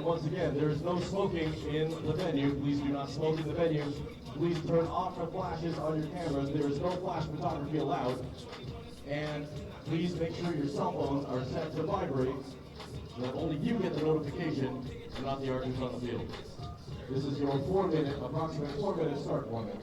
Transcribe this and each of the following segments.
And once again, there is no smoking in the venue. Please do not smoke in the venue. Please turn off the flashes on your cameras. There is no flash photography allowed. And please make sure your cell phones are set to vibrate so that only you get the notification and not the archers on the field. This is your approximate 4-minute start warning.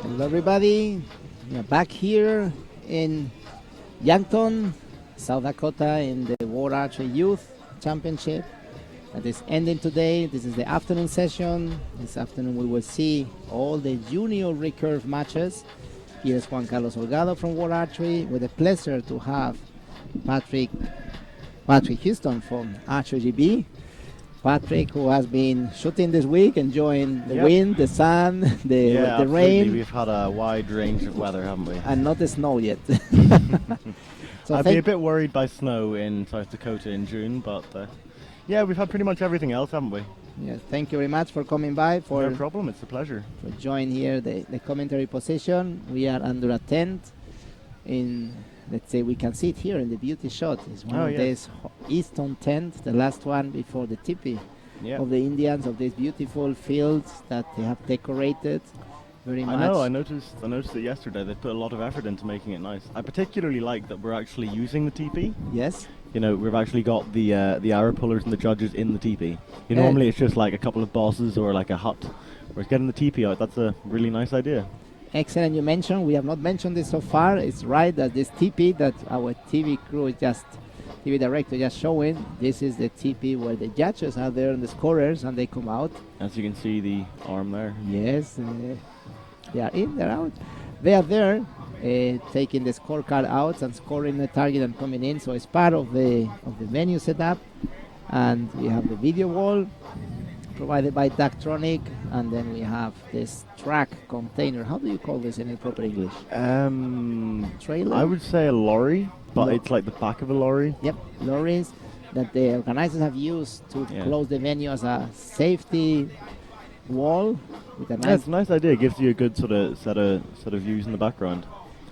Hello everybody, we are back here in Yankton, South Dakota in the World Archery Youth Championship that is ending today. This is the afternoon session. This afternoon we will see all the junior recurve matches. Here is Juan Carlos Holgado from World Archery with the pleasure to have Patrick Houston from Archery GB. Patrick, who has been shooting this week, enjoying the wind, the sun, the rain. We've had a wide range of weather, haven't we? And not the snow yet. So I'd be a bit worried by snow in South Dakota in June, but yeah, we've had pretty much everything else, haven't we? Yes, thank you very much for coming by. No problem, it's a pleasure. For join here the commentary position. We are under a tent in, let's say we can see it here in the beauty shot. It's one of these eastern tent, the last one before the teepee of the Indians, of these beautiful fields that they have decorated very much. I know, I noticed it yesterday. They put a lot of effort into making it nice. I particularly like that we're actually using the teepee. Yes. You know, we've actually got the arrow pullers and the judges in the teepee. Normally it's just like a couple of bosses or like a hut. Whereas getting the teepee out, that's a really nice idea. Excellent, you mentioned, we have not mentioned this so far. It's right that this teepee that our TV crew is TV director just showing, this is the teepee where the judges are there and the scorers and they come out. As you can see the arm there. Yes, they are in, they're out. They are there taking the scorecard out and scoring the target and coming in. So it's part of the venue setup. And we have the video wall provided by Daktronic, and then we have this track container. How do you call this in proper English? Trailer? I would say a lorry, but it's like the back of a lorry. Yep, lorries that the organizers have used to close the venue as a safety wall. With a it's a nice idea. It gives you a good sort of set of views in the background.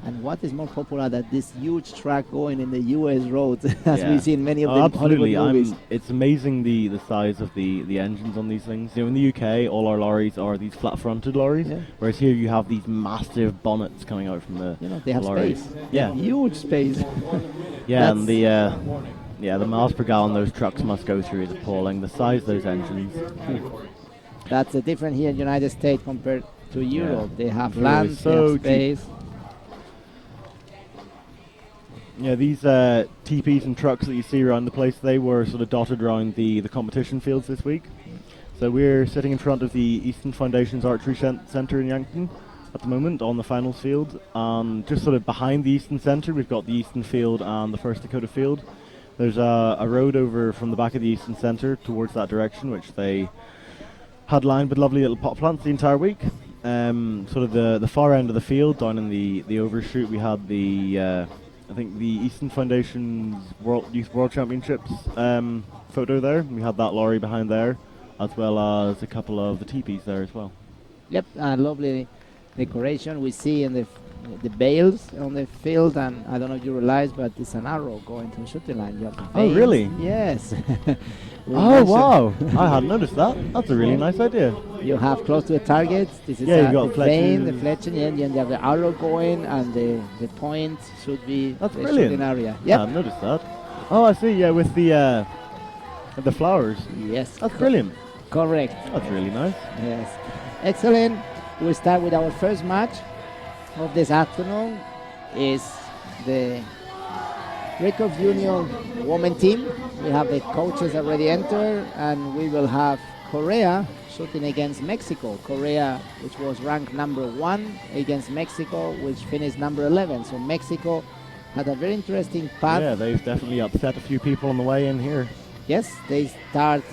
And what is more popular than this huge track going in the U.S. roads, as we see in many of the absolutely. Hollywood movies? It's amazing the size of the engines on these things. You know, in the UK, all our lorries are these flat-fronted lorries, whereas here you have these massive bonnets coming out from the they have lorries. Space. Yeah, huge space. Yeah, and the miles per gallon those trucks must go through is appalling. The size of those engines. That's the difference here in the United States compared to Europe. They have Really land, they have space. Yeah, these teepees and trucks that you see around the place, they were sort of dotted around the competition fields this week. So we're sitting in front of the Eastern Foundation's Archery Centre in Yankton at the moment on the finals field. Just sort of behind the Eastern Centre, we've got the Eastern Field and the First Dakota Field. There's a road over from the back of the Eastern Centre towards that direction, which they had lined with lovely little pot plants the entire week. Sort of the far end of the field, down in the overshoot, we had the I think the Eastern Foundation's Youth World Championships photo there. We had that lorry behind there, as well as a couple of the teepees there as well. Yep, lovely decoration we see in the bales on the field, and I don't know if you realize, but it's an arrow going to the shooting line. You have the Oh, really? Yes. Oh, wow. I hadn't noticed that. That's a really nice idea. You have close to the target. This is you got the vein, the fletching, and you have the arrow going, and the point should be That's the brilliant. shooting area. Yep. I hadn't noticed that. Oh, I see. Yeah, with the flowers. Yes. That's brilliant. Correct. That's really nice. Yes. Excellent. We start with our first match of this afternoon. Is the Recurve Junior women team. We have the coaches already entered, and we will have Korea shooting against Mexico. Korea, which was ranked number 1, against Mexico, which finished number 11. So Mexico had a very interesting path. Yeah, they've definitely upset a few people on the way in here. Yes, they start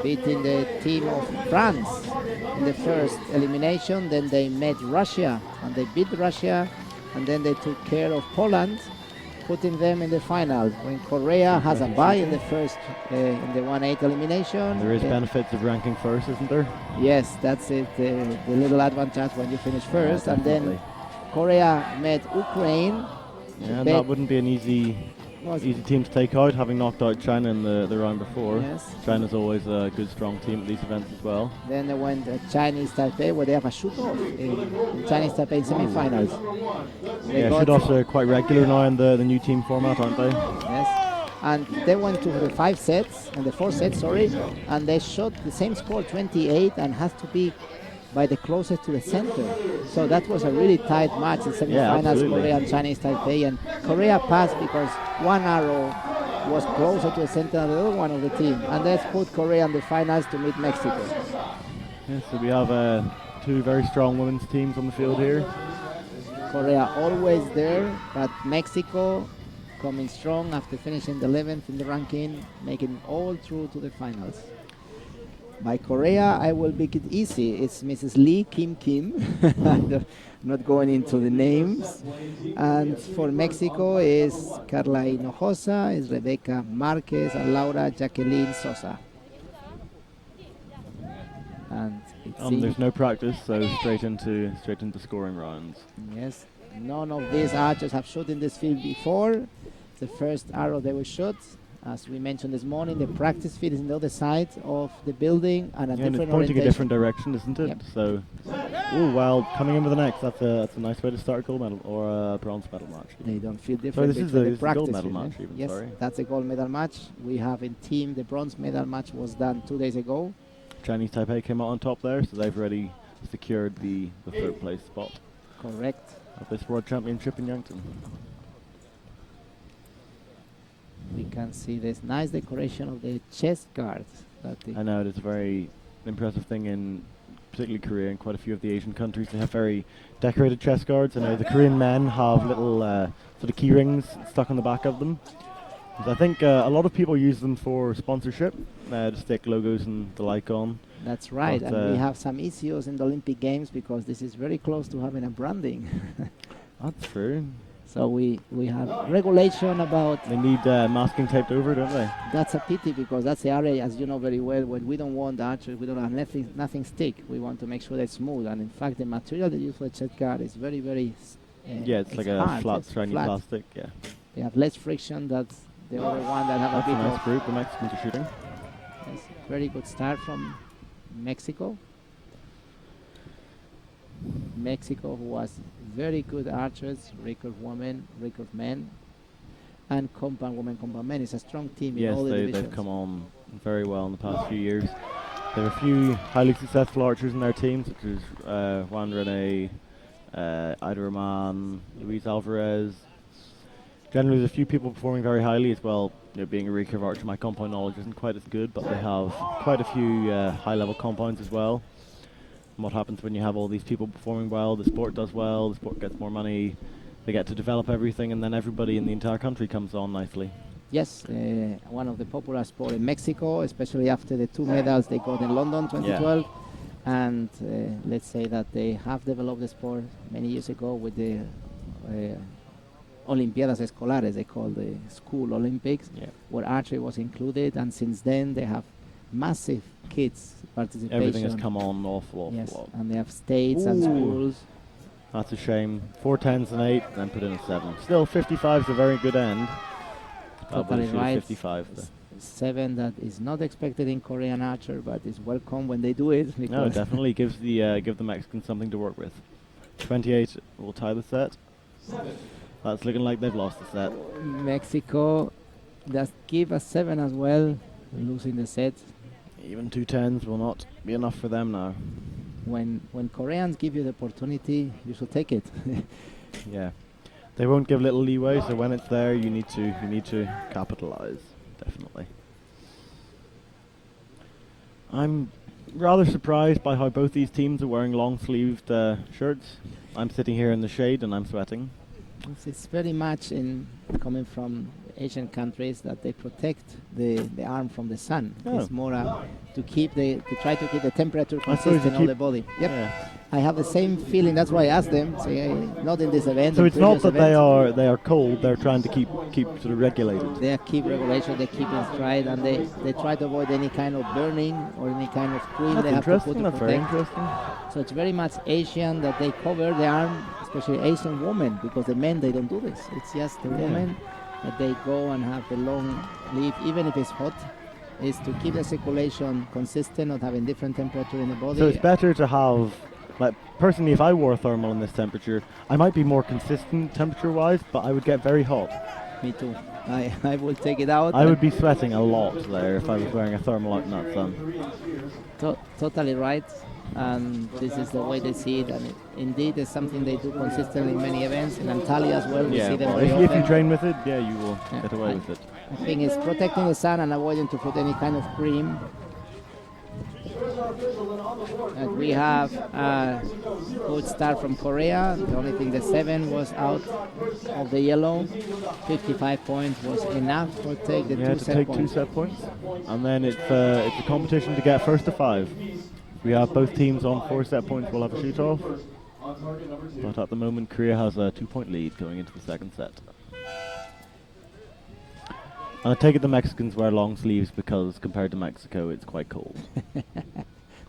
beating the team of France in the first elimination. Then they met Russia, and they beat Russia, and then they took care of Poland. putting them in the finals. When Korea has a bye in the first, in the 1/8 elimination. There is benefits of ranking first, isn't there? Yes, that's it. The little advantage when you finish first, and then definitely. Korea met Ukraine. Yeah, and that wouldn't be an easy team to take out, having knocked out China in the round before. Yes. China's always a good, strong team at these events as well. Then they went Chinese Taipei, where they have a shoot-off in Chinese Taipei semi-finals. Shoot-offs are quite regular now in the new team format, aren't they? Yes. And they went to the 4 sets, and they shot the same score, 28, and has to be by the closest to the center. So that was a really tight match in semi-finals, Korea and Chinese Taipei. And Korea passed because one arrow was closer to the center than the other one of the team. And let's put Korea in the finals to meet Mexico. Yeah, so we have 2 very strong women's teams on the field here. Korea always there, but Mexico coming strong after finishing the 11th in the ranking, making all through to the finals. By Korea, I will make it easy. It's Mrs. Lee Kim. I'm not going into the names. And for Mexico is Carla Hinojosa, is Rebecca Marquez, and Laura Jacqueline Sosa. And there's no practice, so straight into scoring rounds. Yes, none of these archers have shot in this field before. The first arrow they will shoot. As we mentioned this morning, the practice field is on the other side of the building and a different it's pointing orientation. a different direction, isn't it? Yep. So, coming in with an X, that's a nice way to start a gold medal or a bronze medal match. They don't feel different. So this is the a practice gold medal field, match even, yes, sorry. that's a gold medal match. We have in team, the bronze medal match was done 2 days ago. Chinese Taipei came out on top there, so they've already secured the 3rd place spot. Correct. Of this World Championship in Yankton. We can see this nice decoration of the chest guards. I know, it is a very impressive thing in particularly Korea and quite a few of the Asian countries. They have very decorated chest guards. I know the Korean men have little sort of key rings stuck on the back of them. I think a lot of people use them for sponsorship, to stick logos and the like on. That's right, but and we have some issues in the Olympic Games because this is very close to having a branding. That's true. So we have regulation about... They need masking taped over, don't they? That's a pity because that's the area, as you know very well, when we don't want archers, we don't have nothing stick. We want to make sure that it's smooth. And in fact, the material they use for the chest guard is very, very... it's like a flat, shiny plastic, yeah. They have less friction than the other one that have a bit a nice of... group, the Mexicans are shooting. Yes, very good start from Mexico. Mexico, who was very good archers, recurve women, recurve men, and compound women, compound men. It's a strong team in all the divisions. They've come on very well in the past few years. There are a few highly successful archers in their team, such as Juan Rene, Ida Roman, Luis Alvarez. Generally, there's a few people performing very highly as well. Being a recurve archer, my compound knowledge isn't quite as good, but they have quite a few high-level compounds as well. And what happens when you have all these people performing well, the sport does well, the sport gets more money, they get to develop everything, and then everybody in the entire country comes on nicely. Yes, one of the popular sports in Mexico, especially after the 2 medals they got in London 2012. Yeah. And let's say that they have developed the sport many years ago with the Olimpiadas Escolares, they call the school Olympics, where archery was included, and since then they have massive kids participation. Everything has come on awful lot. And they have states and schools. That's a shame. 4 10s and 8, then put in a 7. Still, 55 is a very good end. Totally right. 55. 7 that is not expected in Korean archer, but is welcome when they do it. No, it definitely gives give the Mexicans something to work with. 28 will tie the set. That's looking like they've lost the set. Mexico does give a 7 as well, losing the set. Even 2 10s will not be enough for them now. When Koreans give you the opportunity, you should take it. Yeah, they won't give little leeway. So when it's there, you need to capitalize. Definitely. I'm rather surprised by how both these teams are wearing long-sleeved shirts. I'm sitting here in the shade and I'm sweating. It's very much in coming from Asian countries that they protect the arm from the sun. Oh. It's more to try to keep the temperature I suppose consistent you on the keep- body. Yep. Yeah. I have the same feeling. That's why I asked them. Say, not in this event. So in it's not previous that events. they are cold. They're trying to keep sort of regulated. They keep regulation, they keep in stride, and they try to avoid any kind of burning or any kind of cream That's they have to put interesting. to That's very protect. interesting. So it's very much Asian that they cover the arm, especially Asian women, because the men, they don't do this. It's just the women that they go and have the long leaf, even if it's hot, is to keep the circulation consistent, not having different temperature in the body. So it's better to have, like, personally, if I wore a thermal in this temperature, I might be more consistent temperature-wise, but I would get very hot. Me too. I will take it out. I would be sweating a lot there if I was wearing a thermal out in that sun. Totally right. And this is the way they see it. And indeed, it's something they do consistently in many events. In Antalya as well, we see them well, very if you often. train with it, you will Yeah, get away with it. I think it's protecting the sun and avoiding to put any kind of cream. And we have a good start from Korea. The only thing, the 7 was out of the yellow. 55 points was enough to take the You have to 2 set take points. 2 set points, and then it's a competition to get first to 5. We have both teams on 4 set points. We'll have a shoot off, but at the moment Korea has a 2-point lead going into the second set. And I take it the Mexicans wear long sleeves because compared to Mexico, it's quite cold.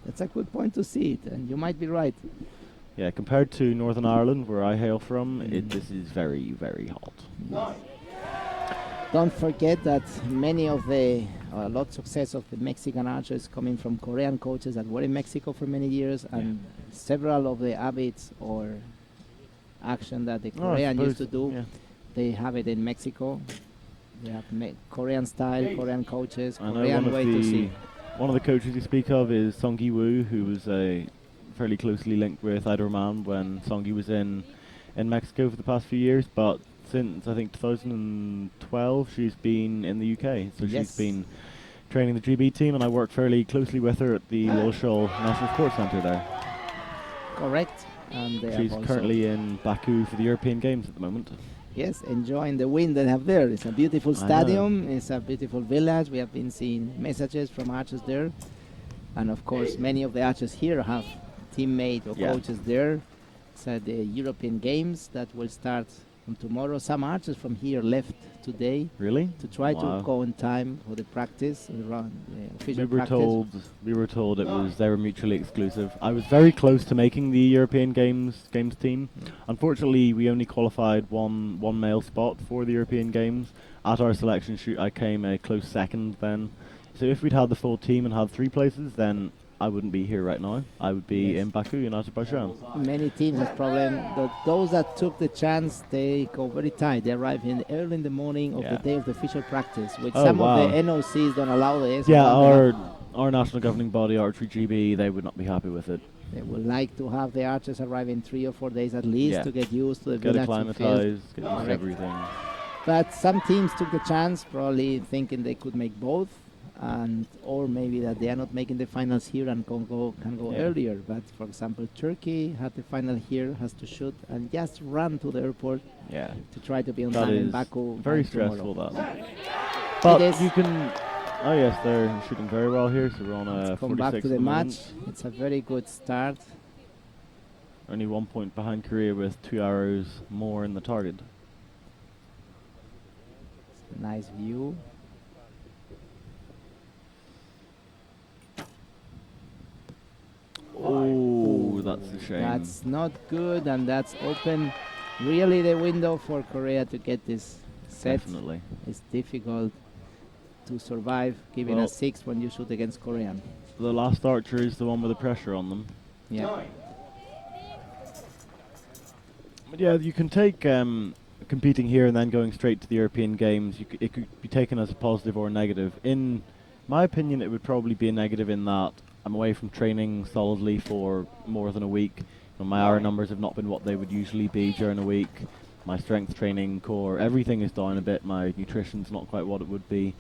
That's a good point to see it, and you might be right. Yeah, compared to Northern Ireland, where I hail from, this is very, very hot. Don't forget that many of a lot of success of the Mexican archers coming from Korean coaches that were in Mexico for many years, and several of the habits or action that the Korean used to do, they have it in Mexico. They have Korean style, Korean coaches, I know Korean way to see. one of the coaches you speak of is Song Woo, who was fairly closely linked with Eiderman when Song was in Mexico for the past few years, but since I think 2012 she's been in the UK, so she's been training the GB team, and I work fairly closely with her at the Lilleshall National Sports Centre there. Correct. And they She's have also currently in Baku for the European Games at the moment. Yes, enjoying the wind they have there. It's a beautiful stadium. It's a beautiful village. We have been seeing messages from archers there. And of course, many of the archers here have teammates or coaches there. It's at the European Games that will start from tomorrow. Some archers from here left today. Really? To try to go on time for the practice, official practice. We were told they were mutually exclusive. I was very close to making the European Games team. Unfortunately, we only qualified one male spot for the European Games. At our selection shoot, I came a close second then. So if we'd had the full team and had 3 places, then I wouldn't be here right now. I would be in Baku in Azerbaijan. Many teams have problem. Those that took the chance, they go very tight. They arrive early in the morning of the day of the official practice, which some of the NOCs don't allow this. Yeah, our national governing body, Archery GB, they would not be happy with it. They would like to have the archers arrive in 3 or 4 days at least to get used to the village. Get acclimatized, get used to everything. But some teams took the chance, probably thinking they could make both. Or maybe that they are not making the finals here and can go earlier. But for example, Turkey had the final here, has to shoot and just run to the airport to try to be on time in Baku. Very stressful, that. But you can. Oh yes, they're shooting very well here. So we're on a 46. Come back to the match. It's a very good start. Only 1 point behind Korea with 2 arrows more in the target. Nice view. Oh, that's a shame. That's not good, and that's open really the window for Korea to get this set. Definitely. It's difficult to survive giving a 6 when you shoot against Korean. The last archer is the one with the pressure on them. Yeah. But yeah, you can take competing here and then going straight to the European Games. It could be taken as a positive or a negative. In my opinion, it would probably be a negative in that I'm away from training solidly for more than a week. My hour numbers have not been what they would usually be during a week. My strength training core, everything is down a bit. My nutrition's not quite what it would be.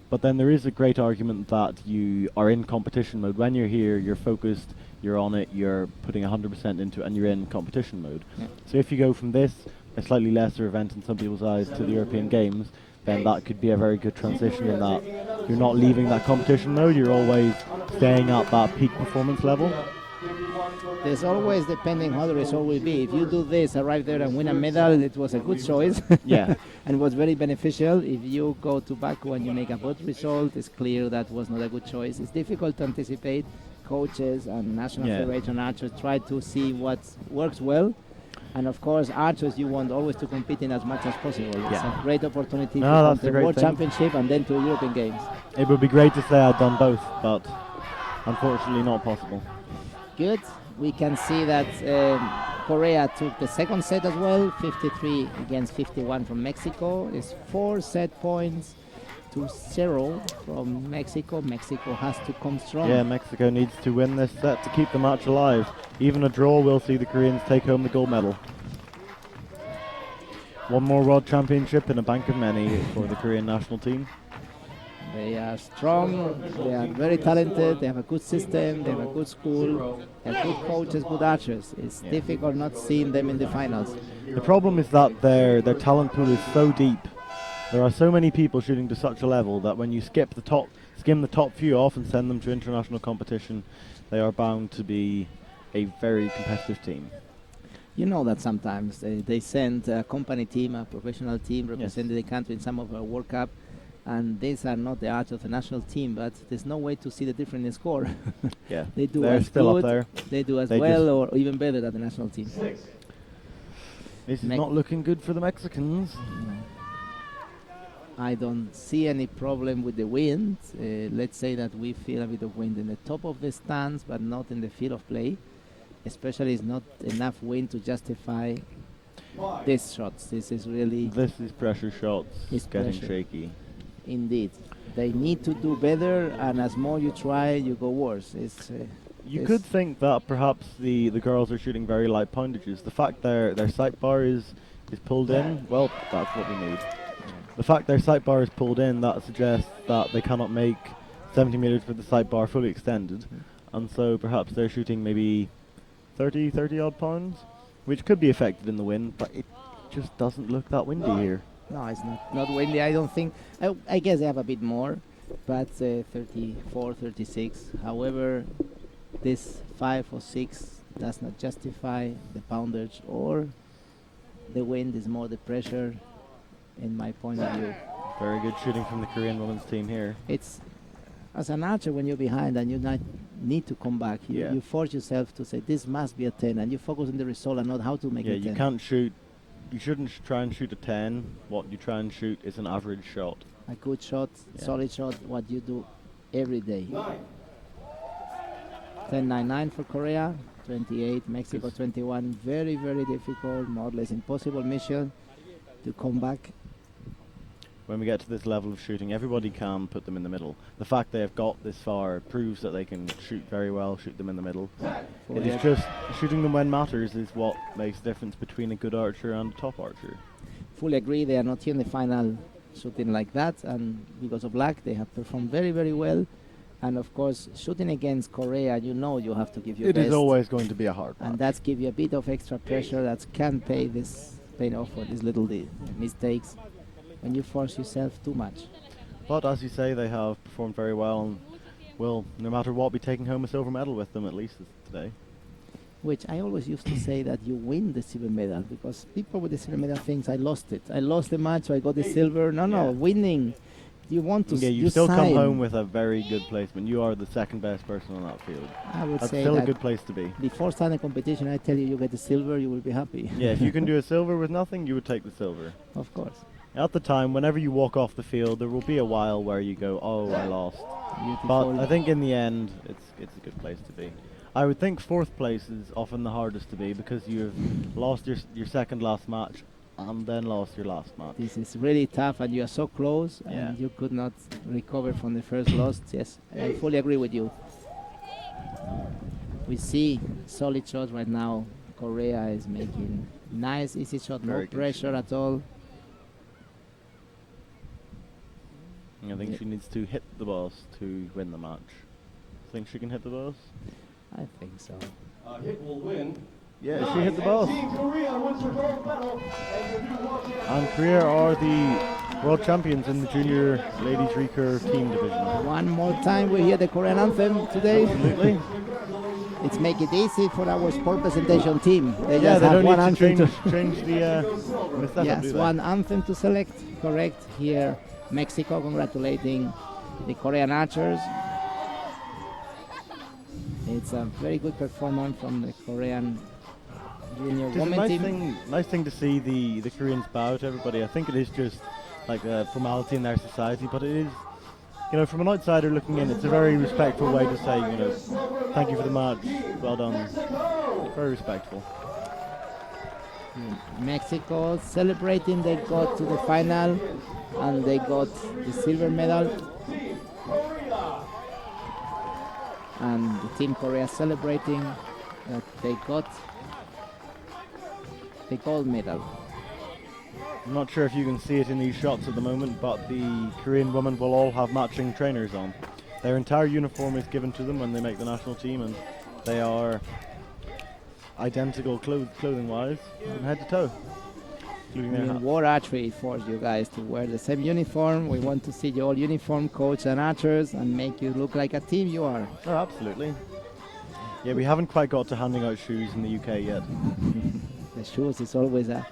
But then there is a great argument that you are in competition mode. When you're here, you're focused, you're on it, you're putting 100% into it, and you're in competition mode. So if you go from this, a slightly lesser event in some people's eyes, to the European Games, then that could be a very good transition in that you're not leaving that competition mode, you're always staying at that peak performance level. There's always, depending how the result will be. If you do this, arrive there and win a medal, it was a good choice. Yeah. And was very beneficial. If you go to Baku and you make a bad result, it's clear that was not a good choice. It's difficult to anticipate. Coaches and National Federation archers try to see what works well. And of course, archers, you want always to compete in as much as possible. It's a great opportunity to come to the World Championship and then to European Games. It would be great to say I'd done both, but unfortunately not possible. Good. We can see that Korea took the second set as well, 53 against 51 from Mexico. It's 4 set points to 0 from Mexico. Mexico has to come strong. Yeah, Mexico needs to win this set to keep the match alive. Even a draw will see the Koreans take home the gold medal. One more World Championship in a bank of many for the Korean national team. They are strong, they are very talented, they have a good system, they have a good school, they have good coaches, good archers. It's difficult not seeing them in the finals. The problem is that their talent pool is so deep. There are so many people shooting to such a level that when you skim the top few off and send them to international competition, they are bound to be a very competitive team. You know that sometimes they send a company team, a professional team representing the country in some of our World Cup, and these are not the archers of the national team, but there's no way to see the difference in score. Yeah, they do they're as still good, up there. they do as well or even better than the national team. This is not looking good for the Mexicans. No. I don't see any problem with the wind. Let's say that we feel a bit of wind in the top of the stands, but not in the field of play. Especially, it's not enough wind to justify these shots. This is pressure shots. It's getting shaky. Indeed, they need to do better, and as more you try, you go worse. You could think that perhaps the girls are shooting very light pointages. The fact their sight bar is pulled in, well, that's what we need. The fact their sight bar is pulled in, that suggests that they cannot make 70 meters with the sight bar fully extended, and so perhaps they're shooting maybe 30 odd pounds, which could be affected in the wind, but it just doesn't look that windy here. No, it's not windy. I don't think. I guess they have a bit more, but 34, 36. However, this 5 or 6 does not justify the poundage, or the wind is more the pressure, in my point of view. Very good shooting from the Korean women's team here. It's, as an archer, when you're behind and you need to come back, you force yourself to say, this must be a 10, and you focus on the result and not how to make it 10. Yeah, you can't shoot. You shouldn't try and shoot a 10. What you try and shoot is an average shot. A good shot, solid shot, what you do every day. 10-9-9 for Korea, 28, Mexico 21. Very, very difficult, more or less impossible mission to come back. When we get to this level of shooting, everybody can put them in the middle. The fact they have got this far proves that they can shoot very well, shoot them in the middle. It is just shooting them when matters is what makes the difference between a good archer and a top archer. Fully agree, they are not here in the final shooting like that, and because of luck, they have performed very, very well. And of course, shooting against Korea, you know you have to give your best. It is always going to be a hard match. And that's give you a bit of extra pressure that can pay off for these little mistakes when you force yourself too much. But as you say, they have performed very well and will, no matter what, be taking home a silver medal with them at least today. Which I always used to say that you win the silver medal, because people with the silver medal think I lost it. I lost the match, so I got the silver. No, winning. You want to you still come home with a very good placement. You are the second best person on that field. I would That's say still that a good place to be. Before starting competition, I tell you get the silver, you will be happy. Yeah, if you can do a silver with nothing, you would take the silver. Of course. At the time, whenever you walk off the field, there will be a while where you go, oh, I lost. Beautiful. But I think in the end, it's a good place to be. I would think fourth place is often the hardest to be, because you've lost your second last match and then lost your last match. This is really tough, and you are so close, and you could not recover from the first loss. Yes, I fully agree with you. We see solid shots right now. Korea is making nice, easy shot, no pressure at all. I think she needs to hit the boss to win the match. Think she can hit the boss? I think so. Hit will win. Yeah, she hit the boss. Team Korea wins the gold medal. And Korea are the world champions in the junior ladies recurve team division. One more time we hear the Korean anthem today. Absolutely. It's make it easy for our sport presentation team. They Yeah, just they have don't one need to anthem change the setup, yes, do they? one anthem to select. Correct. Here, Mexico congratulating the Korean archers. It's a very good performance from the Korean junior It's a women team. nice thing to see the Koreans bow to everybody. I think it is just like a formality in their society, but it is, you know, from an outsider looking in, it's a very respectful way to say, you know, thank you for the match, well done. Very respectful. Mexico celebrating, they got to the final and they got the silver medal. And the Team Korea celebrating that they got the gold medal. I'm not sure if you can see it in these shots at the moment, but the Korean women will all have matching trainers on. Their entire uniform is given to them when they make the national team, and they are identical clothing-wise from head to toe. Including their hats. World Archery forced you guys to wear the same uniform. We want to see you all uniform, coach and archers, and make you look like a team you are. Oh, absolutely. Yeah, we haven't quite got to handing out shoes in the UK yet. The shoes is always a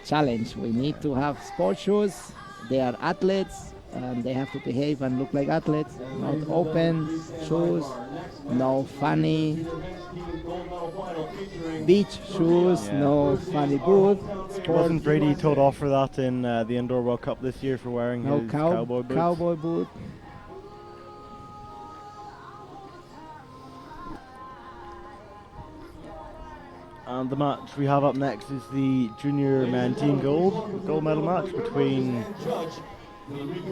challenge. We need to have sport shoes. They are athletes and they have to behave and look like athletes. Not open shoes, no funny beach shoes, Yeah. no funny boot. Wasn't Brady told off for that in the Indoor World Cup this year for wearing No his cowboy boots? cowboy boot. And the match we have up next is the junior men team gold medal match between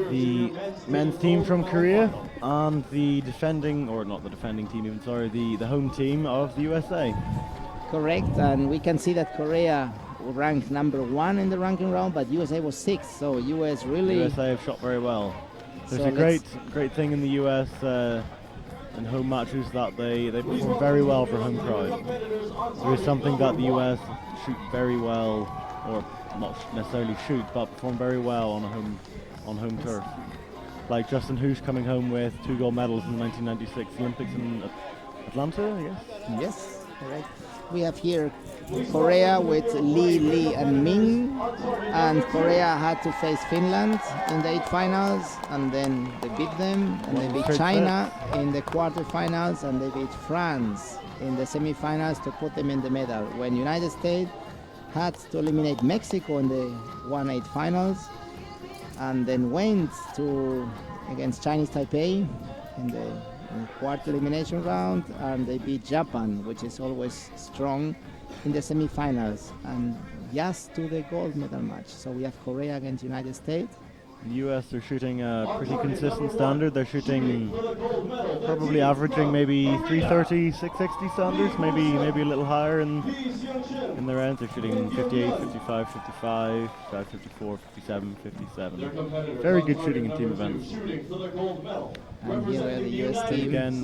the men's team from Korea and the defending, or not the defending team even, sorry, the home team of the USA. Correct, and we can see that Korea ranked number 1 in the ranking round, but USA was 6th, so US really... USA have shot very well. There's So a great thing in the US in home matches that they perform very well for home crowd. There is something that the US shoot very well, or not necessarily shoot, but perform very well on home turf. Like Justin Hoosh coming home with 2 gold medals in the 1996 Olympics in Atlanta, I guess? Yes, correct. We have here Korea with Lee, and Ming, and Korea had to face Finland in the 8 finals, and then they beat them, and they beat Straight China in the quarterfinals, and they beat France in the semifinals to put them in the medal. When United States had to eliminate Mexico in the 1/8 finals, and then went to against Chinese Taipei in the quarter elimination round, and they beat Japan, which is always strong, in the semifinals, and just to the gold medal match. So we have Korea against United States. The US are shooting a pretty consistent standard. They're shooting probably averaging maybe 330, 660 standards, maybe a little higher in their ends. They're shooting 58, 55, 55, 54, 57, 57. Very good shooting in team events. And here we have the US team. Again,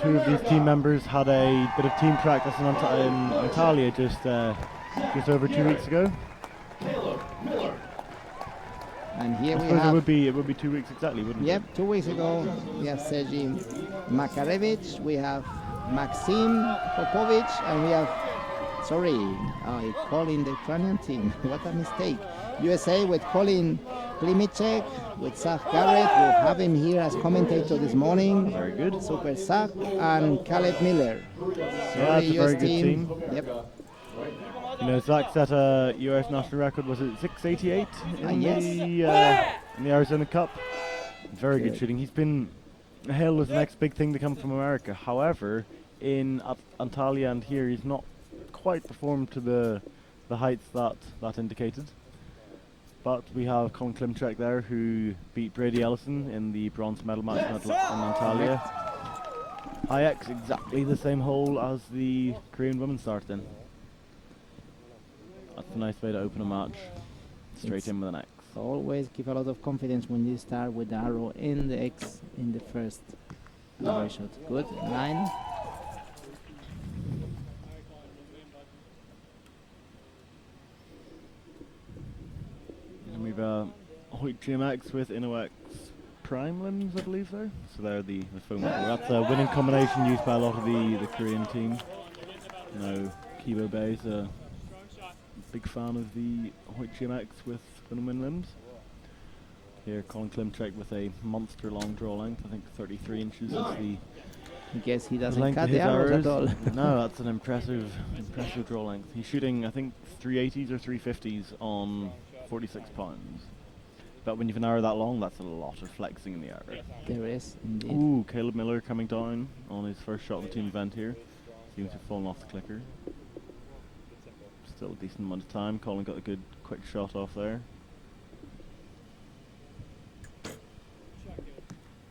2 of these team members had a bit of team practice in Antalya just over 2 weeks ago. And here I we suppose have... it would be 2 weeks exactly, wouldn't it? Yep, 2 weeks ago we have Sergei Makarevich, we have Maxim Popovich, and we have, I call in the Ukrainian team, what a mistake. USA with Colin Klimichek, with Zach Garrett, we'll have him here as commentator this morning. Very good. Super Zach, and Caleb Miller. Yeah, it's a very good team. Yep. You know, Zach set a US national record, was it 688 Yes. in the Arizona Cup? Very good shooting. He's been hailed as the next big thing to come from America. However, in Antalya and here, he's not quite performed to the heights that indicated. But we have Colin Klimchek there, who beat Brady Ellison in the bronze medal match in Antalya. IX exactly the same hole as the Korean women started in. That's a nice way to open a match. Straight in with an X. Always give a lot of confidence when you start with the arrow in the X in the first arrow shot. Good, 9. And we've a Hoyt GMX with InnoX Prime limbs, I believe there. So they're the foam. That's a winning combination used by a lot of the Korean team. Kibo Bay's a big fan of the Hoyt GMX with win limbs. Here, Colin Klimchek with a monster long draw length, I think 33 inches is the I guess he doesn't length cut of the his arrows at arrows. all. No, that's an impressive draw length. He's shooting, I think, 380s or 350s on 46 pounds. But when you have an arrow that long, that's a lot of flexing in the arrow. There is, indeed. Ooh, Caleb Miller coming down on his first shot of the team event here. Seems to have fallen off the clicker. Still a decent amount of time. Colin got a good quick shot off there.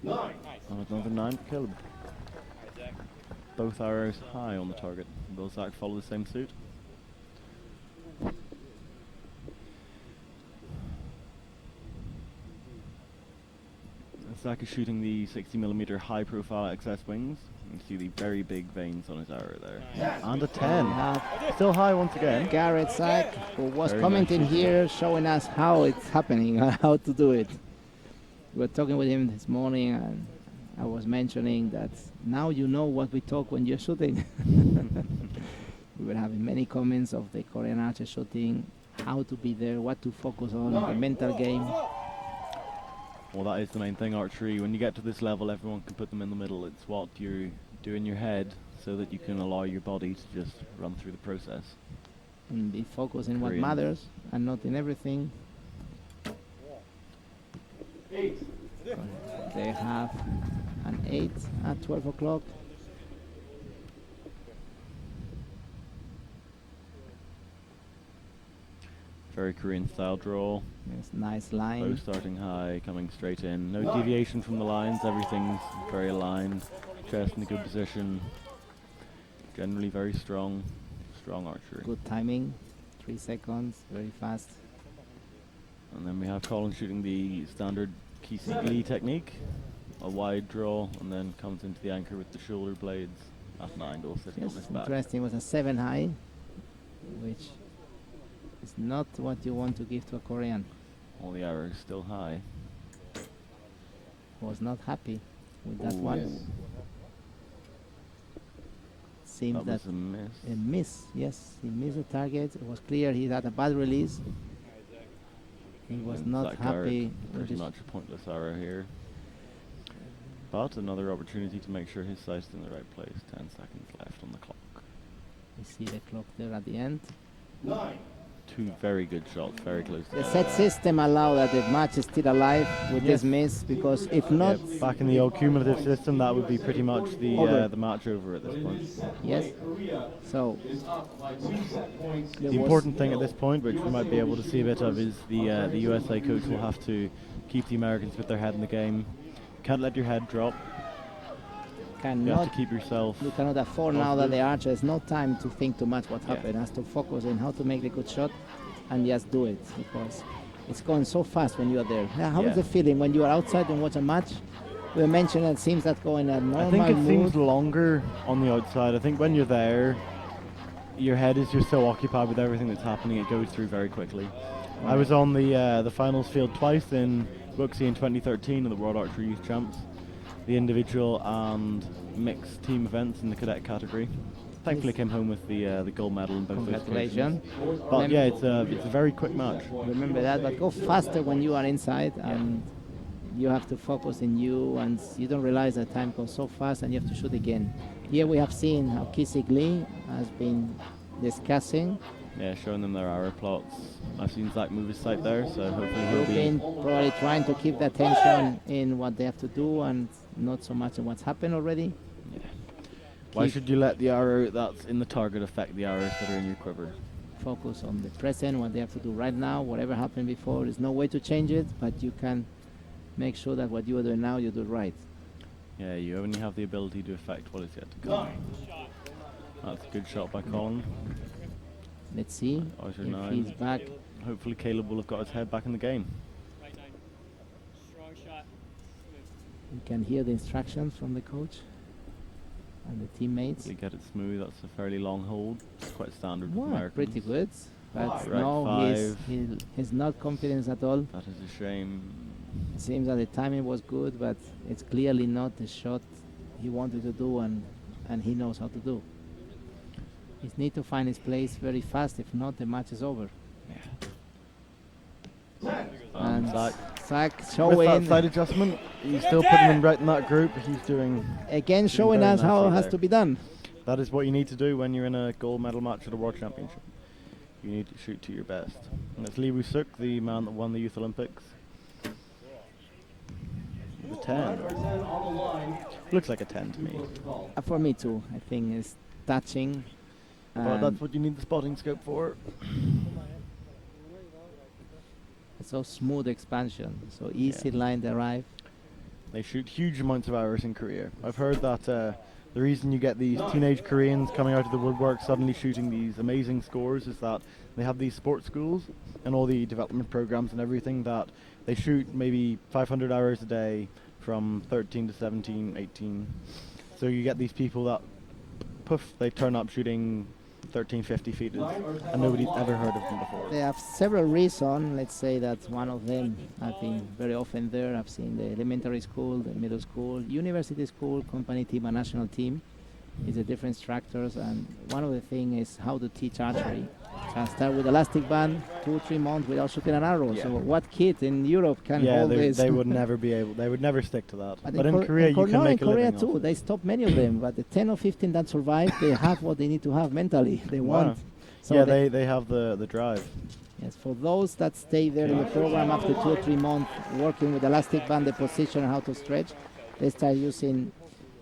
9. Another 9 for Caleb. Both arrows high on the target. Will Zach follow the same suit? Zach is shooting the 60mm high profile XS wings. You can see the very big veins on his arrow there. And a 10. Still high once again. Garrett Zach, who was Very commenting nice. here, showing us how it's happening, how to do it. We were talking with him this morning, and I was mentioning that now you know what we talk when you're shooting. We were having many comments of the Korean archers shooting, how to be there, what to focus on, the mental game. Well, that is the main thing, archery. When you get to this level, everyone can put them in the middle. It's what you do in your head so that you can allow your body to just run through the process. And be focused in what Korean. matters and not in everything. 8. They have an 8 at 12 o'clock. Very Korean style draw. Yes, nice Bow line. starting high, coming straight in. No deviation from the lines. Everything's very aligned. Chest in a good position. Generally very strong archery. Good timing. 3 seconds, very fast. And then we have Colin shooting the standard Kisi Glee technique. A wide draw, and then comes into the anchor with the shoulder blades at an angle, sitting on his Yes, back. interesting. It was a 7 high, which is not what you want to give to a Korean. All the arrows still high. Was not happy with that Ooh, one. yes. Seems That that was a miss. a miss. Yes, he missed the target. It was clear he had a bad release. He was And not Zach Garrett, happy with pretty his much a pointless arrow here. But another opportunity to make sure his sight's in the right place. 10 seconds left on the clock. You see the clock there at the end. 9. Two very good shots, very close The together. set system allow that the match is still alive with this Yes. miss, because if not, Yeah, back in the old cumulative system, that would be pretty much Over. the match over at this point. yes. Korea So is up by 2 set points. there The was- important thing at this point, which we might be able to see a bit of, is the USA coach will have to keep the Americans with their head in the game. Can't let your head drop. You have cannot to keep yourself. you cannot afford now that the archer has no time to think too much what Yeah. happened. Has to focus on how to make the good shot and just do it, because it's going so fast when you are there. How is Yeah. the feeling when you are outside and watch a match? We mentioned it seems that going at normal I think it seems mood. longer on the outside. I think when you're there, your head is just so occupied with everything that's happening, it goes through very quickly. I was on the finals field twice in Wuxi in 2013 in the World Archery Youth Champs, the individual and mixed team events in the cadet category. Thankfully came home with the gold medal in both those Congratulations. occasions. But yeah, it's a very quick match. Remember that, but go faster when you are inside, and you have to focus in you, and you don't realize that time goes so fast and you have to shoot again. Here we have seen how Kisik Lee has been discussing, Yeah, showing them their arrow plots. I've seen Zach move his sight there, so hopefully he'll looking, be. probably trying to keep the attention in what they have to do and not so much in what's happened already. Yeah. Why Keep should you let the arrow that's in the target affect the arrows that are in your quiver? focus on the present, what they have to do right now. Whatever happened before, there's no way to change it, but you can make sure that what you are doing now, you do right. Yeah, you only have the ability to affect what is yet to come. That's a good shot by Colin. Let's see Outer if 9. he's back. Hopefully Caleb will have got his head back in the game. Right 9. Strong shot. We can hear the instructions from the coach and the teammates. Hopefully get it smooth. That's a fairly long hold. It's quite standard with Wow, Americans. pretty good. but Right, no, five. he's not confident at all. That is a shame. It seems that the timing was good, but it's clearly not the shot he wanted to do and he knows how to do. He needs to find his place very fast, if not the match is over. And Zach With that showing, side adjustment, he's still putting him right in that group. He's doing again showing very us how it nicely has there. to be done. That is what you need to do when you're in a gold medal match at a world championship. You need to shoot to your best. And it's Lee Woo-suk, the man that won the Youth Olympics. The 10. On the line. Looks like a 10 to me. For me too, I think it's touching. But and that's what you need the spotting scope for. so smooth expansion, so easy line to arrive. They shoot huge amounts of hours in Korea. I've heard that the reason you get these teenage Koreans coming out of the woodwork suddenly shooting these amazing scores is that they have these sports schools and all the development programs and everything that they shoot maybe 500 hours a day from 13 to 17, 18. So you get these people that, poof, they turn up shooting 1350 feet and nobody's ever heard of them before. They have several reasons. Let's say that one of them, I've been very often there. I've seen the elementary school, the middle school, university school, company team, and national team. It's a different structures, and one of the things is how to teach archery. Can start with elastic band, 2-3 months without shooting an arrow. Yeah. So what kid in Europe can Yeah, hold this? they would never be able. They would never stick to that. But But in Korea, you can no, make in a Korea living. too. off it. They stop many of them, but the 10 or 15 that survive, they have what they need to have mentally. They Wow. want. So Yeah, they have the drive. Yes, for those that stay there in the program after 2 or 3 months working with elastic band, the position and how to stretch, they start using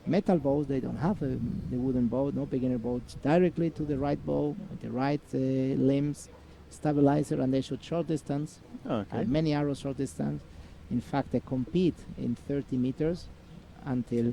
metal bows. They don't have the wooden bow, no beginner bow. It's directly to the right bow, with the right limbs, stabilizer, and they shoot short distance. Okay. Many arrows short distance. In fact, they compete in 30 meters until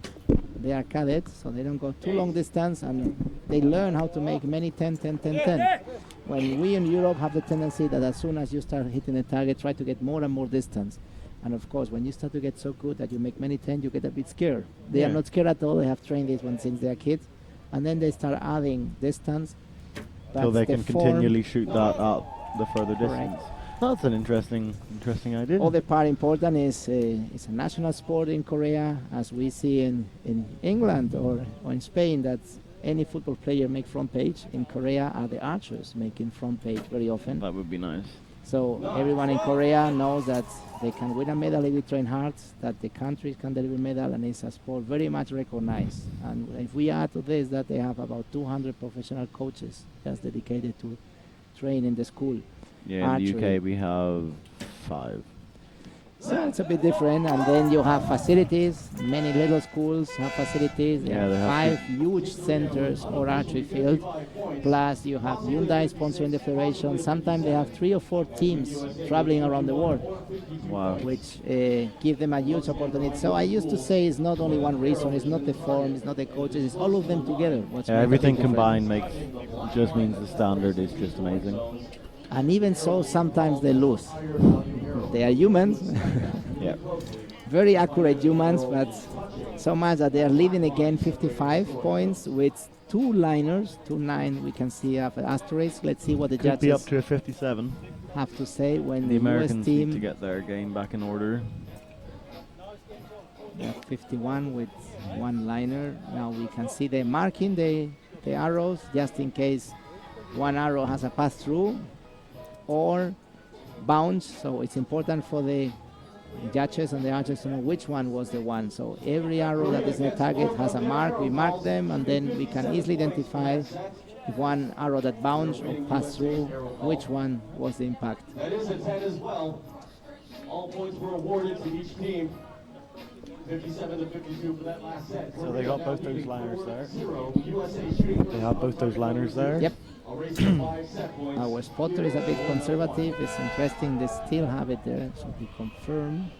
they are cadets, so they don't go too long distance, and they learn how to make many 10, 10, 10, 10. When we in Europe have the tendency that as soon as you start hitting the target, try to get more and more distance. And of course, when you start to get so good that you make many 10, you get a bit scared. They are Yeah. not scared at all. They have trained this one since they are kids. And then they start adding distance. So That's they the can form. continually shoot that up the further Correct. distance. That's an interesting idea. Other part important is it's a national sport in Korea, as we see in England or in Spain, that any football player make front page. In Korea are the archers making front page very often. That would be nice. So everyone in Korea knows that they can win a medal if we train hard, that the country can deliver medal, and it's a sport very much recognized. And if we add to this that they have about 200 professional coaches just dedicated to train in the school. Yeah, in the Archery. UK we have 5. So it's a bit different, and then you have facilities. Many little schools have facilities. There Yeah, they are have 5 huge centers or archery field. Plus, you have Hyundai sponsoring the federation. Sometimes they have 3 or 4 teams traveling around the world, Wow. which give them a huge opportunity. So I used to say it's not only one reason. It's not the form. It's not the coaches. It's all of them together. What's Yeah, make a everything big difference. combined just means the standard is just amazing. And even so, sometimes they lose. They are humans. Yeah. Very accurate humans, but so much that they are leading again 55 points with 2 liners, 2-9 we can see have an asterisk. Let's see what the Could be up judges to a 57. have to say when The the US Americans need to team get their game back in order. have 51 with 1 liner. Now we can see they marking the arrows just in case one arrow has a pass through or bounce. So it's important for the judges and the archers to know which one was the one. So every arrow that is in the target has a mark. We mark them, and then we can easily identify if one arrow that bounced or passed through, which one was the impact. That is a 10 as well. All points were awarded to each team. 57 to 52 for that last set. So they got both those liners there. 0 USA shooting. They have both those liners there. Yep. A race of 5 set points. Our spotter is a bit conservative. It's interesting they still have it there, so we confirm.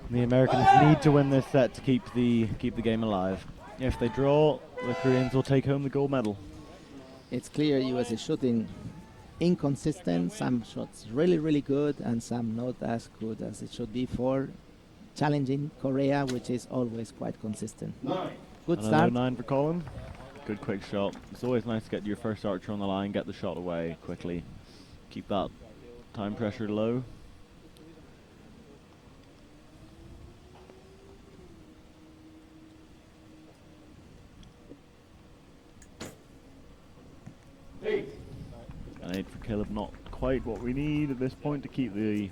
The Americans need to win this set to keep the game alive. If they draw, the Koreans will take home the gold medal. It's clear US is shooting inconsistent. Some shots really, really good, and some not as good as it should be for challenging Korea, which is always quite consistent. 9. Good Another start. 9 for Colin. Good quick shot. It's always nice to get your first archer on the line, get the shot away quickly. keep that time pressure low. An 8 for Caleb, not quite what we need at this point to keep the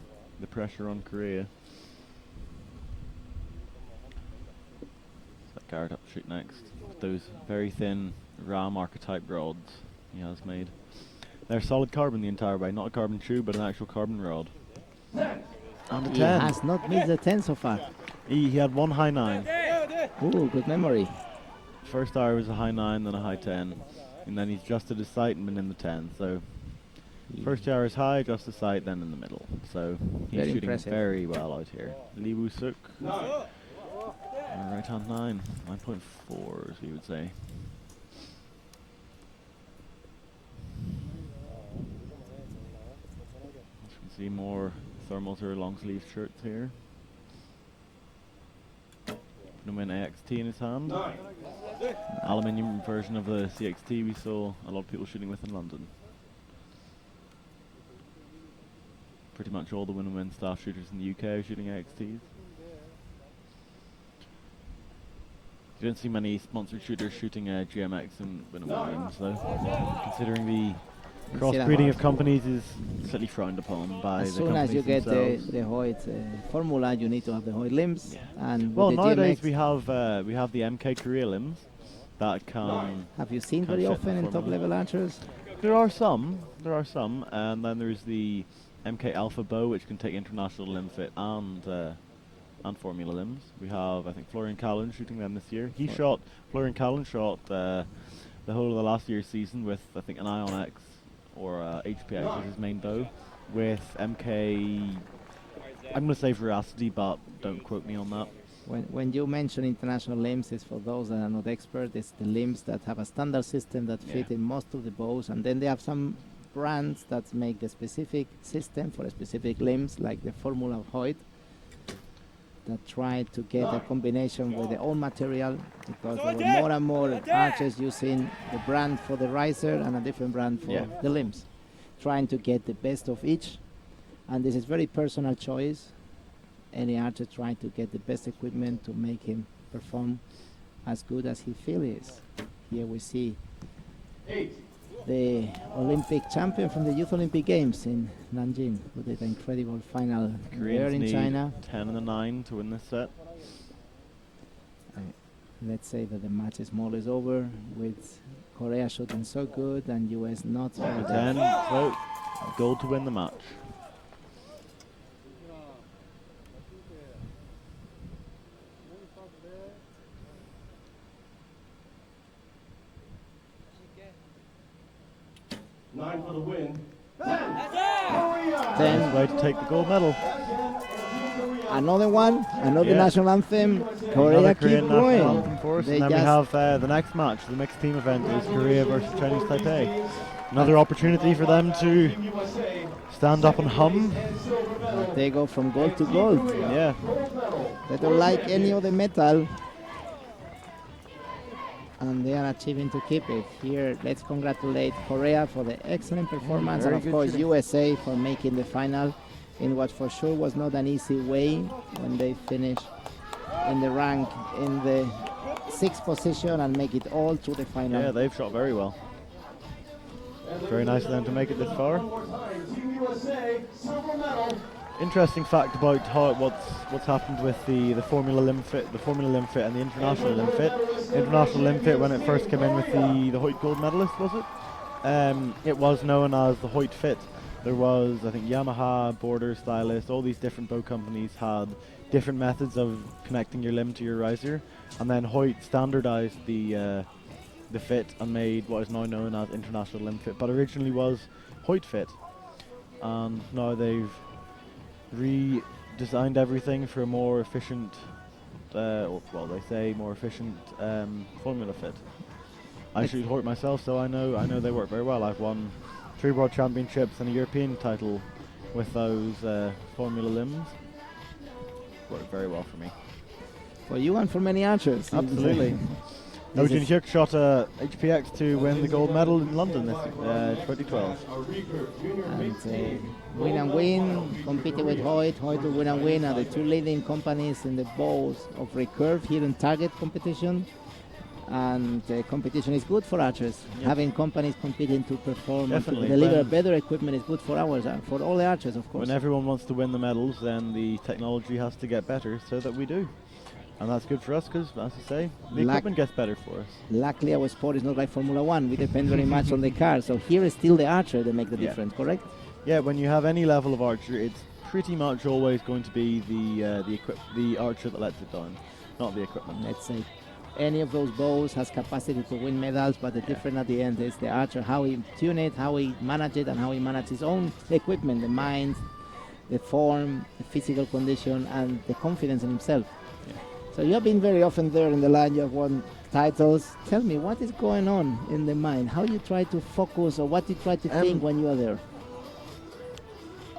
pressure on Korea. That Garrett up to shoot next. With those very thin Ram archetype rods he has made. They're solid carbon the entire way, not a carbon tube, but an actual carbon rod. And a He 10. has not missed the 10 so far. He had one high 9. Ooh, good memory. First hour was a high 9, then a high 10. And then he's adjusted his sight and been in the 10. So first hour is high, adjusted sight, then in the middle. So he's Very shooting impressive. very well out here. Lee Woo Suk. Right hand 9. 9.4 as we would say. As you can see, more thermals or long sleeve shirts here. Win AXT in his hand. Aluminium version of the CXT we saw a lot of people shooting with in London. Pretty much all the win staff shooters in the UK are shooting AXTs. You don't see many sponsored shooters shooting GMX and win games though. Considering the crossbreeding of companies is slightly frowned upon by As the soon as companies you get themselves. the Hoyt formula, you need to have the Hoyt limbs. And Well, with the nowadays GMX, we have the MK Korea limbs that can. have you seen can very fit often the in top formula. level archers? There are some, and then there's the MK Alpha bow, which can take international limb fit and formula limbs. We have, I think, Florian Callan shooting them this year. Florian Callan shot the whole of the last year's season with, I think, an Ion X or HPX as his main bow, with MK. I'm going to say Veracity, but don't quote me on that. When you mention international limbs, it's for those that are not expert. It's the limbs that have a standard system that fit in most of the bows, and then they have some brands that make the specific system for a specific limbs, like the Formula of Hoyt, that try to get a combination with their own material, because there were more and more archers using the brand for the riser and a different brand for the limbs, trying to get the best of each. And this is very personal choice. Any archer trying to get the best equipment to make him perform as good as he feels. Here we see the Olympic champion from the Youth Olympic Games in Nanjing, who did an incredible final there Koreans in need China. 10 and a 9 to win this set. Let's say that the match is more or less over, with Korea shooting so good and US not so good. 10, so goal to win the match. Nine for the win. 10. Way to take the gold medal. Another one, another Yeah. national anthem. Another Korea keep Korean national going. anthem for us. They And then we just have the next match, the mixed team event, is Korea versus Chinese Taipei. Another opportunity for them to stand up and hum. they go from gold to gold. Yeah. They don't like any other metal, and they are achieving to keep it. Here, let's congratulate Korea for the excellent performance, very and of good course shooting. USA for making the final in what for sure was not an easy way, when they finished in the rank in the 6th position and make it all to the final. Yeah, they've shot very well. Very nice of them to make it this far. Team USA, silver medal. Interesting fact about what's happened with the Formula Limb Fit, and the International Limb Fit. International Limb Fit, when it first came in with the Hoyt gold medalist, was it? It was known as the Hoyt Fit. There was, I think, Yamaha, Border, Stylist, all these different bow companies had different methods of connecting your limb to your riser, and then Hoyt standardized the fit and made what is now known as International Limb Fit, but originally was Hoyt Fit, and now they've redesigned everything for a more efficient, they say more efficient formula fit. I shoot Hoyt myself, so I know they work very well. I've won 3 World Championships and a European title with those formula limbs. Worked very well for me. For you and for many archers. Absolutely. Eugene Hyuk shot HPX to win the gold medal in London this 2012. And Win and Win competed with Hoyt. Hoyt will Win and Win are the two leading companies in the bows of Recurve here in target competition. And competition is good for archers. Having companies competing to perform and to deliver better equipment is good for ours, for all the archers, of course. When everyone wants to win the medals, then the technology has to get better so that we do. And that's good for us because, as I say, the equipment gets better for us. Luckily, our sport is not like Formula One. We depend very much on the car. So here is still the archer that make the difference, correct? Yeah, when you have any level of archer, it's pretty much always going to be the archer that lets it down, not the equipment. Let's say any of those bows has capacity to win medals, but the difference at the end is the archer, how he tune it, how he manage it, and how he manage his own equipment, the mind, the form, the physical condition, and the confidence in himself. So you have been very often there in the line, you have won titles. Tell me, what is going on in the mind? How you try to focus, or what you try to think when you are there?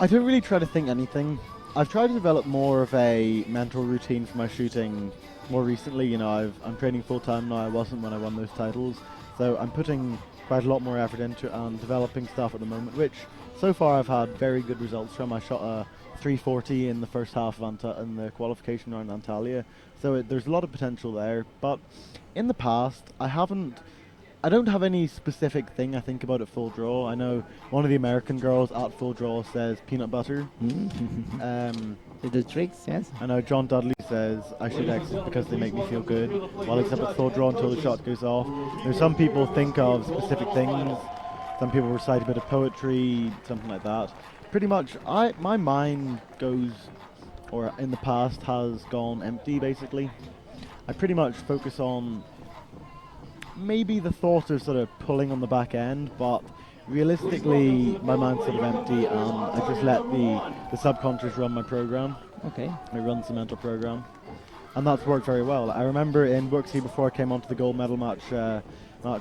I don't really try to think anything. I've tried to develop more of a mental routine for my shooting more recently. You know, I'm training full time now. I wasn't when I won those titles. So I'm putting quite a lot more effort into it and developing stuff at the moment, which so far I've had very good results from. I shot a 340 in the first half of in the qualification round Antalya. So there's a lot of potential there. But in the past, I don't have any specific thing I think about at full draw. I know one of the American girls at full draw says peanut butter. Little tricks, yes. I know John Dudley says I should exit because they make me feel good. Well, except at full draw until the shot goes off. There's some people think of specific things. Some people recite a bit of poetry, something like that. Pretty much, my mind goes, or in the past has gone empty, basically. I pretty much focus on maybe the thought of sort of pulling on the back end, but realistically my mind's sort of empty, and I just let the subconscious run my program. Okay. It runs the mental program, and that's worked very well. I remember in Wuxi, before I came onto the gold medal match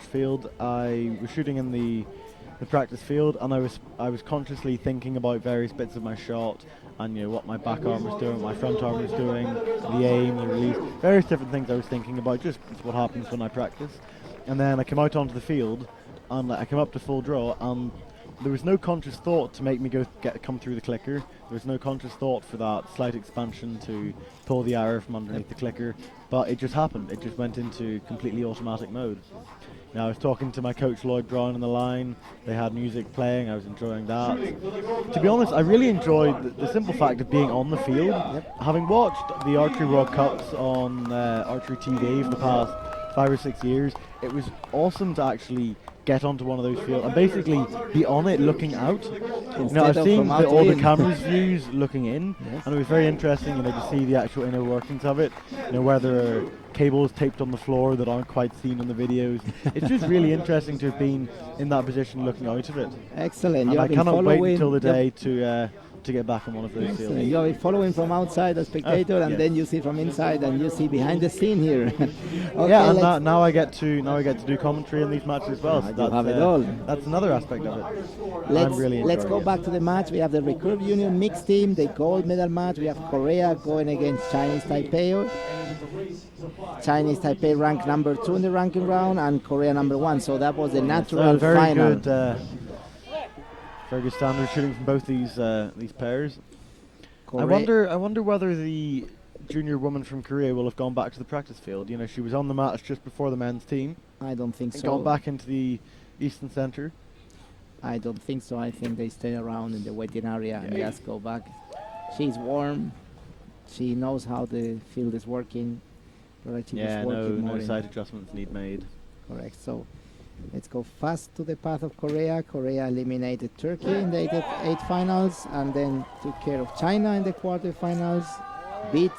field, I was shooting in the practice field, and I was consciously thinking about various bits of my shot, and you know what my back arm was doing, what my front arm was doing, the aim, the release, various different things I was thinking about. Just what happens when I practice. And then I came out onto the field, and I came up to full draw, and there was no conscious thought to make me come through the clicker. There was no conscious thought for that slight expansion to pull the arrow from underneath the clicker, but it just happened. It just went into completely automatic mode. Now, I was talking to my coach Lloyd Brown on the line. They had music playing. I was enjoying that. To be honest, I really enjoyed the simple fact of being on the field. Having watched the Archery World Cups on Archery TV for the past 5 or 6 years, it was awesome to actually get onto one of those fields and basically be on it looking out. I've seen all the camera's views looking in, and it was very interesting, to see the actual inner workings of it, where there are cables taped on the floor that aren't quite seen in the videos. It's just really interesting to have been in that position looking out of it. Excellent. And I cannot wait until the day to get back on one of those fields. You are following from outside as spectator, and then you see from inside, and you see behind the scene here. Okay, yeah, and now I get to do commentary in these matches as well. So you have it all. That's another aspect of it. Let's go back to the match. We have the Recurve Union mixed team, the gold medal match. We have Korea going against Chinese Taipei. Chinese Taipei ranked number 2 in the ranking round, and Korea number 1. So that was the natural final. Very good standard shooting from both these pairs. I wonder whether the junior woman from Korea will have gone back to the practice field. She was on the match just before the men's team. I don't think so. Gone back into the Eastern Centre. I don't think so. I think they stay around in the waiting area and just go back. She's warm. She knows how the field is working. No side adjustments need made. Correct. So let's go fast to the path of Korea. Korea eliminated Turkey in the eight finals, and then took care of China in the quarterfinals, beat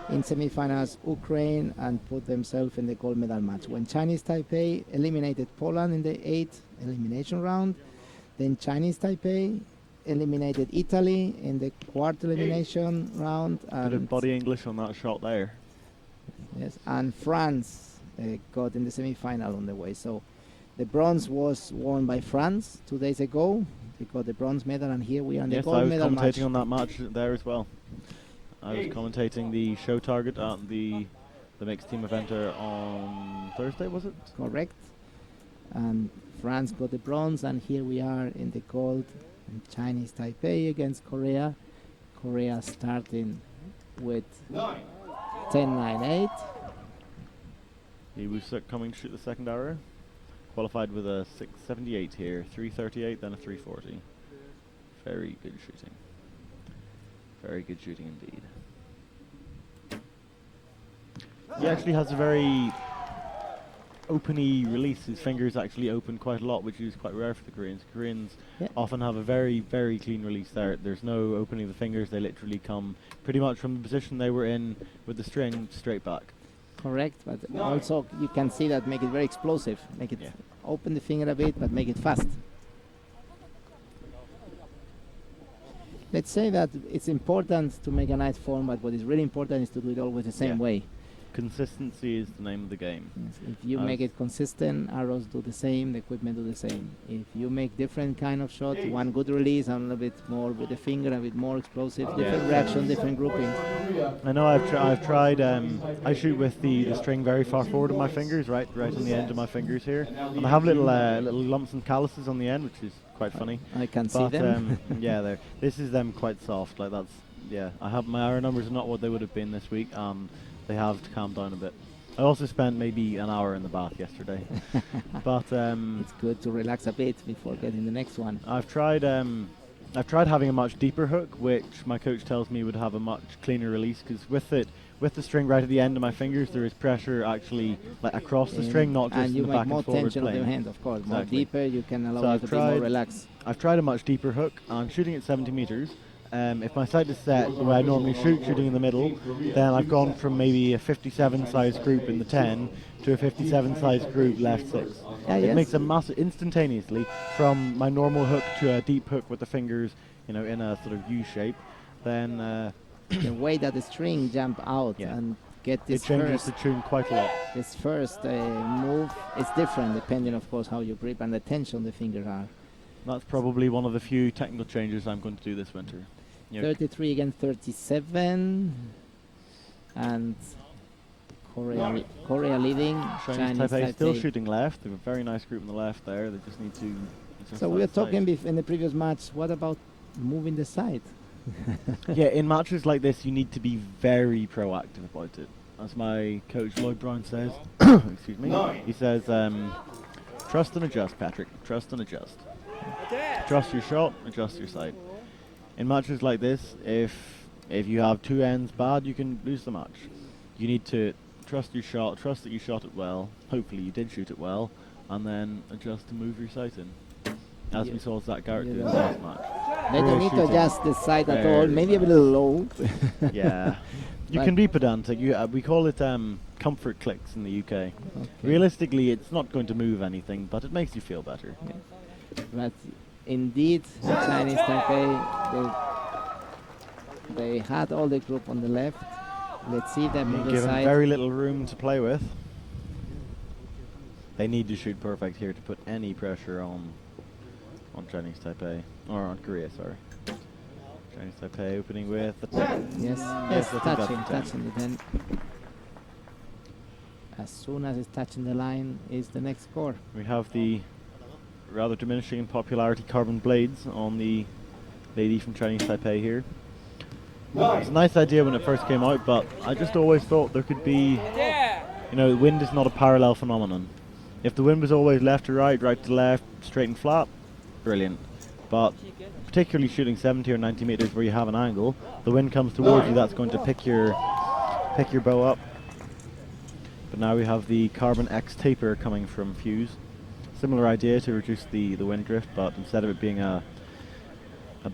in semifinals Ukraine, and put themselves in the gold medal match. When Chinese Taipei eliminated Poland in the 8th elimination round, then Chinese Taipei eliminated Italy in the quarter elimination round. Bit of body English on that shot there. Yes, and France got in the semi-final on the way. So the bronze was won by France 2 days ago. They got the bronze medal, and here we are in the gold medal match. Yes, I was commentating on that match there as well. I was commentating the show target at the the mixed team eventer on Thursday, was it? Correct. And France got the bronze, and here we are in the gold. And Chinese Taipei against Korea. Korea starting with 10.98. He was coming to shoot the second arrow. Qualified with a 6.78 here, 3.38, then a 3.40. Very good shooting. Very good shooting indeed. He actually has a very openy release. His fingers actually open quite a lot, which is quite rare for the Koreans. Koreans often have a very, very clean release there. There's no opening of the fingers. They literally come pretty much from the position they were in with the string straight back. Correct, but also you can see that make it very explosive. Make it open the finger a bit, but make it fast. Let's say that it's important to make a nice form, but what is really important is to do it always the same way. Consistency is the name of the game. Yes, if you make it consistent, arrows do the same, the equipment do the same. If you make different kind of shots, one good release, and a little bit more with the finger, a bit more explosive, different reaction, different grouping. I know I've tried, I shoot with the string very far forward of my fingers, right on the end of my fingers here. And I have little lumps and calluses on the end, which is quite funny. I can see them. Yeah, this is them quite soft, like that's, I have, my arrow numbers are not what they would have been this week. They have to calm down a bit. I also spent maybe an hour in the bath yesterday. But it's good to relax a bit before getting the next one. I've tried having a much deeper hook, which my coach tells me would have a much cleaner release, because with the string right at the end of my fingers, there is pressure actually like across the string, not just and you in the make back more and forward tension plane. of your hand, of course. Exactly. More deeper, you can allow you to be more relaxed. I've tried a much deeper hook. I'm shooting at 70 meters. If my sight is set the way I normally shoot, shooting in the middle, then I've gone from maybe a 57 size group in the 10 to a 57 size group left 6. It makes a massive, instantaneously, from my normal hook to a deep hook with the fingers, in a sort of U shape. Then the way that the string jump out and get this it changes the tune quite a lot. This first move is different depending, of course, how you grip and the tension the fingers are. That's probably one of the few technical changes I'm going to do this winter. 33 against 37, and Korea leading. Chinese Taipei still shooting left. They have a very nice group on the left there. They just need to. So we were talking in the previous match. What about moving the side? In matches like this, you need to be very proactive about it. As my coach Lloyd Brown says, excuse me, he says, trust and adjust, Patrick. Trust and adjust. Trust your shot, adjust your sight. In matches like this, if you have two ends bad, you can lose the match. You need to trust your shot, trust that you shot it well, hopefully you did shoot it well, and then adjust to move your sight in. As we saw Zach Garrett do in the last match. They don't need to adjust the sight at all, maybe a little low. You can be pedantic. We call it comfort clicks in the UK. Okay. Realistically, it's not going to move anything, but it makes you feel better. But indeed, the Chinese Taipei, they had all the group on the left. Let's see them move the given side. Very little room to play with. They need to shoot perfect here to put any pressure on Chinese Taipei, or on Korea, sorry. Chinese Taipei opening with the 10. Yes, touching the 10. As soon as it's touching the line is the next score. We have the rather diminishing in popularity carbon blades on the lady from Chinese Taipei here. It's a nice idea when it first came out, but I just always thought there could be, wind is not a parallel phenomenon. If the wind was always left to right, right to left, straight and flat, brilliant. But particularly shooting 70 or 90 meters where you have an angle, the wind comes towards you, that's going to pick your bow up. But now we have the Carbon X taper coming from Fuse. Similar idea to reduce the wind drift, but instead of it being a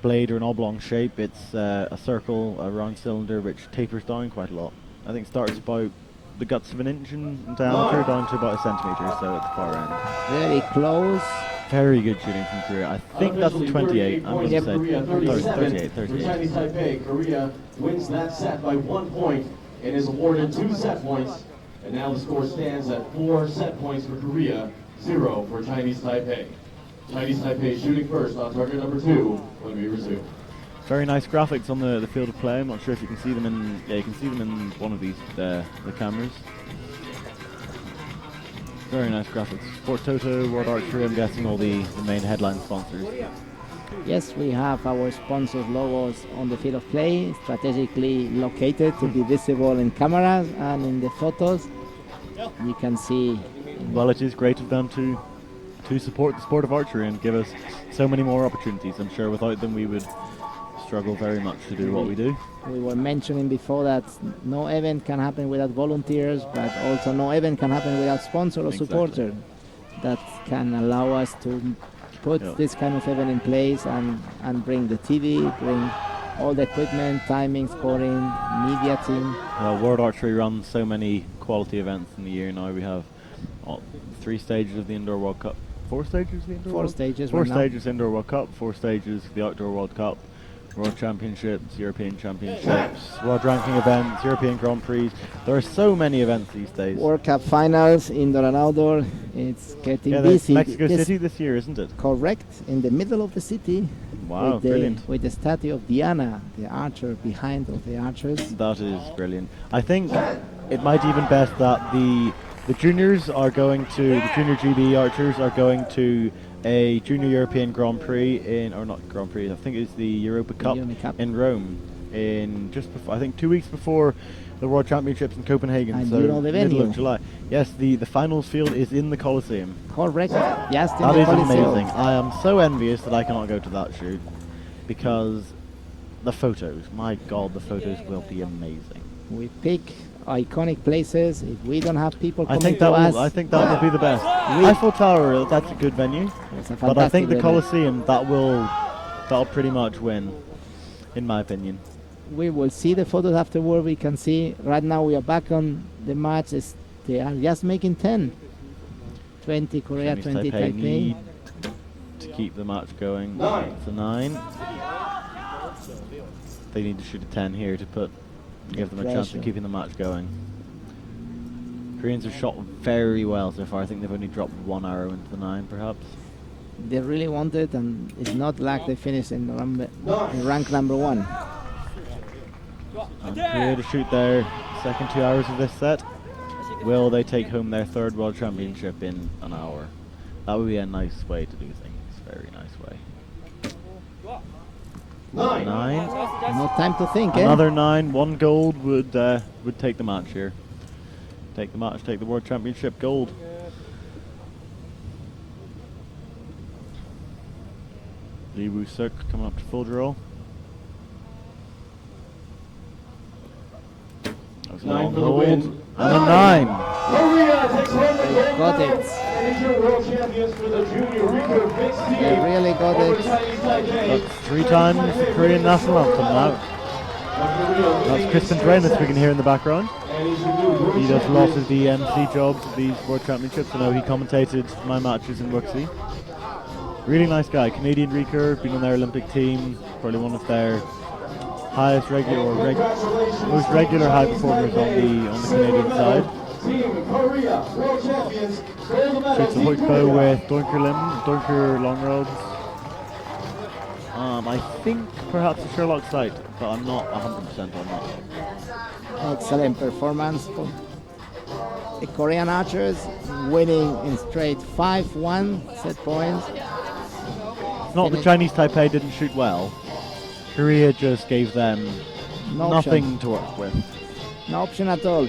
blade or an oblong shape, it's a circle, a round cylinder, which tapers down quite a lot. I think starts about the guts of an inch in diameter down to about a centimeter, so at the far end. Very close. Very good shooting from Korea. I think that's a 28. I'm going to say 38. Chinese Taipei, Korea wins that set by 1 point and is awarded 2 set points. And now the score stands at 4 set points for Korea, 0 for Chinese Taipei. Chinese Taipei shooting first on target number 2 when we resume. Very nice graphics on the field of play. I'm not sure if you can see them in. Yeah, you can see them in one of these the cameras. Very nice graphics. Sport Toto, World Archery. I'm guessing all the main headline sponsors. Yes, we have our sponsors' logos on the field of play, strategically located to be visible in cameras and in the photos. You can see. Well, it is great of them to support the sport of archery and give us so many more opportunities. I'm sure without them we would struggle very much to do what we do. We were mentioning before that no event can happen without volunteers, but also no event can happen without sponsor or supporter that can allow us to put this kind of event in place and bring the TV, bring all the equipment, timing, scoring, media team. World Archery runs so many quality events in the year now. We have 3 stages of the Indoor World Cup. 4 stages of the Indoor World Cup? 4 stages. 4 stages Indoor World Cup, 4 stages of the Outdoor World Cup, World Championships, European Championships, World Ranking events, European Grand Prix. There are so many events these days. World Cup finals, indoor and outdoor. It's getting busy. Mexico City this year, isn't it? Correct, in the middle of the city. Wow, brilliant. With the statue of Diana, the archer behind of the archers. That is brilliant. I think it might even best that the juniors are going to, the junior GB archers are going to a Junior European Grand Prix or not Grand Prix, I think it's the Europa Cup in Rome in just before, I think 2 weeks before the World Championships in Copenhagen, and so you know the venue. middle of July. Yes, the finals field is in the Colosseum. Correct, yes, that is amazing. I am so envious that I cannot go to that shoot because the photos, my God, the photos will be amazing. We pick iconic places. If we don't have people coming I think that will be the best. Eiffel Tower, that's a good venue, but I think the Colosseum that'll pretty much win, in my opinion. We will see the photos afterward. We can see right now we are back on the match. They are just making 10. 20 Korea, 20 Taipei. Need to keep the match going. It's a 9. They need to shoot a 10 here to give them a chance of keeping the match going. Koreans have shot very well so far. I think they've only dropped 1 arrow into the 9, perhaps. They really want it, and it's not like they finished in rank number 1. And Korea to shoot their second 2 hours of this set. Will they take home their 3rd World Championship in an hour? That would be a nice way to do things. Very nice way. 9. No time to think. Another 9. 1 gold would take the match here. Take the match. Take the World Championship gold. Lee Woo-suk coming up to full draw. That was 9 for the win. And a 9. Korea takes home the gold Got medal it. and is your world champions for the junior Recurve mixed team. They really got over it. Chinese Taipei. That's 3 times the Korean national anthem now. That's Kristen Drainus we can hear in the background. He does a lot of the MC jobs of these World Championships. I know he commentated my matches in Wuxi. Really nice guy. Canadian Recurve, been on their Olympic team, probably one of their highest most regular high performers on the Canadian side. Team Korea World Champions. Gold medal. Shoots a hook bow with Dunker long rods. I think perhaps a Sherlock sight, but I'm not 100% on that. Excellent performance for the Korean archers, winning in straight 5-1 set points. It's not that Chinese Taipei didn't shoot well. Korea just gave them nothing to work with. No option at all.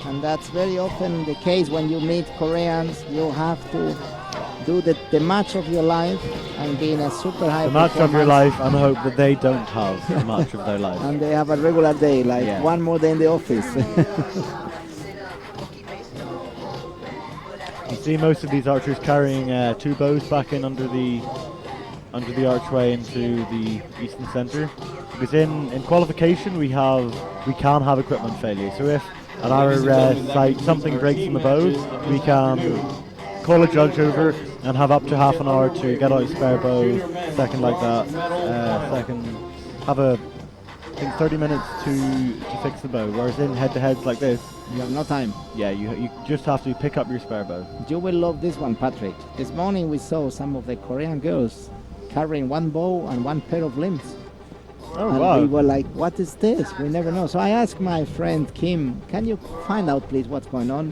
And that's very often the case when you meet Koreans. You have to do the match of your life and be in a super high The match of your life, and I hope that they don't have the match of their life. And they have a regular day, like one more day in the office. You see most of these archers carrying 2 bows back in under the archway into the eastern centre, because in qualification we can have equipment failure. So if at our site something breaks in the bows, we can call a judge over and have up to half an hour to get out a spare bow, second like that, have I think 30 minutes to fix the bow, whereas in head-to-heads like this, You have no time. yeah, you just have to pick up your spare bow. You will love this one, Patrick. This morning we saw some of the Korean girls carrying 1 bow and 1 pair of limbs. Oh, and wow. we were like, what is this? We never know. So I asked my friend Kim, can you find out please what's going on?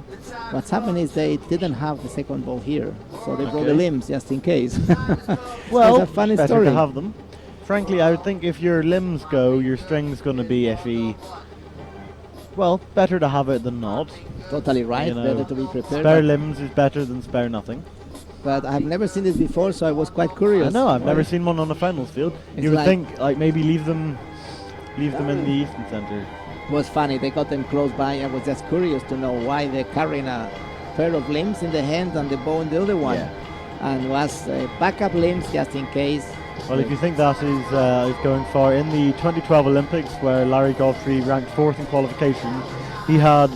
What's happened is they didn't have the second bow here, so they brought the Okay. limbs just in case. Well, it's a funny better story. to have them. Frankly, I would think if your limbs go, your string's going to be iffy. Well, better to have it than not. Totally right, You know, better to be prepared. Spare But, limbs is better than spare nothing. but I've never seen this before, so I was quite curious. I know, I've never Right? seen one on a finals field. It's You would like- think, like, maybe leave them in the Eastern Centre. It was funny, they got them close by. I was just curious to know why they're carrying a pair of limbs in the hand and the bow in the other one. Yeah. And was backup limbs just in case. Well, if you think that is going far, in the 2012 Olympics, where Larry Godfrey ranked 4th in qualification, he had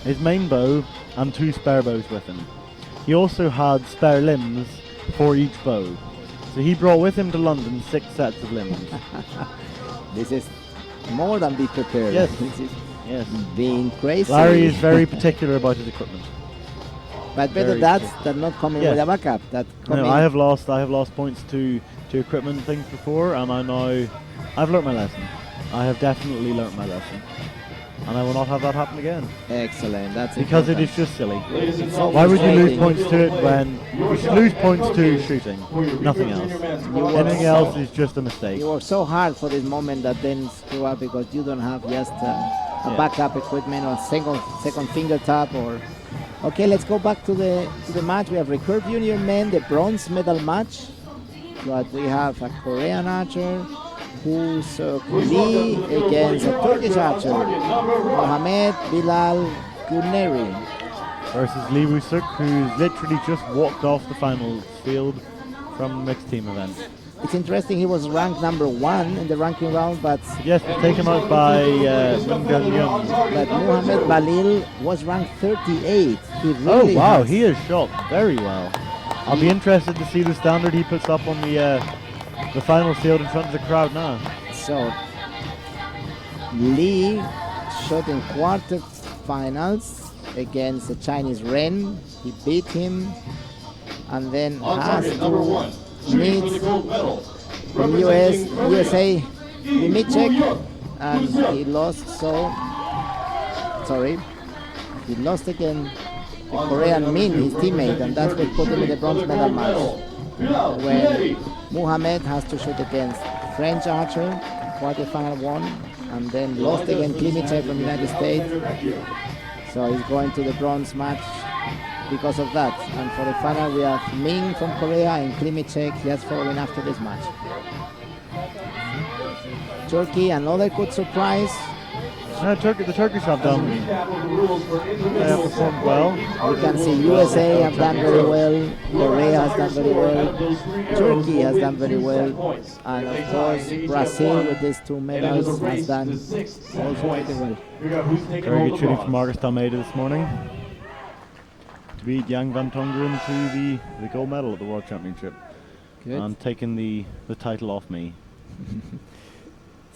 his main bow and 2 spare bows with him. He also had spare limbs for each bow. So he brought with him to London 6 sets of limbs. This is more than be prepared. Yes. This is Yes. being crazy. Larry is very particular about his equipment. But better very that particular. than not coming Yeah. with a backup. That No, coming I have lost points to equipment things before, and I've learnt my lesson. I have definitely learnt my lesson, and I will not have that happen again, excellent. That's because it important. is just silly. Ladies and So Why would you lose frustrating. points to it when you should lose points to shooting? Nothing else. Anything else is just a mistake. You work so hard for this moment that then screw up because you don't have just a Yeah. backup equipment or second finger tap or. Okay, let's go back to the match. We have Recurve Junior men, the bronze medal match. But we have a Korean archer who took Lee against a Turkish archer, Mohamed Bilal Guneri. Versus Lee Woo-suk, who's literally just walked off the finals field from the mixed team event. It's interesting, he was ranked number 1 in the ranking round, but Yes, was taken out by Min Gun-young. Mohamed Balil was ranked 38. He Oh really wow, has- he has shot very well. I'll be interested to see the standard he puts up on the final field in front of the crowd now. So Lee shot in quarterfinals against the Chinese Ren. He beat him, and then On has target, number 1. to Shooting for meet the gold medal. the USA Dimitrek, and he lost. He lost again the Korean Min, his teammate, and that's what put him in the bronze medal match. When Mohamed has to shoot against French archer, quarterfinal won, and then lost against Klimichev from the United States. So he's going to the bronze match because of that. And for the final, we have Ming from Korea and Klimichev just following after this match. Turkey, another good surprise. The Turkish have done. They have performed well. You can see USA have done very well, Korea has done very well, Turkey has done very well, and of course Brazil with these 2 medals has done also pretty well. Very good shooting from Marcus Almeida this morning to beat Yang Van Tongeren to the gold medal at the World Championship Good. and taking the title off me.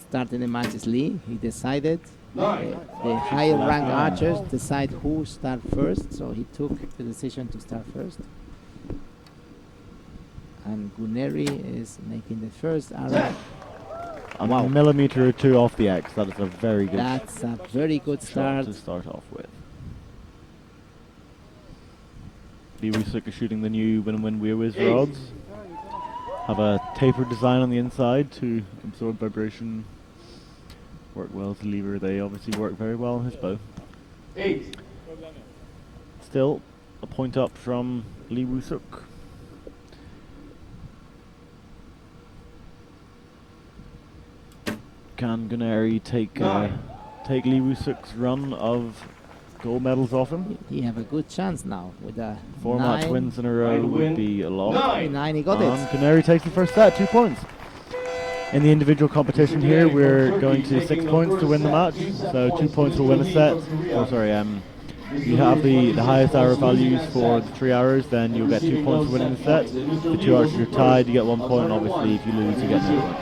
Starting the match is Lee. He decided the higher ranked archers decide who start first, so he took the decision to start first. And Guneri is making the first arrow. A Wow. millimeter or 2 off the X. That is a very good That's a very good shot start. to start off with. Lee Woo-suk is shooting the new Win Weirwiz rods. Have a tapered design on the inside to absorb vibration. Work well as a lever. They obviously work very well on his bow. 8. Still a point up from Lee Woo-suk. Can Guneri take Lee Woo-suk's run of gold medals off him? He have a good chance now with a 4 match wins in a row would be a lot. 9. He got And it. Guneri takes the first set, 2 points. In the individual competition here, we're going to 6 points to win the match. So 2 points will win a set. You have the highest arrow values for the 3 arrows, then you'll get 2 points for winning the set. If the 2 archers are tied, you get 1 point. Obviously, if you lose, you get 0 points.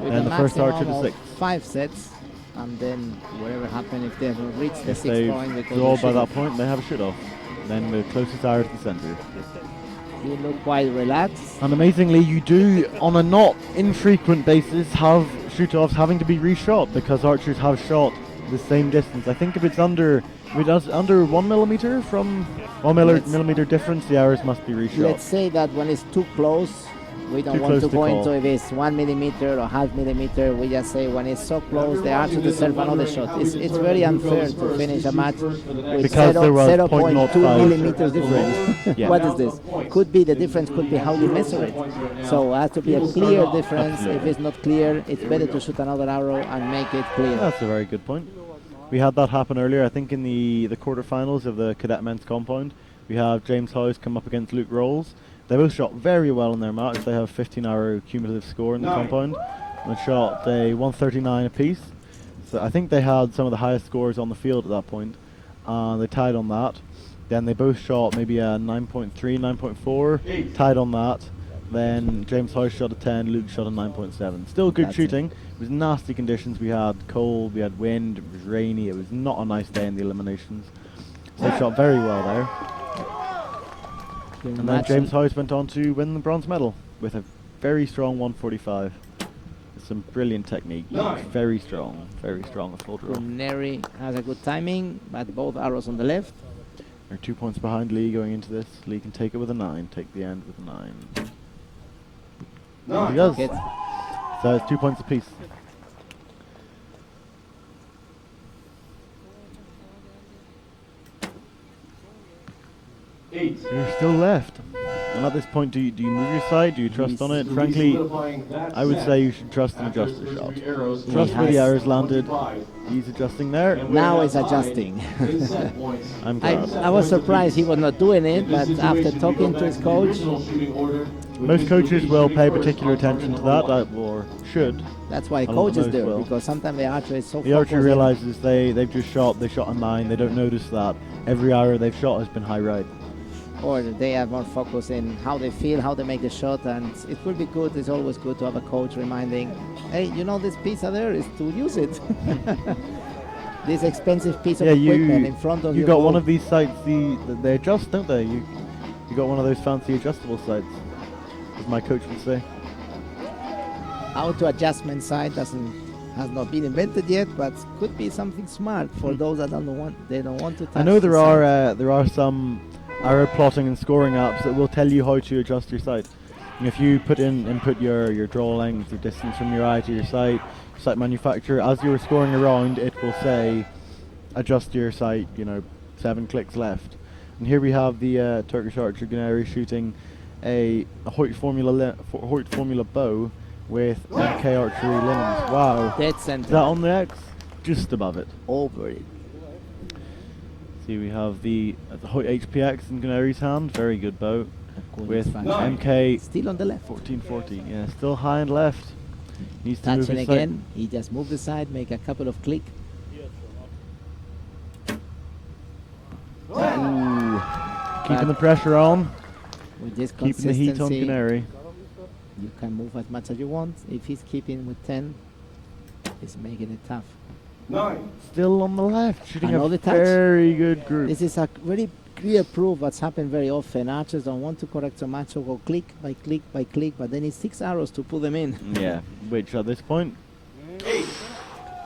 With And a the first archer maximum to of 6. 5 sets, and then whatever happens if they have reached the If 6th they point, they go draw to by shoot. that point, they have a shoot off. Then the closest arrow to the centre. He looked quite relaxed. And amazingly, you do, on a not infrequent basis, have shoot-offs having to be reshot because archers have shot the same distance. I think if it's under 1 millimeter from 1 millimeter difference, the arrows must be reshot. Let's say that when it's too close, we don't Too want close to to go call. into if it's 1 millimeter or half millimeter. We just say when it's so close, the archer deserves another shot. It's very unfair to finish a match with Because there was 0.2 0.05. millimeters difference. Yeah. What is this? Could be the difference, could be how you measure it. So it has to be a clear difference. If it's not clear, it's better to shoot another arrow and make it clear. That's a very good point. We had that happen earlier, I think in the quarterfinals of the cadet men's compound. We have James Howes come up against Luke Rolls. They both shot very well in their match. They have 15 arrow cumulative score in the compound. And they shot a 139 apiece. So I think they had some of the highest scores on the field at that point. They tied on that. Then they both shot maybe a 9.3, 9.4, tied on that. Then James Howes shot a 10, Luke shot a 9.7. Still good That's shooting. It was nasty conditions. We had cold, we had wind, it was rainy. It was not a nice day in the eliminations. So they shot very well there. And then James Howes went on to win the bronze medal with a very strong 145. With some brilliant technique. Very strong at full draw. Neri has a good timing, but both arrows on the left. They're 2 points behind Lee going into this. Lee can take it with a 9, take the end with a 9. He does. Good. So it's 2 points apiece. You're still left. And at this point, do you move your side? Do you trust on it? Frankly, I would say you should trust and adjust the shot. Trust where the arrows landed. He's adjusting there. Now it's adjusting. I'm glad. I was surprised he was not doing it, but after talking to his coach, Most coaches will pay particular attention to that, or should. that's why A lot of coaches those do, will. because sometimes the archer is so The archer focused realizes they shot a 9. They don't notice that every arrow they've shot has been high right. or they are more focused in how they feel, how they make the shot, and it will be good. It's always good to have a coach reminding, hey, you know this piece out there is to use it. This expensive piece of equipment in front of you your got bow. one of these sights. They adjust, don't they? You got one of those fancy adjustable sights, as my coach would say. Auto adjustment sight has not been invented yet, but could be something smart for those that don't want to touch. I know there the sight. are some arrow plotting and scoring apps that will tell you how to adjust your sight. And if you input your draw length, your distance from your eye to your sight manufacturer, as you're scoring around, it will say adjust your sight, 7 clicks left. And here we have the Turkish archer Guneri shooting a Hoyt Formula bow with MK archery linens. Wow. Dead Is center. that on the X? Just above it. Over it. See, we have the Hoyt HPX in Guneri's hand. Very good bow. With Function. MK Still on the left. 1440. Yeah, still high and left. Needs to move Touching his sight. again. He just moved the side, make a couple of click. Ooh. Keeping the pressure on. With this Keeping the heat on consistency, Guneri. you can move as much as you want. If he's keeping with 10, he's making it tough. Still on the left, shooting a Another touch. very good group. This is a very clear proof what's happened very often. Archers don't want to correct so much, so go click by click by click, but they need 6 arrows to put them in. Yeah, which at this point,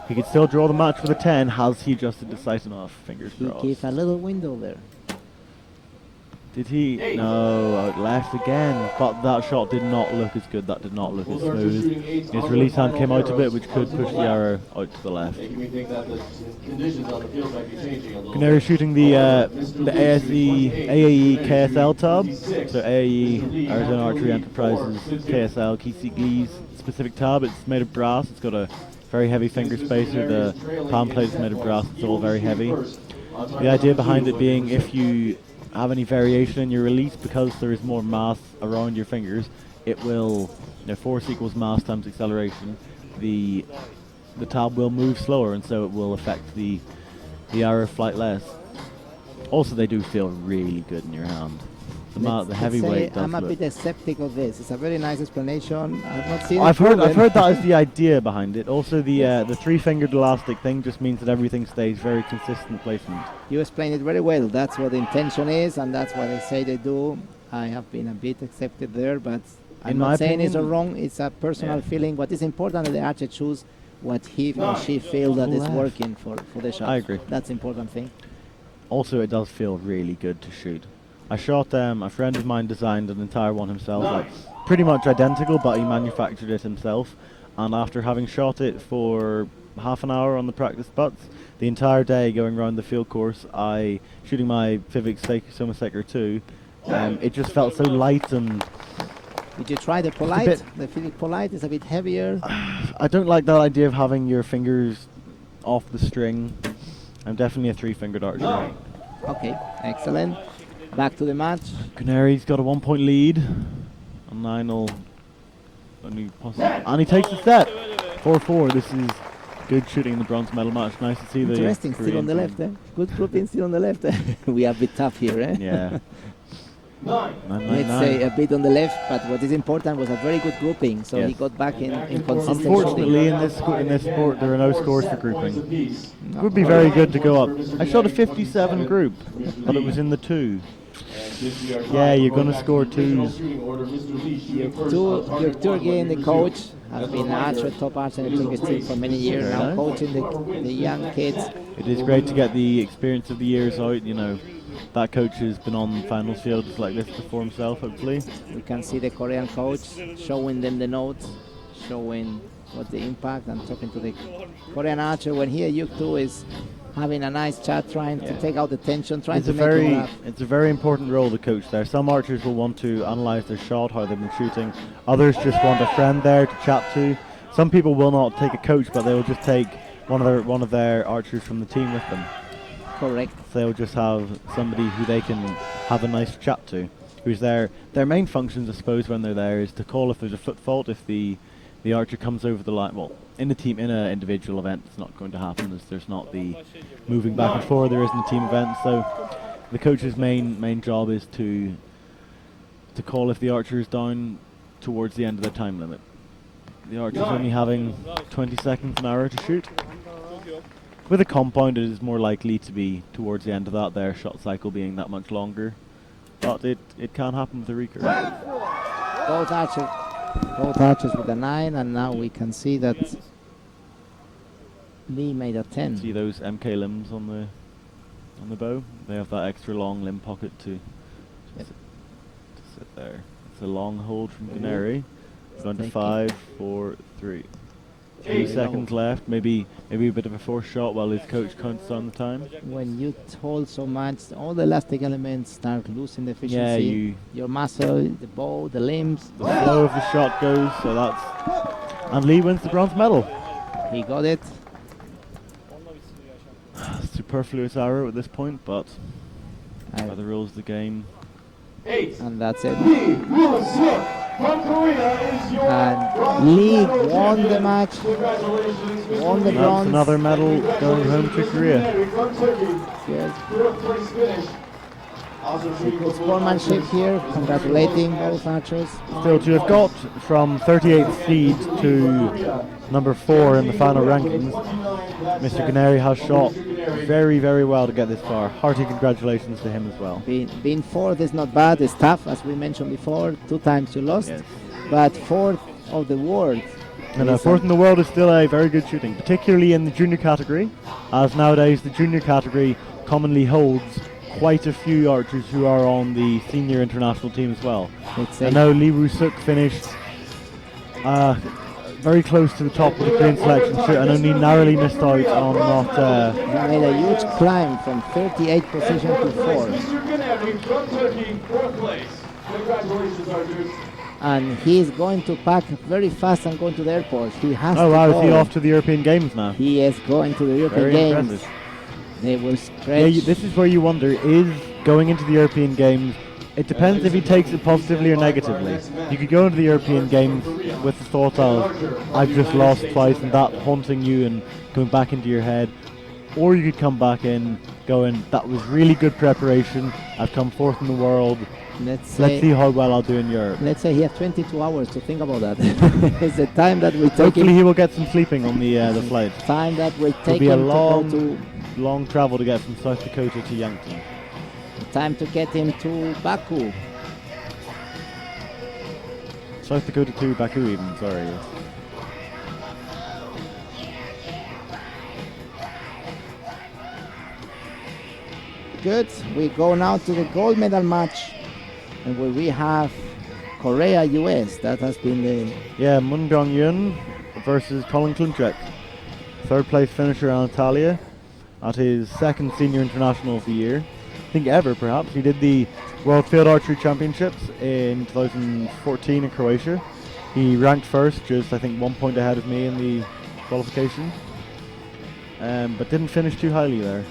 he could still draw the match with a 10. Has he adjusted the sight enough? Fingers He crossed. gave a little window there. Did he? No, out left again. But that shot did not look as good. That did not look as smooth. His release hand came out a bit, which could push the arrow out to the left. Making me think that the conditions on the field might be changing a little bit. Guneri shooting the AAE KSL tab. So AAE, Arizona Archery Enterprises, KSL, Keith Lee's specific tab. It's made of brass. It's got a very heavy finger spacer. The palm plate is made of brass. It's all very heavy. The idea behind it being if you have any variation in your release, because there is more mass around your fingers, it will, force equals mass times acceleration, the tab will move slower, and so it will affect the arrow flight less. Also, they do feel really good in your hand. The heavy weight does I'm a look. bit skeptic of this. It's a very nice explanation. I've not seen I've it heard proven. that is the idea behind it. Also, the 3-fingered elastic thing just means that everything stays very consistent placement. You explained it very well. That's what the intention is, and that's what they say they do. I have been a bit accepted there, but I'm In not my saying it's opinion- wrong, it's a personal Yeah. feeling, but it's important that the archer choose what he or she feels that is Left. working for the shot. I agree. That's the important thing. Also, it does feel really good to shoot. I shot, a friend of mine designed an entire one himself, like pretty much identical, but he manufactured it himself. And after having shot it for half an hour on the practice butts, the entire day going around the field course, shooting my Civic Soma Seeker 2, it just felt so light, and Did you try the bit- polite? The Philip polite is a bit heavier. I don't like that idea of having your fingers off the string. I'm definitely a 3-fingered archer. Okay, excellent. Back to the match. Canary's got a 1-point lead, and 9 will only and he takes the set. 4-4. This is good shooting in the bronze medal match. Nice to see the Interesting, still on the Korean left. Good grouping, still on the left. We are a bit tough here, eh? team. Yeah. 9. 9, 9, Let's 9. say a bit on the left, but what is important was a very good grouping, so he Yes. got back in consistent Unfortunately, shooting. in this sport, there are no scores for grouping. Apiece. It would be very good to go up. I shot a 57 group, but it was in the 2. Yeah, you're gonna score 2s. Your tour again, the coach, has been an archer, top archer in the Turkish team for many years Very now, nice. coaching the young kids. It is great to get the experience of the years out. You know, that coach has been on finals fields like this before himself, hopefully. We can see the Korean coach showing them the notes, showing what the impact, and talking to the Korean archer when he at Yuk2 is having a nice chat, trying to take out the tension, trying It's to a make him very, laugh. it's a very important role to coach there. Some archers will want to analyze their shot, how they've been shooting. Others just want a friend there to chat to. Some people will not take a coach, but they will just take one of their archers from the team with them. Correct. They'll just have somebody who they can have a nice chat to, who's there. Their main functions, I suppose, when they're there is to call if there's a foot fault, if the archer comes over the line. Well, in an individual event, it's not going to happen, as there's not the moving back and forth there is in a team event. So the coach's main job is to call if the archer is down towards the end of their time limit. The archer's only having 20 seconds an hour to shoot. With a compound, it is more likely to be towards the end of that, their shot cycle being that much longer. But it can happen with a recurve. Both archers with a 9, and now we can see that Lee made a 10. See those MK limbs on the bow? They have that extra long limb pocket to sit there. It's a long hold from Canary. Going to Take 5, 4, 3. 3 seconds left. Maybe a bit of a forced shot while his coach counts down the time. When you hold so much, all the elastic elements start losing the efficiency. Yeah, your muscle, the bow, the limbs. the flow of the shot goes. So that's, and Lee wins the bronze medal. He got it. Superfluous arrow at this point, but Uh, by the rules of the game. 8. and that's it. Lee Woo-suk from Korea is your And bronze Lee medal won the champion. match. Congratulations, Mr. Won the Lee. bronze. That's another medal going home to Korea. Canary from Turkey. Yes. 4th place finish. Also shooting Good before sportsmanship matches. here. Congratulating both archers. Still, to have got from 38th seed to number 4 in the final rankings, Mr. Canary has shot very, very well to get this far. Hearty congratulations to him as well. Being fourth is not bad. It's tough, as we mentioned before. 2 times you lost, Yes. but fourth of the world. And is fourth in the world is still a very good shooting, particularly in the junior category, as nowadays the junior category commonly holds quite a few archers who are on the senior international team as well. Let's I say know Lee Woo-suk finished very close to the top of the Korean selection shoot and only narrowly missed out on not. he made a huge climb from 38 position to 4, Mr. Canary from Turkey, 4th place. Congratulations, archers. and he is going to pack very fast and going to the airport. He has Oh to wow, go. is he off to the European Games now? He is going to the European Very Games. impressive. They will Yeah, stretch. this is where you wonder, is going into the European Games, it depends if he takes it positively or negatively. You could go into the European Games with the thought of, I've just lost twice, and that haunting you and going back into your head. Or you could come back in going, that was really good preparation, I've come 4th in the world, Let's let's see say, how well I'll do in Europe. let's say he has 22 hours to think about that. It's the time that will take Hopefully him. he will get some sleeping on the flight. Time that will It'll take be a him to go to. long travel to get from South Dakota to Yankton. Time to get him to Baku. South Dakota 2, Baku even, sorry. Good. We go now to the gold medal match, and where we have Korea, US. That has been the Yeah, Moon Byung-yun versus Colin Klimchek. Third place finisher on Italia at his second senior international of the year. I think ever, perhaps. He did the World Field Archery Championships in 2014 in Croatia. He ranked first, just I think 1 point ahead of me in the qualification, but didn't finish too highly there.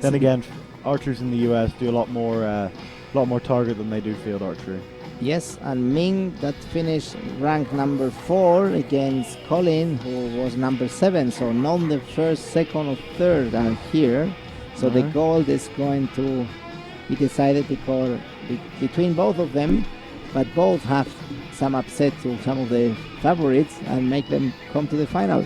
Then again, archers in the US do a lot more target than they do field archery. Yes, and Ming that finished ranked number 4 against Colin, who was number 7. So none the first, second, or third are here. So the gold is going to be decided between both of them, but both have some upset to some of the favorites and make them come to the final.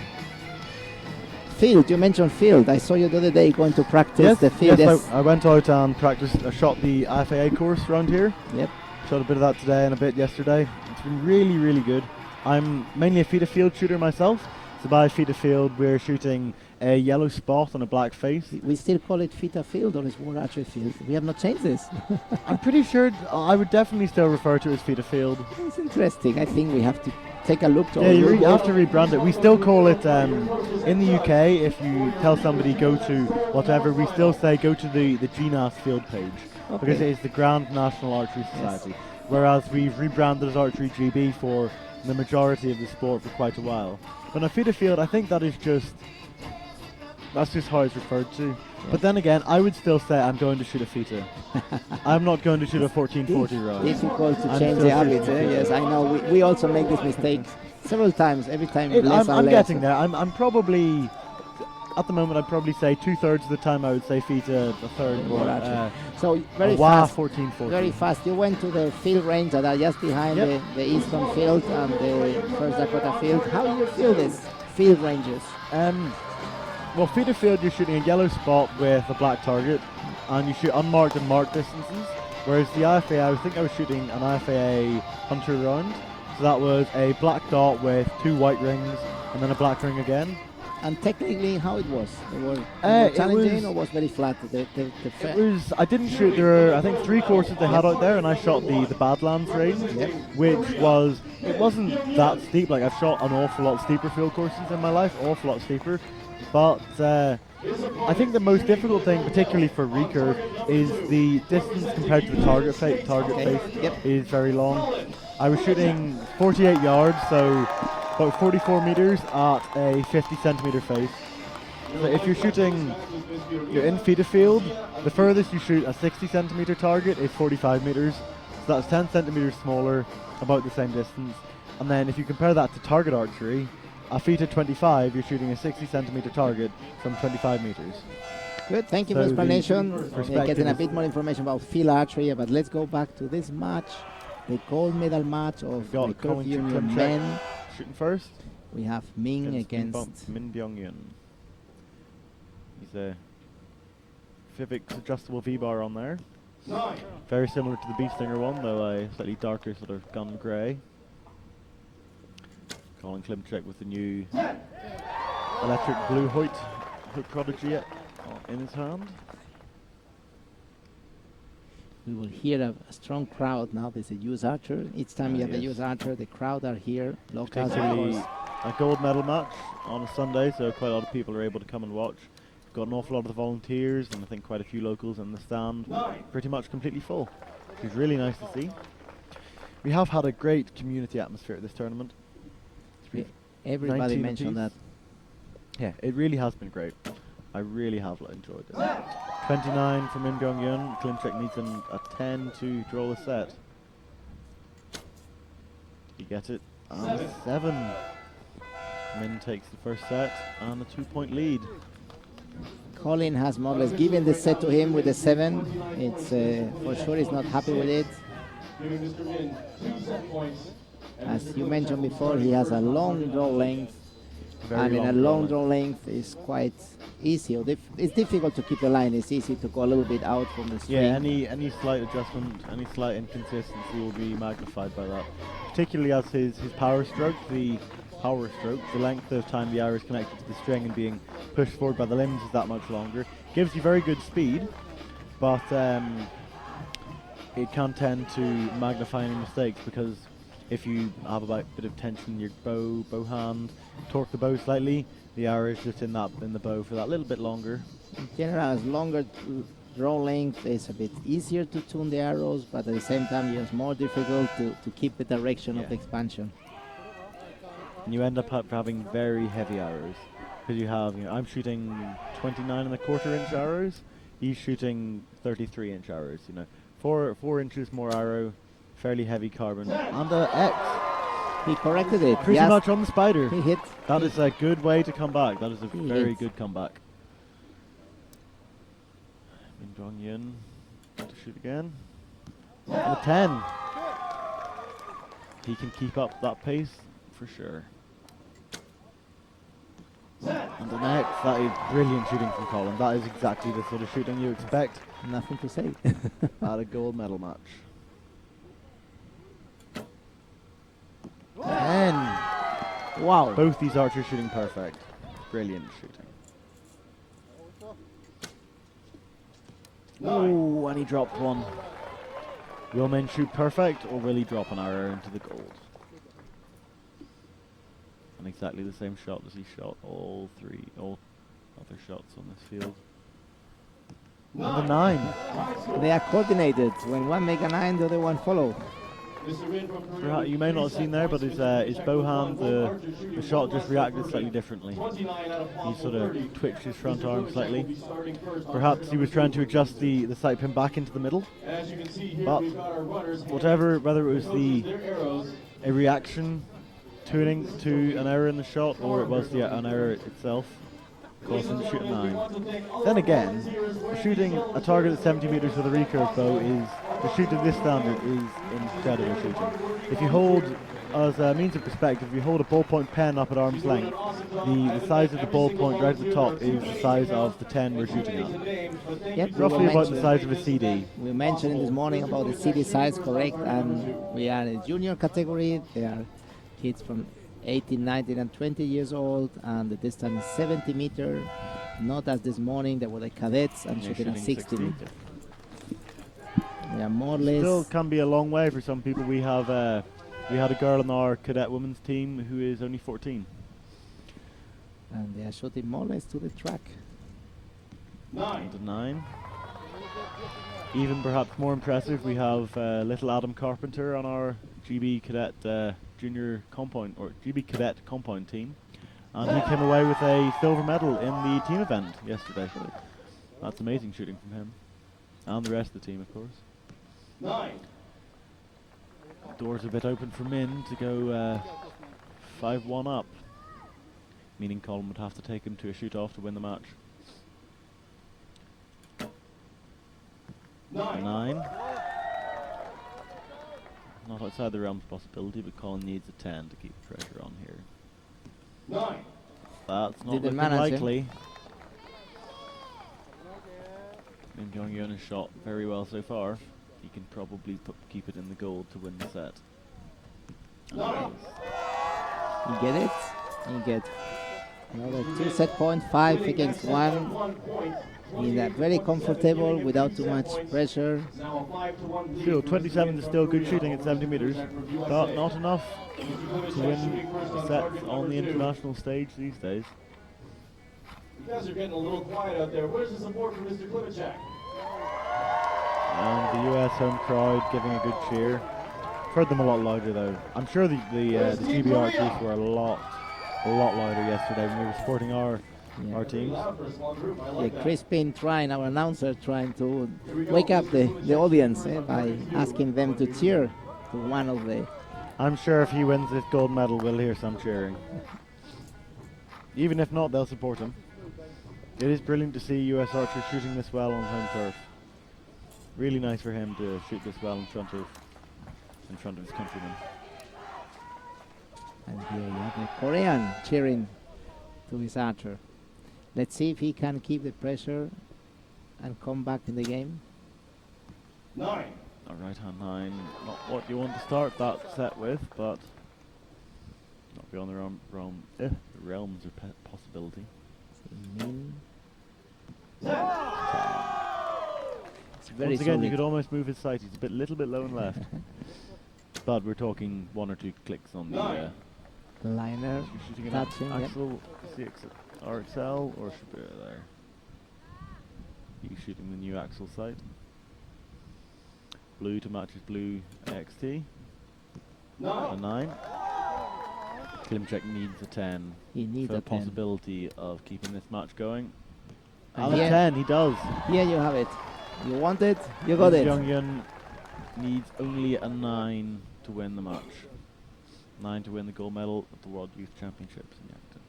Field, you mentioned field. I saw you the other day going to practice the field. Yes, I went out and practiced. I shot the IFAA course around here. Yep. Shot a bit of that today and a bit yesterday. It's been really, really good. I'm mainly a feet of field shooter myself. So by feet of field, we're shooting a yellow spot on a black face. We still call it feet of field, or is World Archery field? We have not changed this. I'm pretty sure I would definitely still refer to it as feet of field. It's interesting. I think we have to take a look. Yeah, you have to rebrand it. We still call it, in the UK, if you tell somebody go to whatever, we still say go to the GNAS field page. Okay. Because it is the Grand National Archery Society. Yes. Whereas we've rebranded as Archery GB for the majority of the sport for quite a while. But now feet of field, I think that's just how it's referred to. Yeah. But then again, I would still say I'm going to shoot a FITA. I'm not going to shoot a 1440 round. Difficult to change the habits. Yes, I know. We also make this mistake several times. Every time I'm getting there. I'm probably, at the moment, I'd probably say 2/3 of the time I would say FITA, a third. So very fast. 1440. Very fast. You went to the field range that are just behind the Eastern field and the First Dakota field. How do you feel this field ranges? Well, feet of field, you're shooting a yellow spot with a black target, and you shoot unmarked and marked distances. Whereas the IFA, I think I was shooting an IFA hunter round. So that was a black dot with 2 white rings and then a black ring again. And technically, how it was? They were challenging, or was very flat? I didn't shoot. There were, I think, 3 courses they had out there, and I shot the Badlands range, which it wasn't that steep. Like, I've shot an awful lot steeper field courses in my life, awful lot steeper. But I think the most difficult thing, particularly for recurve, is the distance compared to the target face. Is very long. I was shooting 48 yards, so about 44 meters at a 50 centimeter face. So if you're in feet of field, the furthest you shoot a 60 centimeter target is 45 meters. So that's 10 centimeters smaller, about the same distance. And then if you compare that to target archery, a feet at 25, you're shooting a 60 centimeter target from 25 meters. Good, thank you for the explanation. Getting a bit more information about field archery, but let's go back to this match, the gold medal match of the Recurve Union men. Shooting first. We have Ming against Min Byung-yun. He's a Vivix adjustable V-bar on there. Very similar to the Beestinger one, though a slightly darker sort of gun grey. Colin Klimchek with the new electric blue hook prodigy in his hand. We will hear a strong crowd now. There's a US Archer. Each time you have a US Archer, the crowd are here. Locals. A gold medal match on a Sunday, so quite a lot of people are able to come and watch. We've got an awful lot of the volunteers, and I think quite a few locals in the stand. Pretty much completely full, which is really nice to see. We have had a great community atmosphere at this tournament. Everybody mentioned that. Yeah, it really has been great. I really have enjoyed it. 29 for Min Byung-yun. Klimchek needs a 10 to draw the set. You get it. And 7. Min takes the first set and a 2-point lead. Colin has more or less given the set to him with the 7. It's for sure he's not happy with it. As you mentioned before, he has a long draw length, And in a long draw length is quite easy. It's difficult to keep the line. It's easy to go a little bit out from the string. Yeah, any slight adjustment, any slight inconsistency will be magnified by that. Particularly as his power stroke, the length of time the arrow is connected to the string and being pushed forward by the limbs is that much longer. Gives you very good speed, but it can tend to magnify any mistakes, because if you have a bit of tension in your bow hand, torque the bow slightly, the arrow is just in the bow for that little bit longer. In general, as longer draw length, it's a bit easier to tune the arrows, but at the same time it's more difficult to keep the direction of the expansion. And you end up having very heavy arrows, because you have, I'm shooting 29.25-inch arrows, he's shooting 33-inch arrows. 4 inches more arrow, fairly heavy carbon, and X. He corrected it. Pretty much on the spider. He hit. That is a good way to come back. That is a very good comeback. Min Jong-yun to shoot again. And a 10. He can keep up that pace for sure. And the next, that is brilliant shooting from Colin. That is exactly the sort of shooting you expect. Nothing to say. At a gold medal match. 10. Wow. Both these archers shooting perfect. Brilliant shooting. Oh, and he dropped one. Will men shoot perfect, or will he drop an arrow into the gold? And exactly the same shot as he shot all other shots on this field. Number 9. They are coordinated. When one make a 9, the other one follow. You may not have seen there, but his bow hand, the shot just reacted slightly differently. He sort of twitched his front arm slightly. Perhaps he was trying to adjust the sight pin back into the middle. But whether it was a reaction to an error in the shot, or it was an error itself, caused him to shoot a 9. Then again, shooting a target at 70 meters with a recurve bow to shoot to this standard is incredible shooting. If you hold, as a means of perspective, if you hold a ballpoint pen up at arm's length, the size of the ballpoint right at the top is the size of the 10 we're shooting at. Yep, roughly about the size of a CD. We mentioned this morning about the CD size, correct, and we are in the junior category. There are kids from 18, 19 and 20 years old, and the distance is 70 meters. Not as this morning, there were the cadets and shooting at 60 meters. We are more or less. Still can be a long way for some people. We had a girl on our cadet women's team who is only 14. And they are shooting more or less to the track. 9. Even perhaps more impressive, we have little Adam Carpenter on our GB cadet junior compound, or GB cadet compound team, and he came away with a silver medal in the team event yesterday. That's amazing shooting from him, and the rest of the team, of course. 9. Doors a bit open for Min to go 5-1 up, meaning Colin would have to take him to a shoot-off to win the match. 9. Not outside the realms of possibility, but Colin needs a 10 to keep the pressure on here. 9. That's not looking likely. Min Jong-yun has shot very well so far. He can probably keep it in the gold to win the set. You get it? You get another 2 set point, 5 against 1. In that very comfortable, without too much pressure. Still, 27 is still good shooting at 70 meters, but not enough to win the sets on the international stage these days. You guys are getting a little quiet out there. Where's the support for Mr. Klimichak? And the US home crowd giving a good cheer. Heard them a lot louder though. I'm sure the GB archers were a lot louder yesterday when we were supporting our teams. Yeah, Crispin our announcer, trying to wake up the audience by asking them to cheer to one of the... I'm sure if he wins this gold medal, we'll hear some cheering. Even if not, they'll support him. It is brilliant to see US archers shooting this well on home turf. Really nice for him to shoot this well in front of his countrymen. And here you have the Korean cheering to his archer. Let's see if he can keep the pressure and come back in the game. 9. A right hand 9, not what you want to start that set with, but not beyond the realms of possibility. Min. It's very Once again, you solid. could almost move his sight. He's a little bit low and left. But we're talking 1 or 2 clicks on the Liner. you're shooting an Touching, yep. Axel, RXL, or should be there. He's shooting the new Axel sight. Blue to match his blue XT. A 9. Klimchek needs a 10 He needs for a the 10. possibility of keeping this match going. And And a here- 10, he does. Here you have it. You want it, you got it. Young needs only a 9 to win the match. 9 to win the gold medal at the World Youth Championships in Yankton.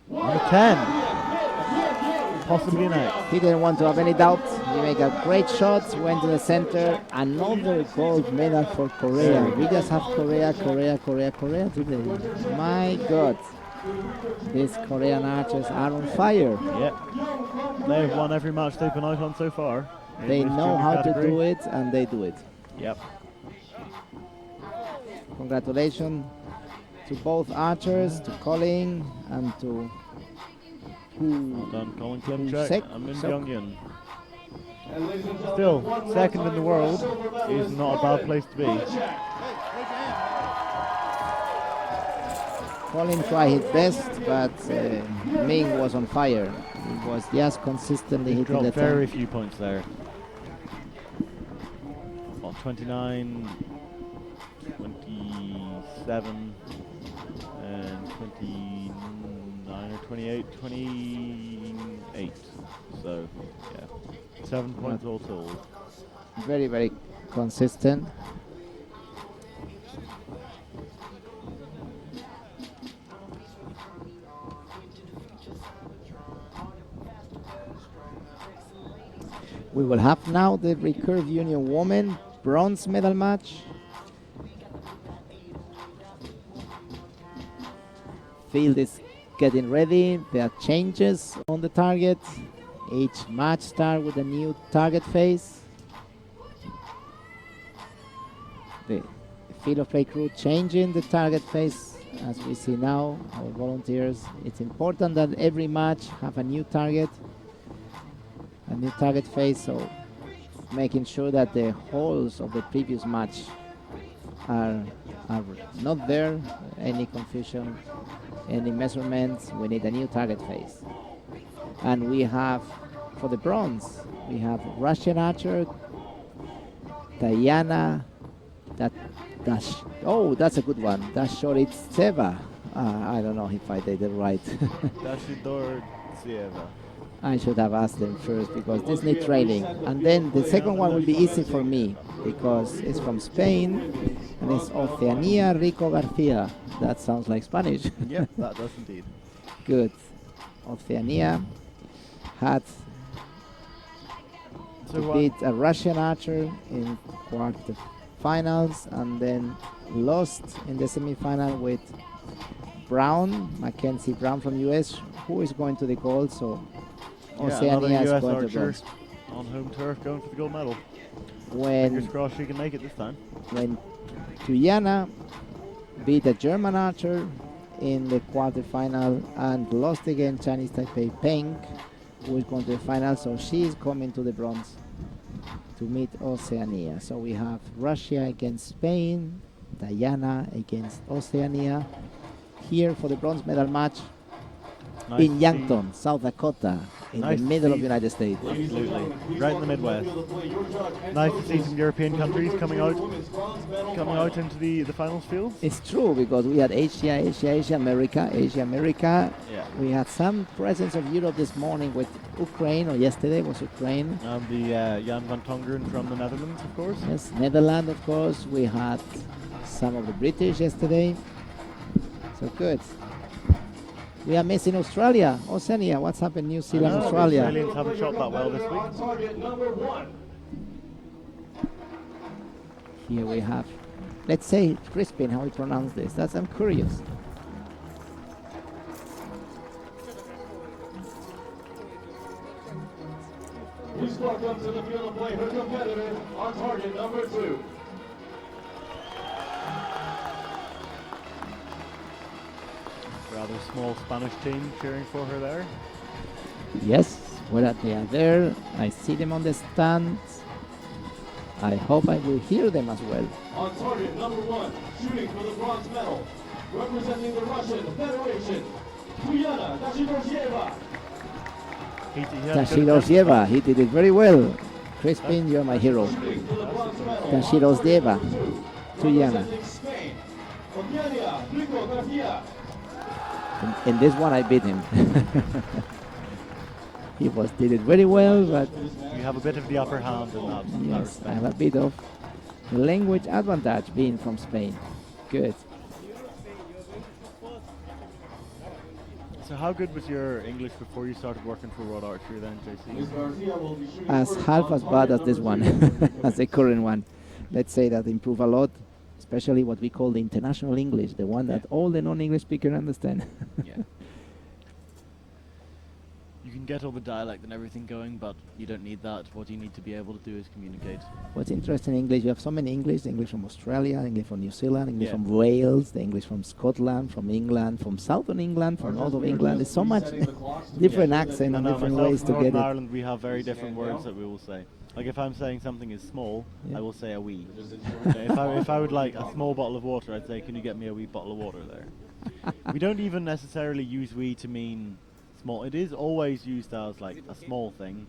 And a 10. Possibly an X. He didn't want to have any doubt. He made a great shot, went to the center. Another gold medal for Korea. We just have Korea today. My God. These Korean archers are on fire. Yep. They've won every match they've been out on so far. in They this know junior how to category. do it, and they do it. Yep. Congratulations to both archers, to Colin and to Well done, Colin Klimchek Sek- and Min Sok. Byung-yun. And ladies and gentlemen, Still, one second last in the round world for silver medal. is This not a bad place to be. Colin tried his best, but Ming was on fire. He was just consistently He hitting the dropped very target. few points there. Well, 29, 27, and 29 or 28, 28. So, yeah, 7 points all told. Very, very consistent. We will have now the Recurve Union Women bronze medal match. Field is getting ready. There are changes on the target. Each match starts with a new target phase. The field of play crew changing the target phase as we see now. Our volunteers. It's important that every match have a new target phase, so making sure that the holes of the previous match are not there, any confusion, any measurements. We need a new target phase. And we have, for the bronze, we have Russian archer Diana. That's a good one. Dashoritseva. I don't know if I did it right. Dashidor Tsieva. I should have asked them first because this needs training. And then the second one will be easy for me because it's from Spain and it's Oceania Rico Garcia. That sounds like Spanish. Yep, that does indeed. Good. Oceania had So, beat a Russian archer in quarterfinals and then lost in the semi-final with Brown, Mackenzie Brown from US, who is going to the gold. So Oceania another is US going to archer bronze. on home turf going for the gold medal. When Fingers crossed she can make it this time. when Tuyana beat a German archer in the quarterfinal and lost again Chinese Taipei Peng, who is going to the final, so she is coming to the bronze to meet Oceania. So we have Russia against Spain, Diana against Oceania here for the bronze medal match Nice in to see- Yankton, South Dakota, in Nice the to middle of see. the United States. Absolutely, right in the Midwest. Nice to see some European countries coming out into the finals field. It's true because we had Asia, America. Yeah. We had some presence of Europe this morning with Ukraine, or yesterday was Ukraine. And the Jan van Tongeren from the Netherlands, of course. Yes, Netherlands, of course. We had some of the British yesterday. So good. We are missing Australia, Oceania. What's happened? New Zealand, I know, Australia. The Australians haven't shot that well this week. Target number 1. Here we have, let's say Crispin, how we pronounce this. I'm curious. Please welcome to the field of play her competitor on target number 2. Rather small Spanish team cheering for her there. Yes, well, they are there. I see them on the stands. I hope I will hear them as well. On target number 1, shooting for the bronze medal, representing the Russian Federation, Tuyana Dashidorzheva. Dashidorzheva, he did it very well. Crispin, you're my hero. Shooting for the bronze medal, Dashidorzheva, Tuyana. representing Spain, Eugenia Rico Garcia. In this one, I beat him. He did it very well, but You have a bit of the upper hand in that. yes, I have a bit of language advantage being from Spain. Good. So how good was your English before you started working for World Archery then, Ms. JC? Garcia will be shooting As first half on as target bad as number this one, 3. as the current one. Let's say that improved a lot, especially what we call the international English, the one that all the non-English speakers understand. Yeah. You can get all the dialect and everything going, but you don't need that. What you need to be able to do is communicate. What's interesting in English, you have so many English from Australia, English from New Zealand, English Yeah. from Wales, the English from Scotland, from England, from southern England, from north of England. There's so much different accent and different myself ways from to Northern get it. Ireland, we have very different words that we will say. Like if I'm saying something is small, Yeah. I will say a wee. If I would like a small bottle of water, I'd say, can you get me a wee bottle of water there? We don't even necessarily use wee to mean small. It is always used as like a small thing,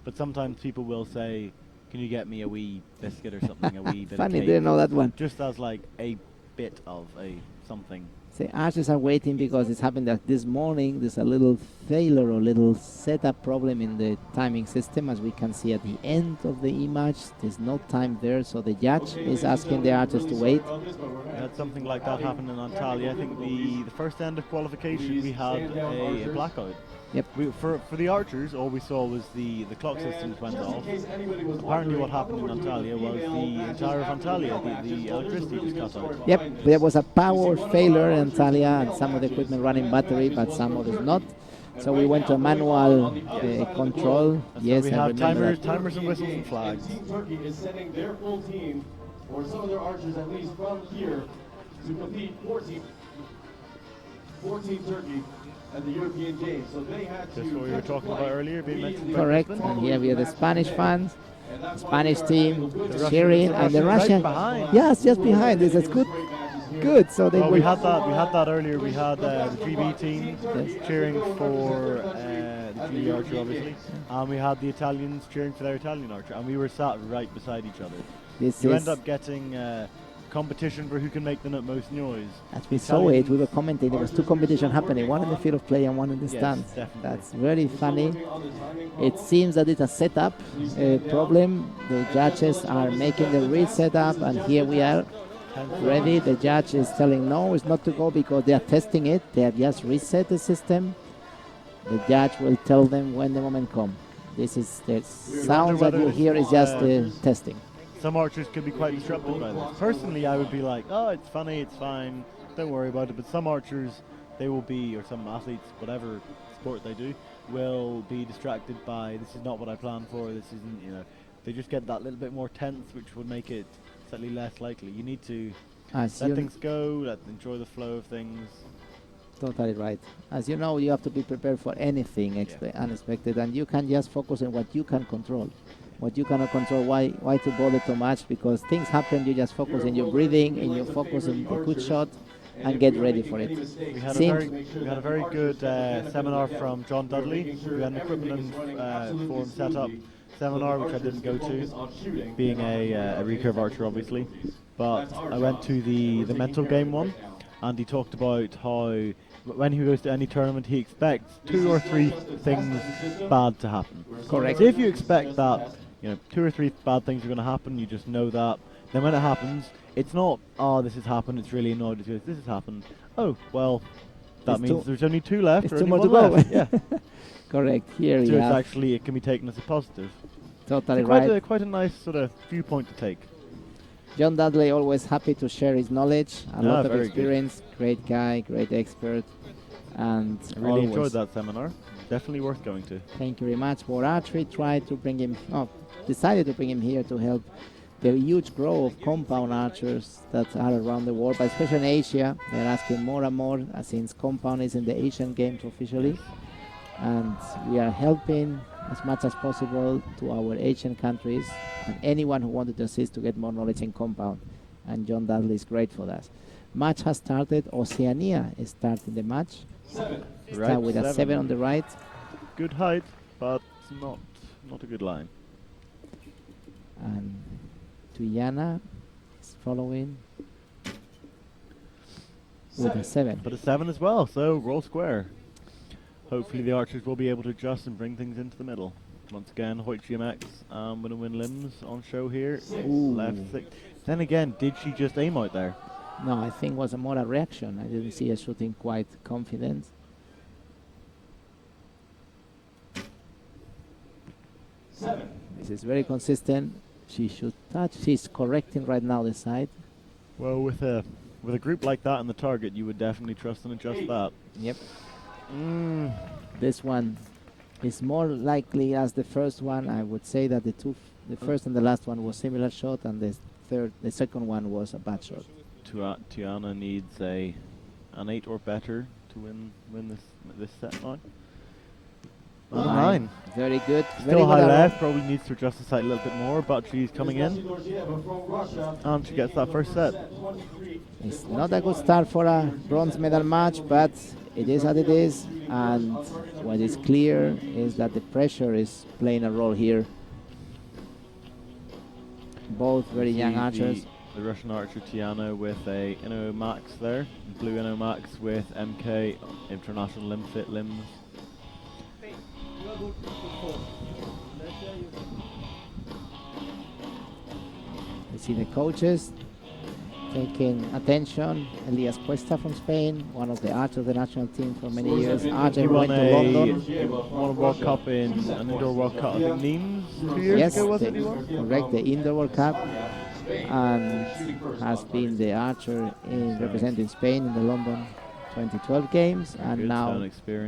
but sometimes people will say, can you get me a wee biscuit or something, a wee bit Funny, of didn't cake, know that one. just as like a bit of a something. The archers are waiting because it's happened that this morning there's a little failure or little setup problem in the timing system. As we can see at the end of the image, there's no time there, so the judge is asking the archers to wait. We had something like that happen in Antalya. I think the first end of qualification we had a blackout. Yep. For the archers, all we saw was the clock systems went off. Apparently what happened in Antalya was the entire of Antalya, the electricity was cut out. Yep, there was a power failure in Antalya and some of the equipment running battery, but some others not. So we went to a manual control. And Yes, so we I have remember timers and whistles and flags. Team Turkey is sending their full team, or some of their archers at least from here, to compete 14 Turkey at the European Games. So they had to. Just what we were talking about earlier, being mentioned by correct. Crispin. And here we have the Spanish fans, And that's why Spanish we are team having good cheering, the and the Russians Russian. right behind. Yes, just behind. This is good. great matches here. Good. So they Well, will. we had that earlier. We had the GB team cheering for the GB archer, obviously, and we had the Italians cheering for their Italian archer, and we were sat right beside each other. This You is, end up getting competition for who can make the most noise. as we saw it, we were commenting. There was two competitions happening, one in the field of play and one in the Yes, stands. definitely. That's very funny. It seems that it's a setup problem. The judges are making the reset up, and here we are ready. The judge is telling no, it's not to go because they are testing it. They have just reset the system. The judge will tell them when the moment comes. This is the sounds that you hear is just testing. Some archers could be quite disrupted by this. Personally, I would be like, oh, it's funny, it's fine, don't worry about it. But some archers, they will be, or some athletes, whatever sport they do, will be distracted by, this is not what I planned for, this isn't, you know. They just get that little bit more tense, which would make it slightly less likely. You need to As let you things go, enjoy the flow of things. totally right. As you know, you have to be prepared for anything unexpected, and you can just focus on what you can control. What you cannot control, why to bother too much? Because things happen, you just focus in your breathing, and you focus in the good shot, and get ready for it. We had Seems- a very good seminar from John Dudley. We had an equipment and forum setup seminar, which I didn't go to, being a recurve archer, obviously. But I went to the mental game one, and he talked about how when he goes to any tournament, he expects 2 or 3 things bad to happen. Correct. So if you expect that, 2 or 3 bad things are going to happen, you just know that. Then when it happens, it's not, oh, this has happened, it's really annoyed, it's this has happened. Oh, well, that It's means two- there's only 2 left, it's or 2 only more to 1 go. left. Yeah. Correct. Here So you it's have actually, it can be taken as a positive. totally It's quite, right. quite a nice sort of viewpoint to take. John Dudley always happy to share his knowledge, a lot of very good. experience, great guy, great expert, and I really always enjoyed that seminar. definitely worth going to. Thank you very much. World Archery tried to bring him, decided to bring him here to help the huge growth of compound archers that are around the world, but especially in Asia. They're asking more and more since compound is in the Asian Games officially. And we are helping as much as possible to our Asian countries and anyone who wanted to assist to get more knowledge in compound. And John Dudley is great for that. Match has started. Oceania is starting the match. Start with a 7 on the right. Good height, but not a good line. And Tuyana is following with a 7. But a 7 as well, so roll square. Hopefully the archers will be able to adjust and bring things into the middle. Once again, Hoyt GMX win limbs on show here. Ooh. Left 6. Then again, did she just aim out there? No, I think it was more a reaction. I didn't see her shooting quite confident. This is very consistent. She should touch. She's correcting right now the side. Well, with a group like that in the target, you would definitely trust and adjust that. Yep. This one is more likely as the first one. I would say that the first and the last one was similar shot, and the second one was a bad shot. Tiana needs an 8 or better to win this set now. 9. Very good. Still very high good left, probably needs to adjust the sight a little bit more, but she's coming in. And she gets that first set. It's not a good start for a bronze medal match, but it is what it is. And what is clear is that the pressure is playing a role here. Both very young archers. The Russian archer Tiana with a Inno Max there. Blue Inno Max with MK International Limb Fit limbs. We see the coaches taking attention. Elias Cuesta from Spain, one of the archers of the national team for many years. Archer went to London. He won a World Cup in an indoor World Cup, I think Nîmes 2 years ago, was it? Correct, the indoor World Cup, and has been the archer representing Spain in the London 2012 games, and now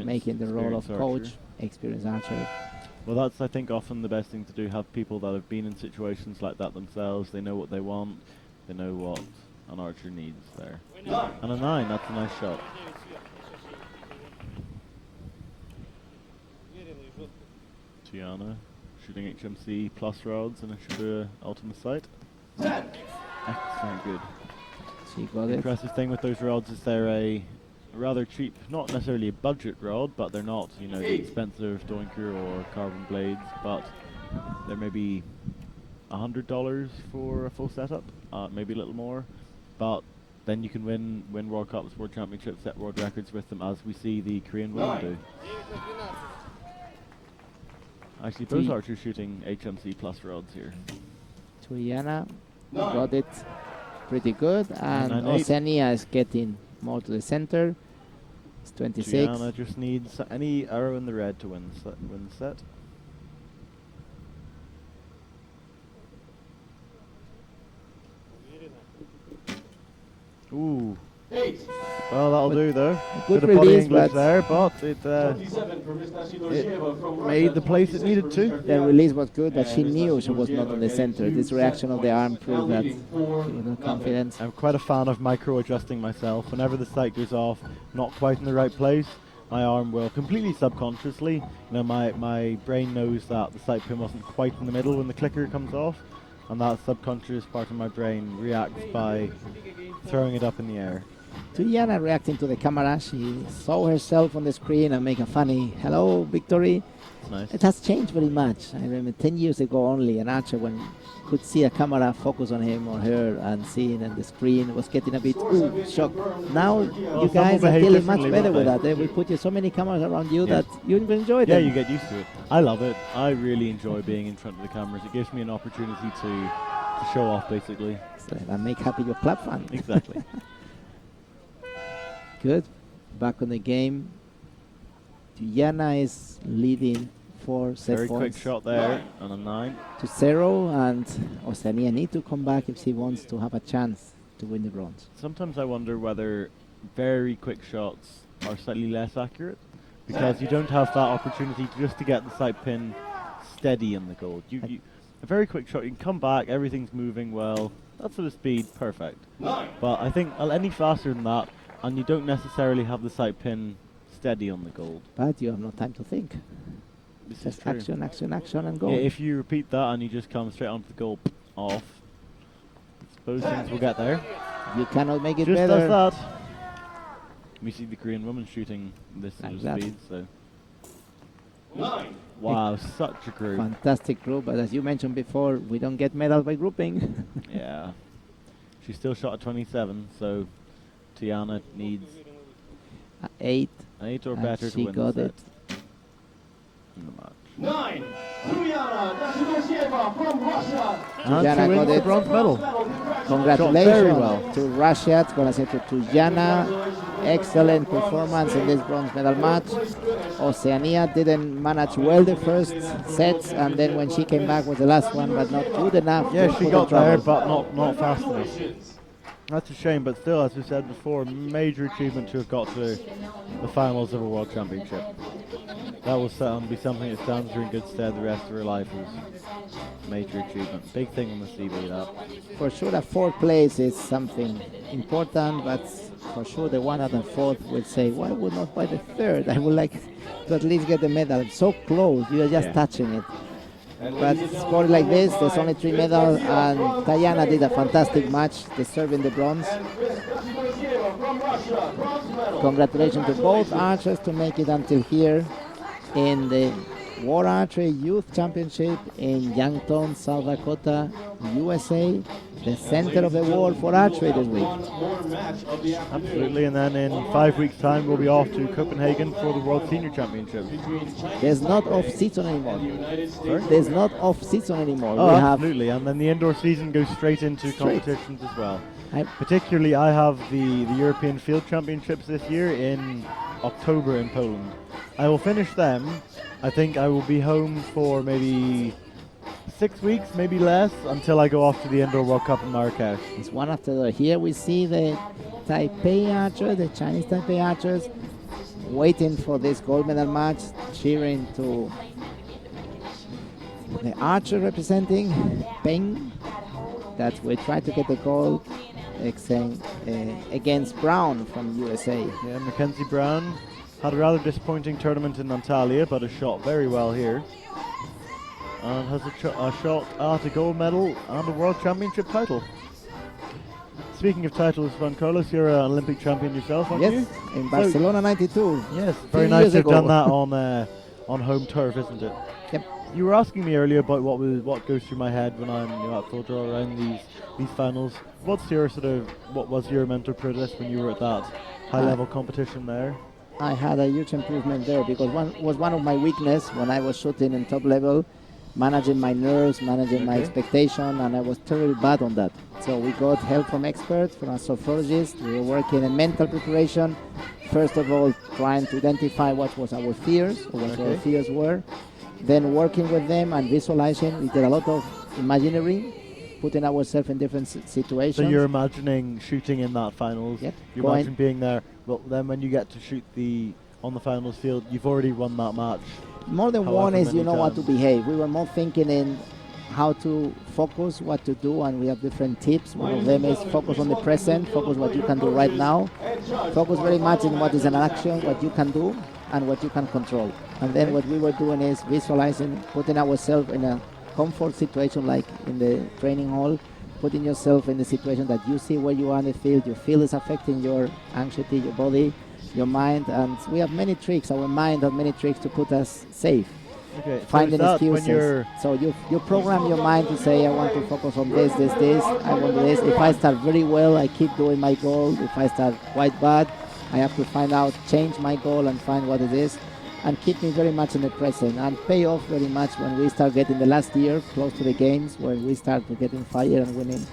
making the role of coach, experienced archer. Well, that's, I think, often the best thing to do, have people that have been in situations like that themselves. They know what they want, they know what an archer needs there. And a 9, that's a nice shot. Tiana shooting HMC plus rods and a Shibura Ultima sight. Excellent, good. She got it. Impressive thing with those rods is they're a rather cheap, not necessarily a budget rod, but they're not, you know, the expensive Doinker or carbon blades, but they're maybe $100 for a full setup, maybe a little more, but then you can win World Cups, World Championships, set world records with them, as we see the Korean women do. Actually, both archers shooting HMC plus rods here. Tuyana got it pretty good, and Oceania is getting more to the center. It's 26. Tuyana just needs any arrow in the red to win the set. Ooh. Well, that'll do though. Good bit of body release, English but there, but it made the place it needed to. the release was good, but she knew she was not on the center. This reaction of the arm proved that she was not confident. I'm quite a fan of micro-adjusting myself. Whenever the sight goes off, not quite in the right place, my arm will completely subconsciously, my brain knows that the sight pin wasn't quite in the middle when the clicker comes off, and that subconscious part of my brain reacts by throwing it up in the air. Tuyana reacting to the camera, she saw herself on the screen and make a funny hello victory. Nice. It has changed very much. I remember 10 years ago only, an archer when could see a camera focus on him or her and seeing on the screen was getting a bit shocked. Now you guys are dealing much better with that. We put you so many cameras around you that you even enjoy them. Yeah, you get used to it. I love it. I really enjoy being in front of the cameras. It gives me an opportunity to show off, basically. So that make happy your club fan. Exactly. Good. Back on the game. Tuyana is leading 4 set Very points. quick shot there on a 9. To 0, and Oceania need to come back if she wants to have a chance to win the bronze. Sometimes I wonder whether very quick shots are slightly less accurate, because you don't have that opportunity just to get the sight pin steady in the gold. You a very quick shot, you can come back, everything's moving well. That sort of speed, perfect. But I think any faster than that, and you don't necessarily have the sight pin steady on the gold. But you have no time to think. This is Just true. action, action, action, and go. Yeah, if you repeat that and you just come straight onto the goal off, I suppose things will get there. You cannot make it Just better. does that. We see the Korean woman shooting this sort Like of that. speed, so. Wow, such a group. Fantastic group, but as you mentioned before, we don't get medals by grouping. Yeah. She still shot at 27, so Tiana needs 8. 8 or And better to she win got the set it. in the match. 9. Juliana Nashimasheva from Russia. And Jana she wins got the it. bronze medal. Congratulations very well. to Russia. It's going to say to Jana. Excellent performance in this bronze medal match. Oceania didn't manage well the first sets, and then when she came back was the last one, but not good enough. Yeah, to she put got in there, trouble. but not fast enough. That's a shame, but still, as we said before, major achievement to have got to the finals of a World Championship. That will be something that stands her in good stead the rest of her life. As major achievement. Big thing on the CV, that. For sure, a fourth place is something important, but for sure the one out of fourth will say, why would not buy the third? I would like to at least get the medal. It's so close, you are just touching it. But scored like this, there's only 3 medals, and Tayana did a fantastic match, deserving the bronze. Congratulations to both archers to make it until here in the World Archery Youth Championship in Yankton, South Dakota, USA, the center of the world for archery this week. Absolutely, and then in 5 weeks' time we'll be off to Copenhagen for the World Senior Championships. There's not off-season anymore. There's not off-season anymore. Oh, we have absolutely, and then the indoor season goes straight into competitions as well. Particularly, I have the European Field Championships this year in October in Poland. I will finish them. I think I will be home for maybe 6 weeks, maybe less, until I go off to the Indoor World Cup in Marrakesh. It's one after the other. Here we see the Taipei archers, the Chinese Taipei archers, waiting for this gold medal match, cheering to the archer representing Peng, that we try to get the gold against Brown from USA. Yeah, Mackenzie Brown had a rather disappointing tournament in Antalya, but has shot very well here. And has a shot at a gold medal and a World Championship title. Speaking of titles, Juan Carlos, you're an Olympic champion yourself, aren't you? Yes, in Barcelona 92. Yes, very nice to have done that on home turf, isn't it? Yep. You were asking me earlier about what goes through my head when I'm at full draw around these finals. What was your mental process when you were at that high level competition there? I had a huge improvement there because one of my weakness when I was shooting in top level, managing my nerves, managing my expectation, and I was terribly bad on that. So we got help from experts, from a sophrologist. We were working in mental preparation. First of all, trying to identify what was our fears, or what our fears were. Then working with them and visualizing. We did a lot of imaginary, putting ourselves in different situations. So you're imagining shooting in that finals. Yep. You imagine being there. Well, then when you get to shoot on the finals field, you've already won that match. More than one is, how to behave. We were more thinking in how to focus, what to do, and we have different tips. One of them is focus on the present, focus what you can do right now, focus very much in what is an action, what you can do, and what you can control. And then what we were doing is visualizing, putting ourselves in a comfort situation like in the training hall, putting yourself in the situation that you see where you are in the field, you feel is affecting your anxiety, your body, your mind, and we have many tricks. Our mind has many tricks to put us safe. Okay, Finding excuses. So you program your mind to say, I want to focus on this. I want this. If I start very well, I keep doing my goal. If I start quite bad, I have to find out, change my goal and find what it is, and keep me very much in the present, and pay off very much when we start getting the last year close to the games, where we start getting fire and winning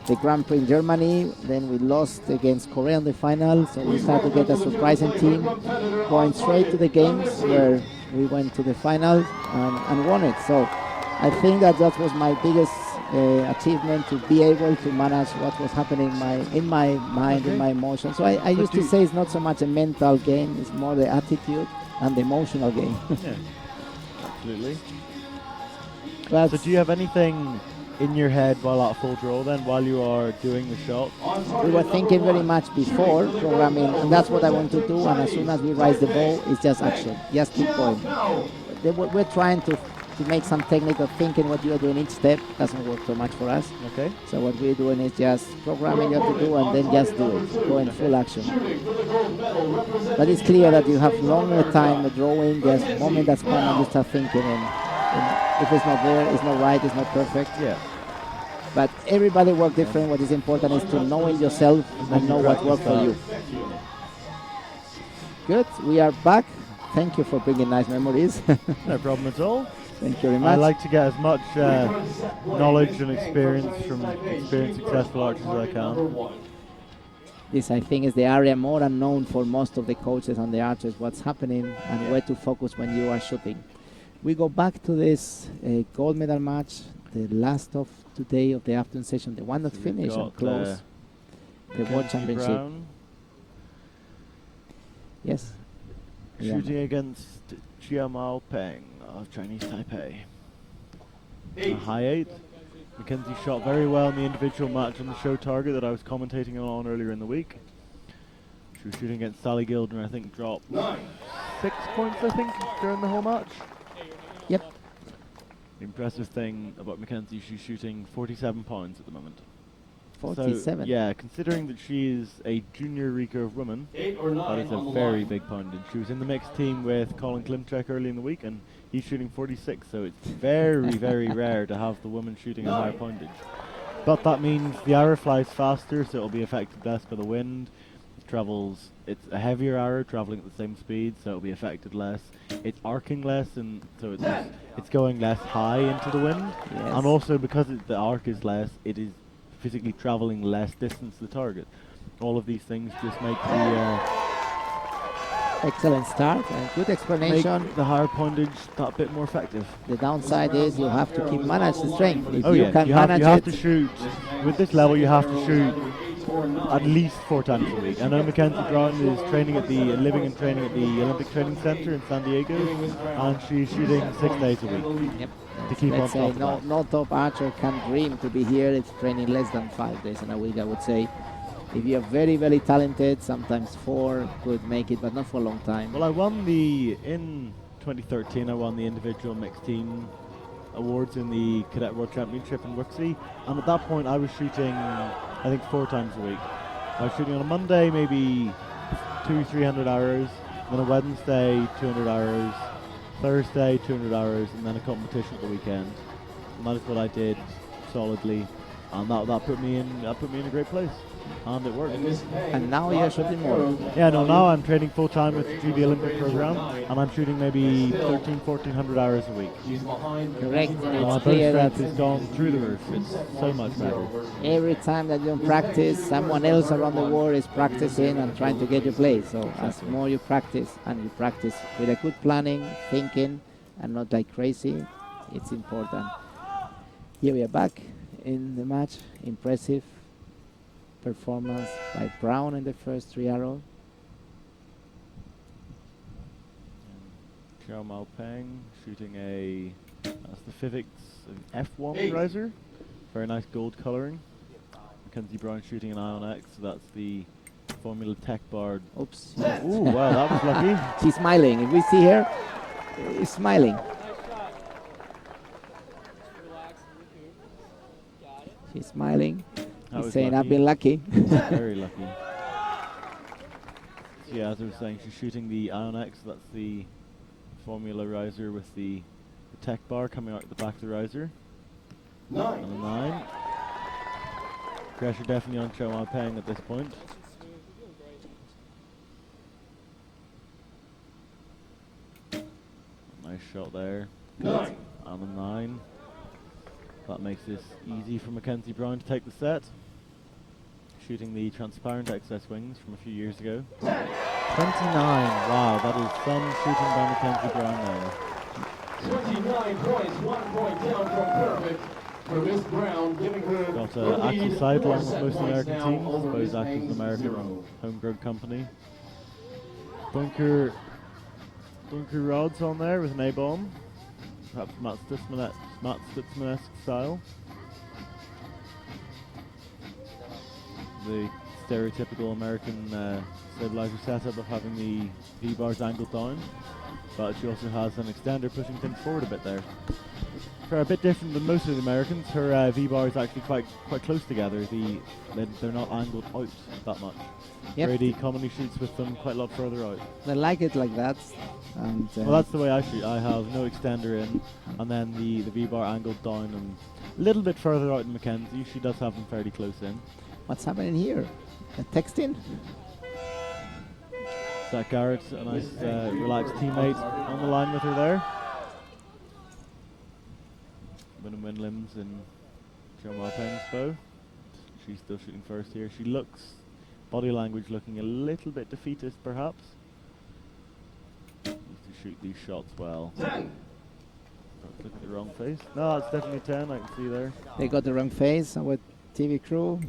the Grand Prix in Germany. Then we lost against Korea in the final, so we started to get a surprising team going straight to the games, where we went to the final and won it. So I think that was my biggest achievement, to be able to manage what was happening in my mind, in my emotions. So I used to say it's not so much a mental game, it's more the attitude. and the emotional game. Yeah, absolutely. But So do you have anything in your head while at full draw then, while you are doing the shot? we were thinking very much before programming, and that's what I want to do. And as soon as we raise the ball, it's just action. Just keep going. We're trying to make some technical thinking. What you are doing each step doesn't work so much for us. Okay. So what we're doing is just programming you have to do and then just do it. Go in full action. But it's clear that you have longer time drawing. There's a moment that's come and you start thinking, and if it's not there, it's not right, it's not perfect. Yeah. But everybody works different. What is important is to know in yourself and know what works for you. Good. We are back. Thank you for bringing nice memories. No problem at all. Thank you very much. I like to get as much knowledge and experience from experienced successful archers as I can. This, I think, is the area more unknown for most of the coaches and the archers, what's happening and where to focus when you are shooting. We go back to this gold medal match, the last of today of the afternoon session, the one that finished and closed the World Championship. Brown Yes. shooting against Jiamao Peng of Chinese Taipei. A high 8. Mackenzie shot very well in the individual match on the show target that I was commentating on earlier in the week. She was shooting against Sally Gildner, I think dropped 6 points, I think, during the whole match. Yep. The impressive thing about Mackenzie, she's shooting 47 pounds at the moment. 47. So, yeah, considering that she is a junior recurve woman, that is a very big poundage. She was in the mixed team with Colin Klimchek early in the week, and he's shooting 46, so it's very, very rare to have the woman shooting a higher poundage. But that means the arrow flies faster, so it'll be affected less by the wind. It's a heavier arrow traveling at the same speed, so it'll be affected less. It's arcing less, and so it's going less high into the wind. Yes. And also because the arc is less, it is physically traveling less distance to the target. All of these things just make the Excellent start and good explanation. make the higher poundage that bit more effective. The downside is you have to keep manage the strength. If Oh you yeah, can you have manage to it, shoot, with this level you have to shoot at least 4 times a week. I know Mackenzie Brown is training at living and training at the Olympic Training Center in San Diego, and she's shooting 6 days a week. Yep. To keep Let's say on top of that. no top archer can dream to be here. It's training less than 5 days in a week, I would say. If you're very, very talented, sometimes 4 could make it, but not for a long time. Well, in 2013, I won the individual mixed team awards in the Cadet World Championship in Wuxi, and at that point I was shooting, I think 4 times a week. I was shooting on a Monday, maybe 200-300 arrows, then a Wednesday, 200 arrows, Thursday, 200 arrows, and then a competition at the weekend. And that is what I did solidly, and that put me in a great place, and it worked. And now you're shooting more. Yeah, no, now I'm training full time with the Olympic program, and I'm shooting maybe 1,400 hours a week. Correct. And my It's bow clear that strength has gone through the roof. It's so much better. every time that you practice, someone else around the world is practicing and trying to get you play. So as more you practice, and you practice with a good planning, thinking, and not like crazy, it's important. Here we are back in the match. Impressive performance by Brown in the first 3 arrows. Xiao Mao Peng shooting that's the Physics F1 riser. Very nice gold colouring. Mackenzie Brown shooting an Ion X, so that's the Formula Tech Bar. Oops. Ooh, wow, that was lucky. She's smiling. If we see her, she's smiling. Relax and recoup. Got it. She's smiling. That He's was saying, lucky. I've been lucky. Very lucky. So yeah, as I was saying, she's shooting the Ion X, that's the Formula riser with the tech bar coming out the back of the riser. 9. And a 9. Pressure definitely on Xiao Mao Peng at this point. Smooth. You're doing great. Nice shot there. 9. And a 9. That makes this easy for Mackenzie Brown to take the set. Shooting the transparent XS wings from a few years ago. 29. Wow, that is some shooting by Mackenzie Brown there. 29 points, 1 point down from perfect for Miss Brown, giving her Got the lead Axel Seidel along 4 with set most points American now teams. over Suppose Miss Axel's Peng's an American 0. homegrown company. Bunker Bunker rods on there with an A-bomb. Perhaps Matt Stutzman-esque style. The stereotypical American stabilizer setup of having the V-bars angled down, but she also has an extender pushing things forward a bit there. For a bit different than most of the Americans, her V-bar is actually quite close together. They're not angled out that much. Yep. Brady commonly shoots with them quite a lot further out. They like it like that. And Well, that's the way I shoot. I have no extender in, and then the V-bar angled down and a little bit further out than Mackenzie. She does have them fairly close in. what's happening here? Texting? Zach Garrett, a nice relaxed teammate on the line with her there. Win limbs in Joe Marpeng's bow. She's still shooting first here. She looks, body language looking a little bit defeatist perhaps. Needs to shoot these shots well. Look at the wrong face. No, it's definitely 10, I can see there. They got the wrong face with TV crew.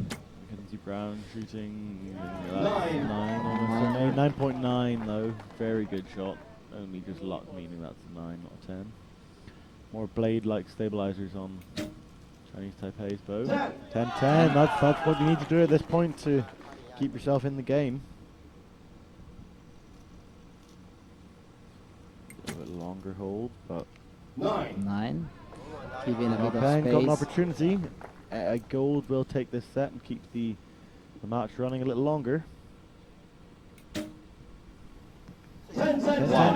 Mackenzie Brown shooting 9.9 though. Very good shot. Only just luck, meaning that's a 9, not a 10. More blade-like stabilizers on Chinese Taipei's bow. 10-10. That's what you need to do at this point to keep yourself in the game. A little bit longer hold, but 9. Giving a bit of Got an space. opportunity. Gold will take this set and keep the match running a little longer. 10-10.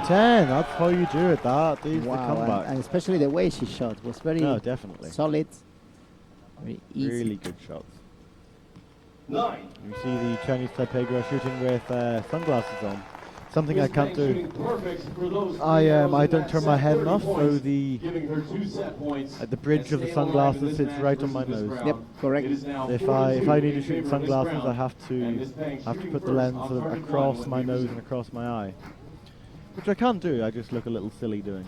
That's how you do it. That is the Wow, comeback. and especially the way she shot was very Definitely. solid, very easy. Really good shots. You see the Chinese Taipei girl shooting with sunglasses on. Something I can't do. I don't turn my head enough, so the bridge of the sunglasses sits right on my nose. Yep, correct. If I need to shoot in sunglasses, I have to put the lens sort of across my nose and across my eye, which I can't do. I just look a little silly doing.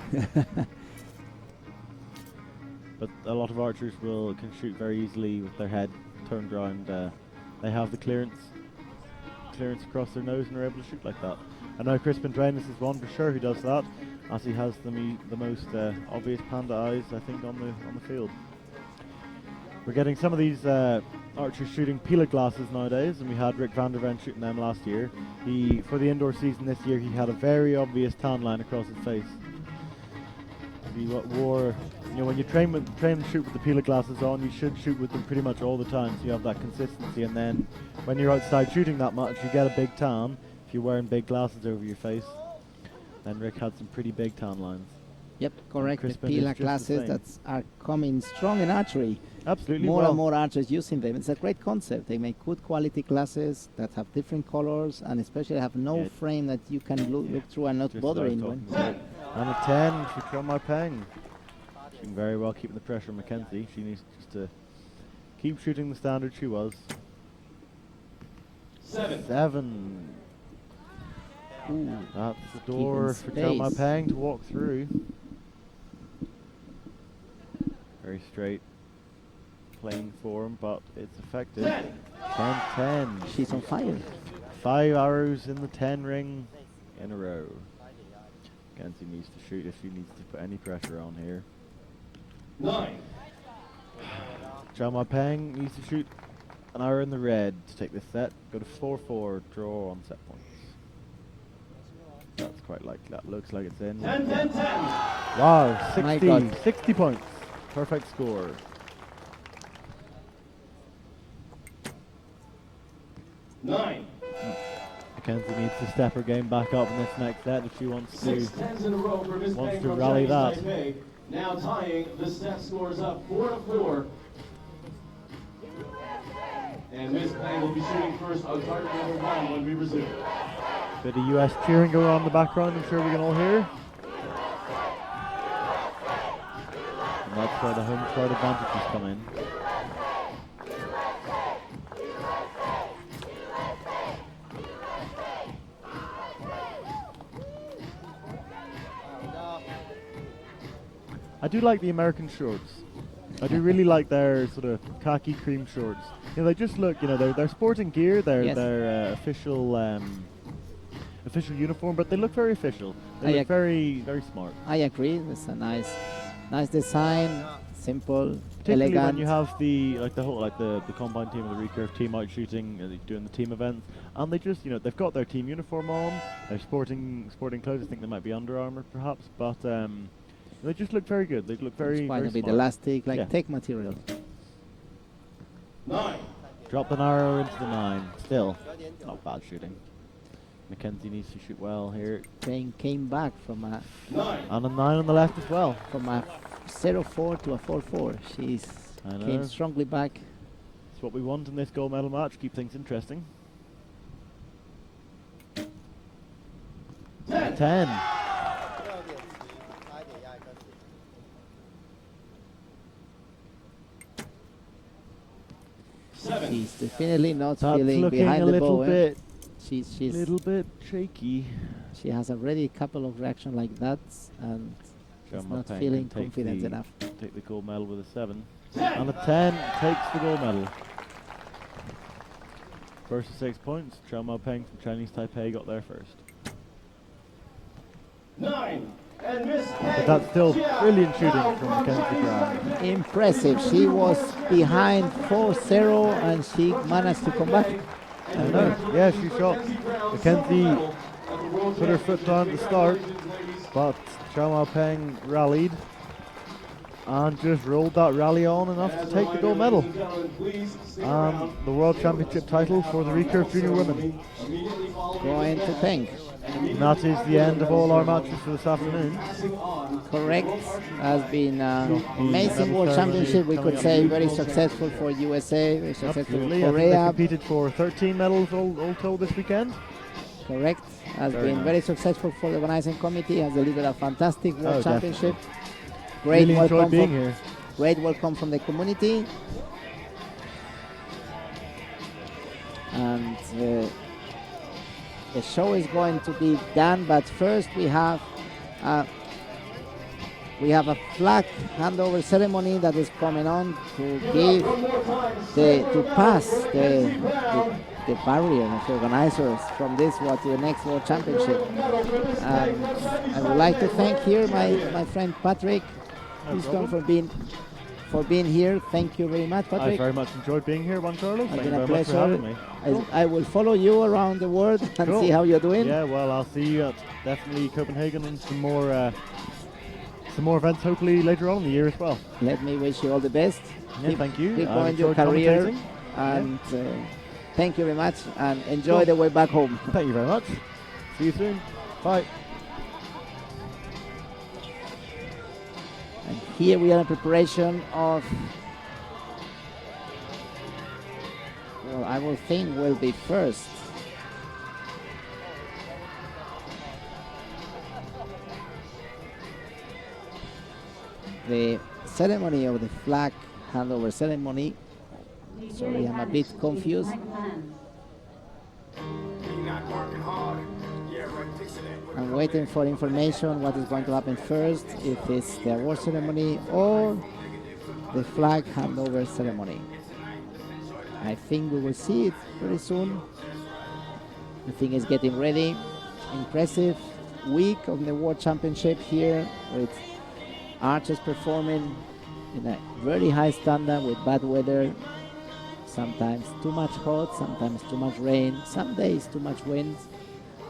But a lot of archers can shoot very easily with their head turned around. They have the clearance across their nose and are able to shoot like that. I know Crispin Drainus is one for sure who does that, as he has the most obvious panda eyes, I think, on the field. We're getting some of these archers shooting Pila glasses nowadays, and we had Rick van der Ven shooting them last year. For the indoor season this year, he had a very obvious tan line across his face. He wore, when you train and shoot with the Pila glasses on, you should shoot with them pretty much all the time, so you have that consistency. And then when you're outside shooting that much, you get a big tan. If you're wearing big glasses over your face, then Rick had some pretty big tan lines. Yep, correct. The Crispin is Pila just the classes same. that are coming strong in archery. Absolutely. More and more archers using them. It's a great concept. They make good quality glasses that have different colors and especially have no frame that you can look through and not Just bother what I in. was talking about. And a 10 for Choma Peng. Shooting very well, keeping the pressure on Mackenzie. She needs just to keep shooting the standard she was. 7. Ooh, That's the door for Keeping Choma space. Peng to walk through. Very straight playing form, but it's effective. 10-10. she's on fire. 5 arrows in the 10 ring in a row. Mackenzie needs to shoot if she needs to put any pressure on here. 9. Choma Peng needs to shoot an arrow in the red to take this set. Go to 4-4, draw on set points. That's quite likely. That looks like it's in. 10-10-10. Wow, My 60, God. 60 points. Perfect score. Mackenzie needs to step her game back up in this next set if she wants to 6 10s in a row for Miss wants Peng to from rally Chinese that. Taipei. Now tying the set scores up 4-4. And Miss Peng will be shooting first on target number 1 when we resume. Bit of US cheering going on in the background, I'm sure we can all hear. And that's where the home crowd advantages come in. I do like the American shorts. I do really like their sort of khaki cream shorts. They just look, they're sporting gear. They're Yes. their official official uniform, but they look very official. I They look ag- very, very smart. I agree. It's a nice design, simple, Particularly elegant. when you have the combine team or the recurve team out shooting, doing the team events, and they just they've got their team uniform on, they're sporting clothes. I think they might be Under Armour perhaps, but they just look very good. They look very It's quite very a bit smart. elastic, like Yeah. tech material. 9. Drop an arrow into the 9. Still, not bad shooting. Mackenzie needs to shoot well here, Payne came back from a 9. and a 9 on the left as well. 0-4 to a 4-4. She's I know. came strongly back. It's what we want in this gold medal match. Keep things interesting. 10. She's definitely not That's feeling looking behind a the little bow. bit, She's little bit shaky. she has already a couple of reactions like that, and she's Jean-Marc not Payne feeling can take confident the- enough. Take the gold medal with a 7. And a 10 takes the gold medal. First 6 points. Jean-Marc Payne from Chinese Taipei got there first. 9. And Miss But that's still brilliant shooting from Mackenzie Graham. Impressive. She was behind 4-0 and she managed to come back. I know. Yeah, she shot. Mackenzie put her foot down at the start, but Jean-Marc Payne rallied and just rolled that rally on enough to take the gold medal and the World Championship title for the recurve junior women. Going to Peng. And that is the end of all our matches for this afternoon. Correct. Has been the amazing medal World ceremony Championship. We coming could up. say very successful for USA, very successful Absolutely. for I think they Korea. competed for 13 medals all told this weekend. Correct. Has Very been nice. very successful for the organizing committee. Has delivered a fantastic World Oh, Championship. definitely. Great Really welcome enjoyed being from, here. Great welcome from the community. And the show is going to be done, but first we have a flag handover ceremony that is coming on to give to pass the barrier of the organizers from this world to the next World Championship. I would like to thank here my friend Patrick Houston for being here. Thank you very much, I Patrick. very much enjoyed being here, Juan Carlos. It's Thank been you a very much for having me. pleasure. I will follow you around the world and Cool. see how you're doing. Yeah, well, I'll see you at definitely Copenhagen and some more events hopefully later on in the year as well. Let me wish you all the best. Yeah, thank you. Keep I've going your enjoyed career, commentating. and thank you very much, and enjoy Cool. the way back home. Thank you very much. See you soon. Bye. And here we are in preparation of, well, I will think will be first. The ceremony of the flag handover ceremony. Sorry, I'm a bit confused. I'm waiting for information what is going to happen first, if it's the award ceremony or the flag handover ceremony. I think we will see it pretty soon. The thing is getting ready. Impressive week of the World Championship here with archers performing in a very high standard with bad weather. Sometimes too much hot, sometimes too much rain, some days too much wind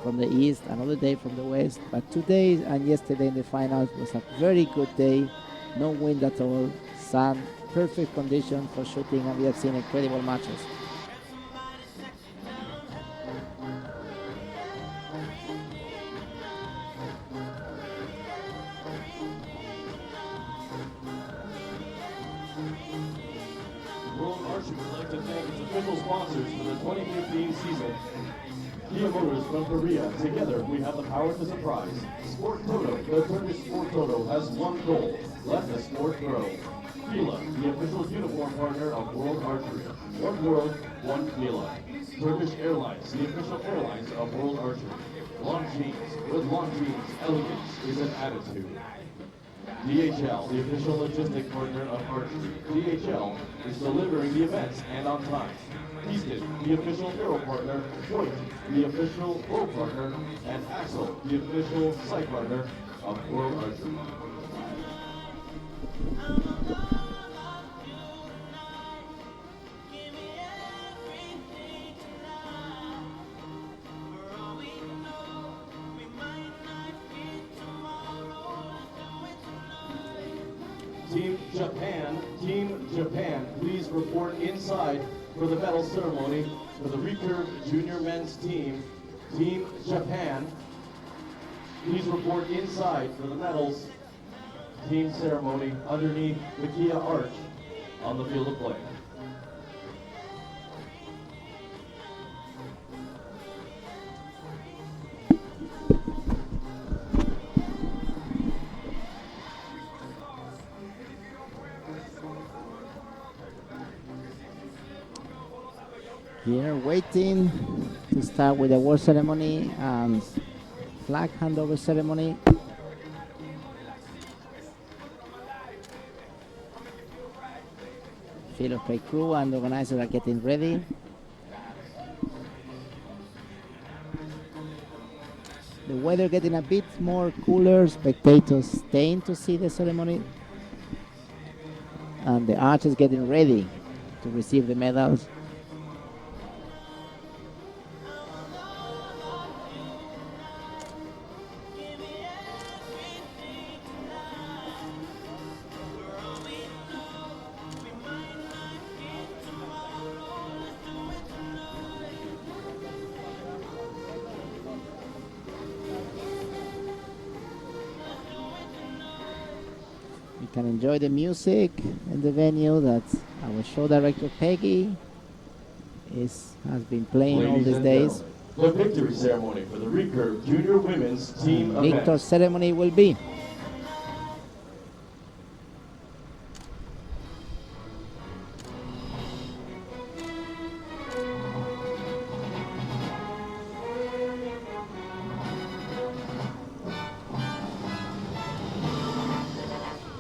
from the east, another day from the west. But today and yesterday in the finals was a very good day. No wind at all, sun, perfect condition for shooting, and we have seen incredible matches. World Archery would like to thank its official sponsors for the 2015 season. Kia Motors from Korea. Together, we have the power to surprise. Sport Toto, the Turkish Sport Toto, has one goal: let the sport grow. Fila, the official uniform partner of World Archery. One world, one Fila. Turkish Airlines, the official airlines of World Archery. Longines, with Longines, elegance is an attitude. DHL, the official logistic partner of archery. DHL is delivering the events and on time. Easton, the official arrow partner. Hoyt, the official bow partner. And Axel, the official sight partner of World Archery. Team Japan, please report inside for the medal ceremony for the Recurve Junior Men's Team. Team Japan, please report inside for the medals team ceremony underneath the Kia Arch on the field of play. Here waiting to start with the award ceremony and flag handover ceremony. Field of play crew and organizers are getting ready. The weather getting a bit more cooler, spectators staying to see the ceremony. And the archers getting ready to receive the medals. You can enjoy the music in the venue that our show director Peggy has been playing all these days. The victory ceremony for the Recurve Junior Women's Team event. Victor ceremony will be.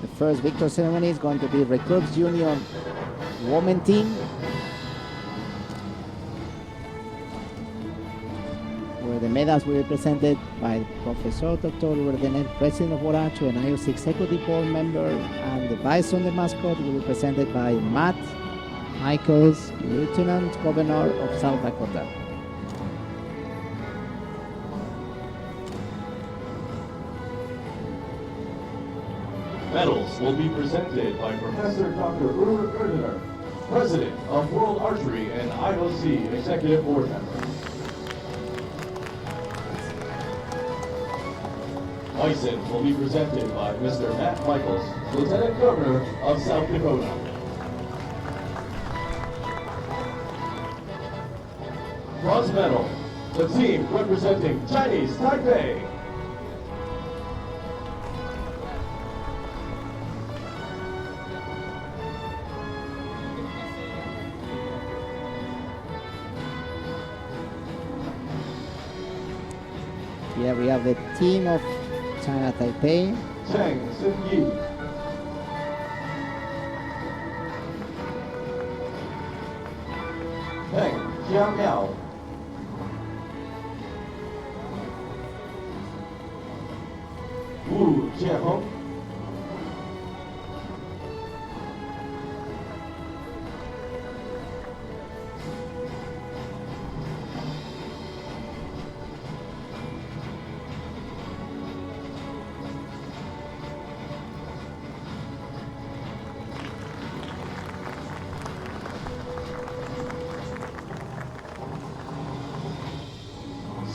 The first victor ceremony is going to be Recurve Junior Women Team, where the medals will be presented by Professor Dr. Urdenet, President of World Archery and IOC Executive Board member, and the Bison, the mascot, will be presented by Matt Michaels, Lieutenant Governor of South Dakota. Medals will be presented by Professor Dr. Ulrich Erdener, President of World Archery and IOC Executive Board member. Bison will be presented by Mr. Matt Michaels, Lieutenant Governor of South Dakota. Bronze medal, the team representing Chinese Taipei. Here we have the team of China Taipei. Cheng Sin-Yi. Peng Jiamiao. Wu Jiehong.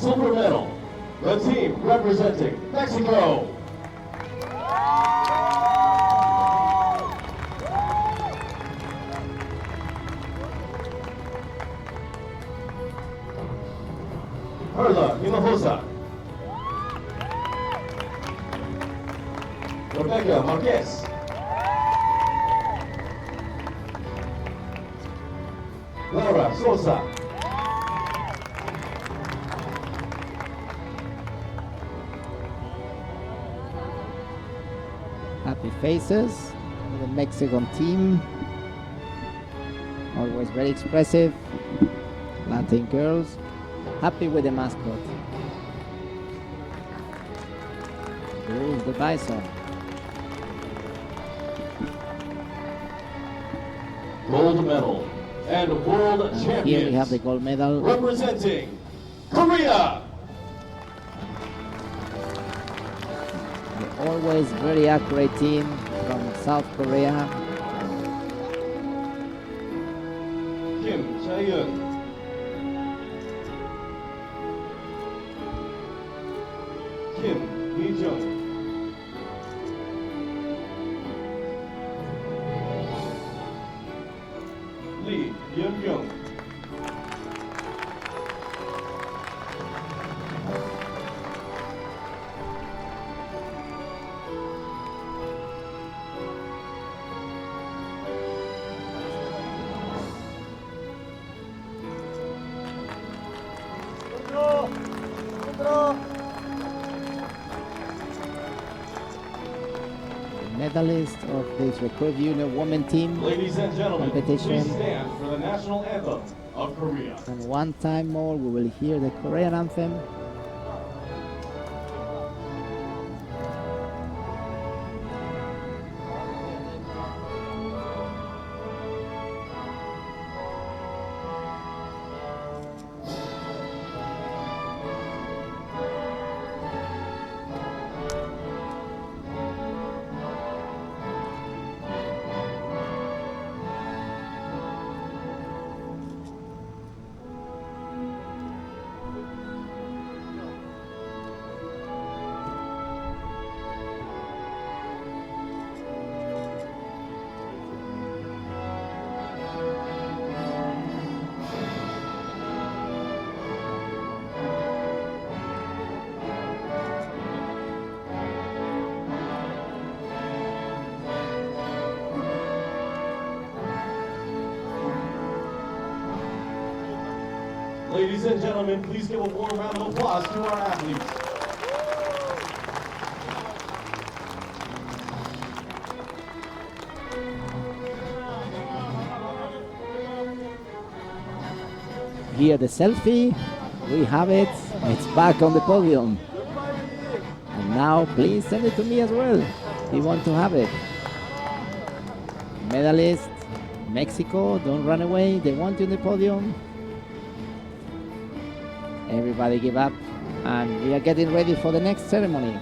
Silver medal, the team representing Mexico. Perla Hinojosa. Rebecca Marquez. Laura Sosa. The faces of the Mexican team, always very expressive. Latin girls, happy with the mascot. Here's the bison. Gold medal and world And champions. here we have the gold medal. Representing Korea. The always very accurate team from South Korea. Kim Chae-eun. Kim Mi-jung. Lee Yeon-byung. Medalist of this Recurve Junior Women Team. Ladies and gentlemen, Competition. please stand for the national anthem of Korea. And one time more we will hear the Korean anthem. Ladies and gentlemen, please give a warm round of applause to our athletes. Here the selfie, we have it, it's back on the podium. And now please send it to me as well, if you want to have it. Medalist, Mexico, don't run away, they want you on the podium. Everybody give up, and we are getting ready for the next ceremony.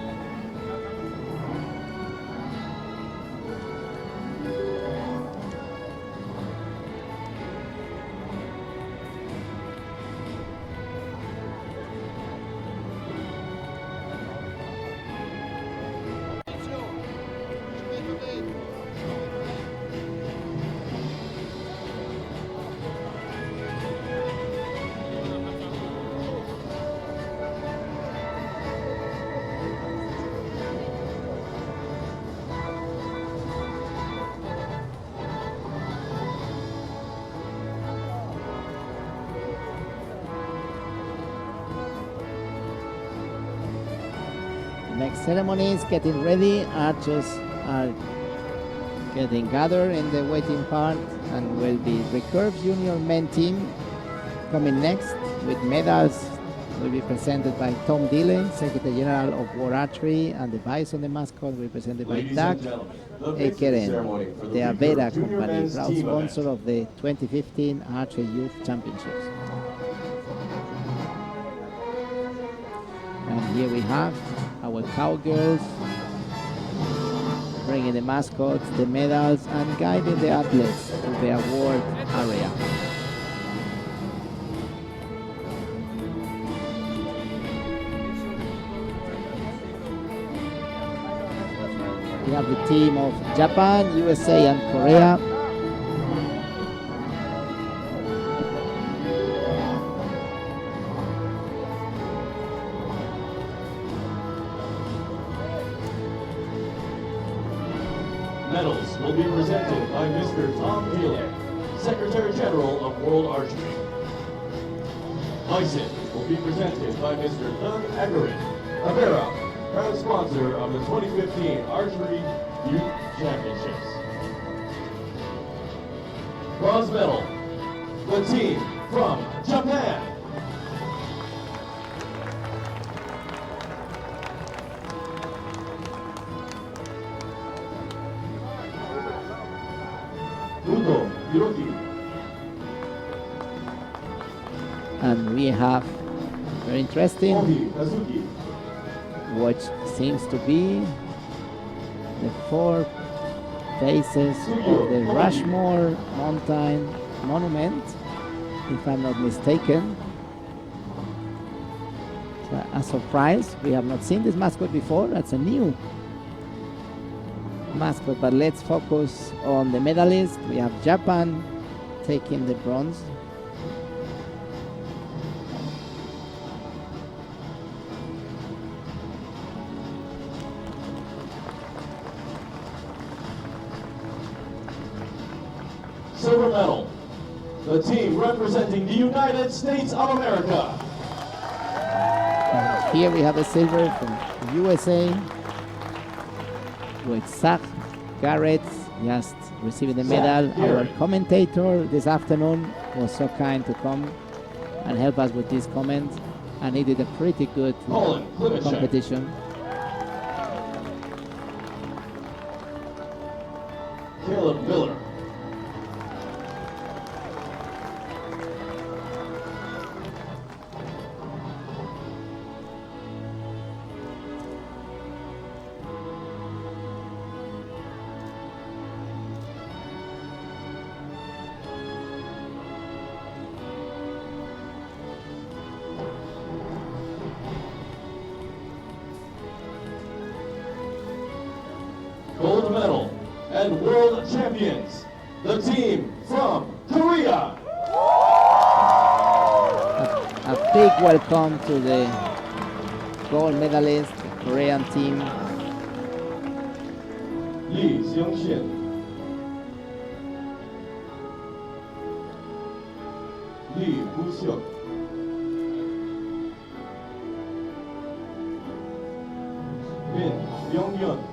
Next ceremony is getting ready. Archers are getting gathered in the waiting part, and will be Recurve Junior Men Team coming next with medals. Will be presented by Tom Dillon, Secretary General of World Archery, and the Bison, the mascot, will be presented by Ladies Doug and gentlemen, the victory ceremony for Ekeren, the the Recurve Avera Junior Company, Men's proud Team sponsor event. of the 2015 Archery Youth Championships. And here we have our cowgirls bringing the mascots, the medals, and guiding the athletes to the award area. We have the team of Japan, USA, and Korea. Medals will be presented by Mr. Tom Dillon, Secretary General of World Archery. Bison will be presented by Mr. Doug Ekeren, Avera proud sponsor of the 2015 Archery Youth Championships. Bronze medal, the team from Japan. Udo Hiroki. And we have very interesting, Ohi Kazuki. which seems to be the 4 faces of the Rushmore Mountain Monument, if I'm not mistaken. So a surprise, we have not seen this mascot before. That's a new mascot, but let's focus on the medalists. We have Japan taking the bronze. Silver medal, the team representing the United States of America. And here we have the silver from the USA with Zach Garrett just receiving the medal. Our commentator this afternoon was so kind to come and help us with these comments, and he did a pretty good Colin Klimacek. competition. Caleb Miller. Gold medal and world champions, the team from Korea. A big welcome to the gold medalist Korean team. Lee Seung-shin. Lee Woo-seok. Min Young-yeon.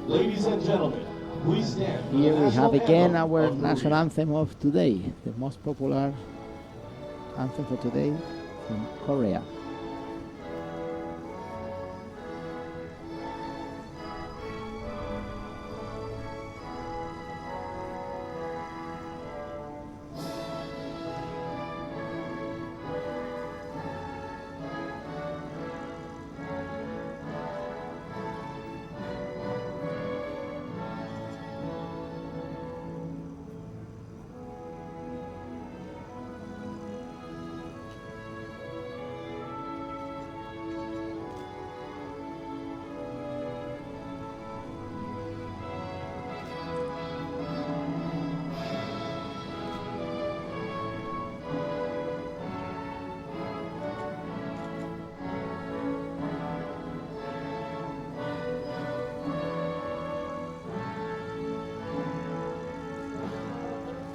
Ladies and gentlemen, please stand. for the Here we national have again anthem our of Korea. national anthem of today, the most popular anthem for today from Korea.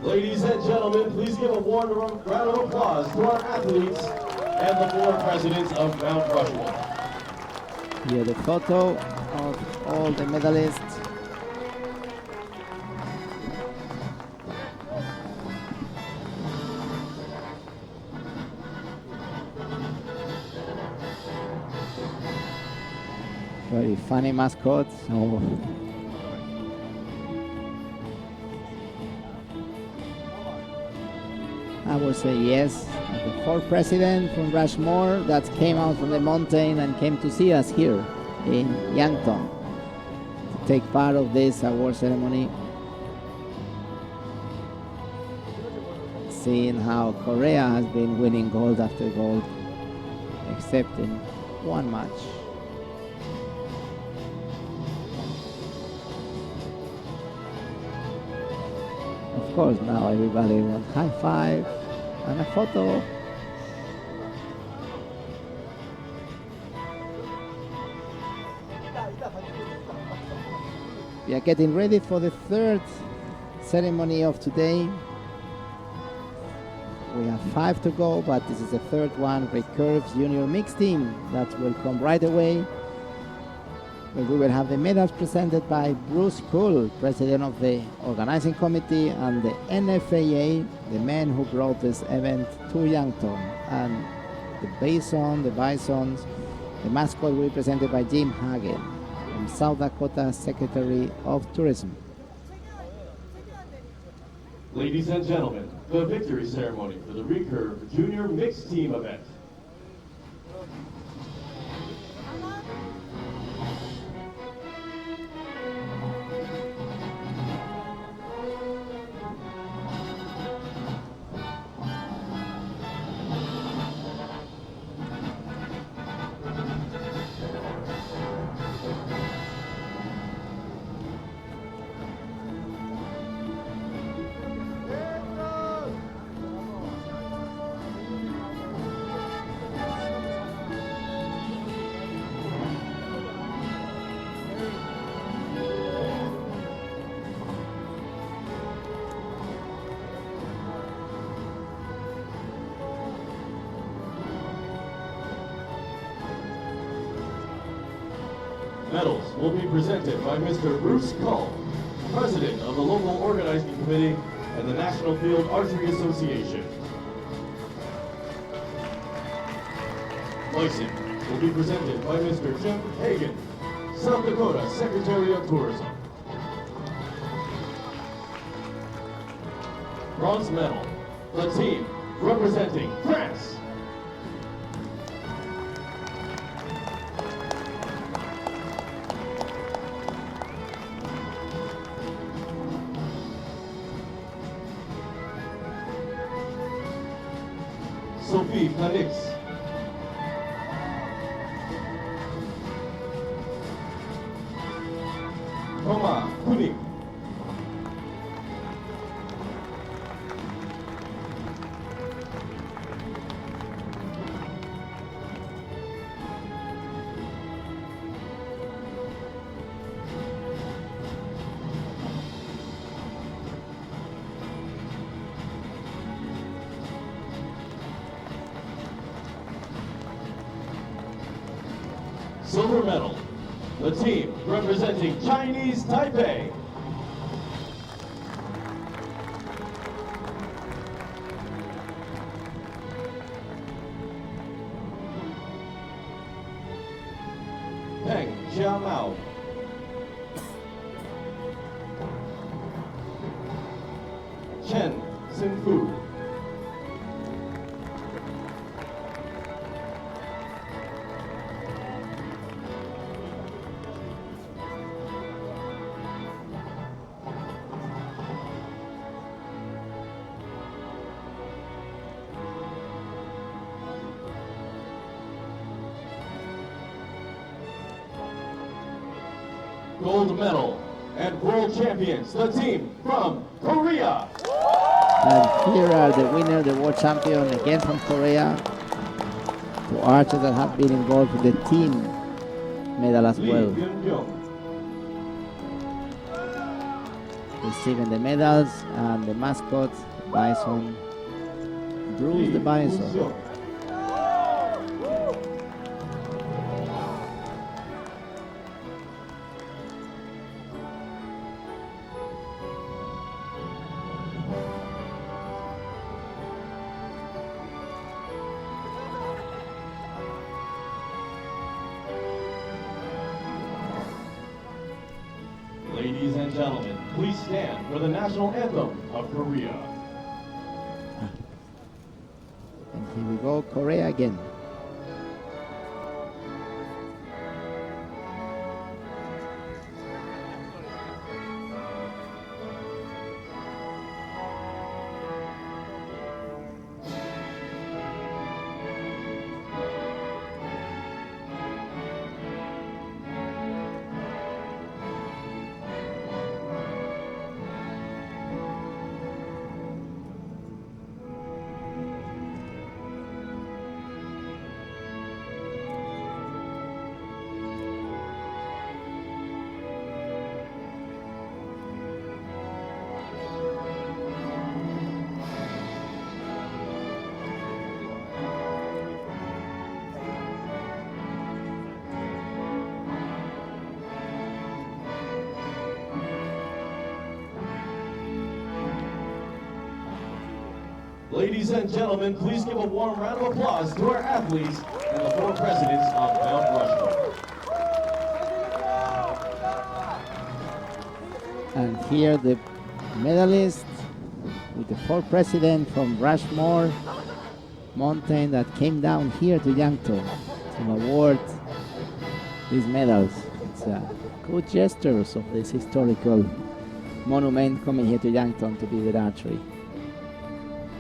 Ladies and gentlemen, please give a warm round of applause to our athletes and the 4 presidents of Mount Rushmore. Here the photo of all the medalists. Very funny mascot. So I would say yes. The 4th president from Rushmore that came out from the mountain and came to see us here in Yankton to take part of this award ceremony. Seeing how Korea has been winning gold after gold, except in one match. course, now everybody wants high five and a photo. We are getting ready for the third ceremony of today. We have 5 to go, but this is the third one, Recurve's junior mixed team. That will come right away. We will have the medals presented by Bruce Poole, president of the organizing committee, and the NFAA, the men who brought this event to Yankton. And the Bisons, the mascot will be presented by Jim Hagen, from South Dakota Secretary of Tourism. Ladies and gentlemen, the victory ceremony for the Recurve Junior Mixed Team event. Medals will be presented by Mr. Bruce Cull, President of the local organizing committee and the National Field Archery Association. Bison will be presented by Mr. Jim Hagen, South Dakota Secretary of Tourism. Bronze medal, the team representing France. Sophie Planix. Thomas Kunik. Silver medal, the team representing Chinese Taipei. Peng Xiaomao. Chen Xinfu. Gold medal and world champions, the team from Korea. And here are the winner, the world champion, again from Korea. The archers that have been involved with the team medal as Lee well. Byung-byung. Receiving the medals and the mascot, Bison, Bruce the Bison. Woo-seok. Ladies and gentlemen, please stand for the national anthem of Korea. And here we go, Korea again. Ladies and gentlemen, please give a warm round of applause to our athletes and the 4 presidents of Mount Rushmore. And here the medalists with the 4 presidents from Rushmore Mountain that came down here to Yankton to award these medals. It's good gestures of this historical monument coming here to Yankton to be with archery.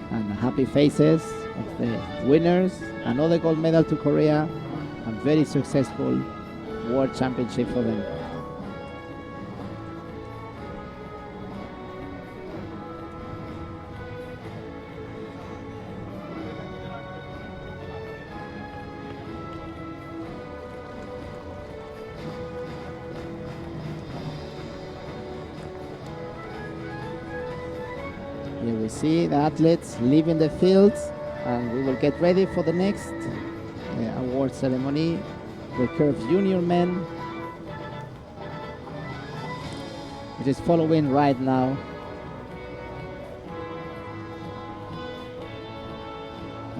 And happy faces of the winners, another gold medal to Korea, and very successful World Championship for them. Here we see the athletes leaving the fields, and we will get ready for the next award ceremony. Recurve Junior Men, which is following right now.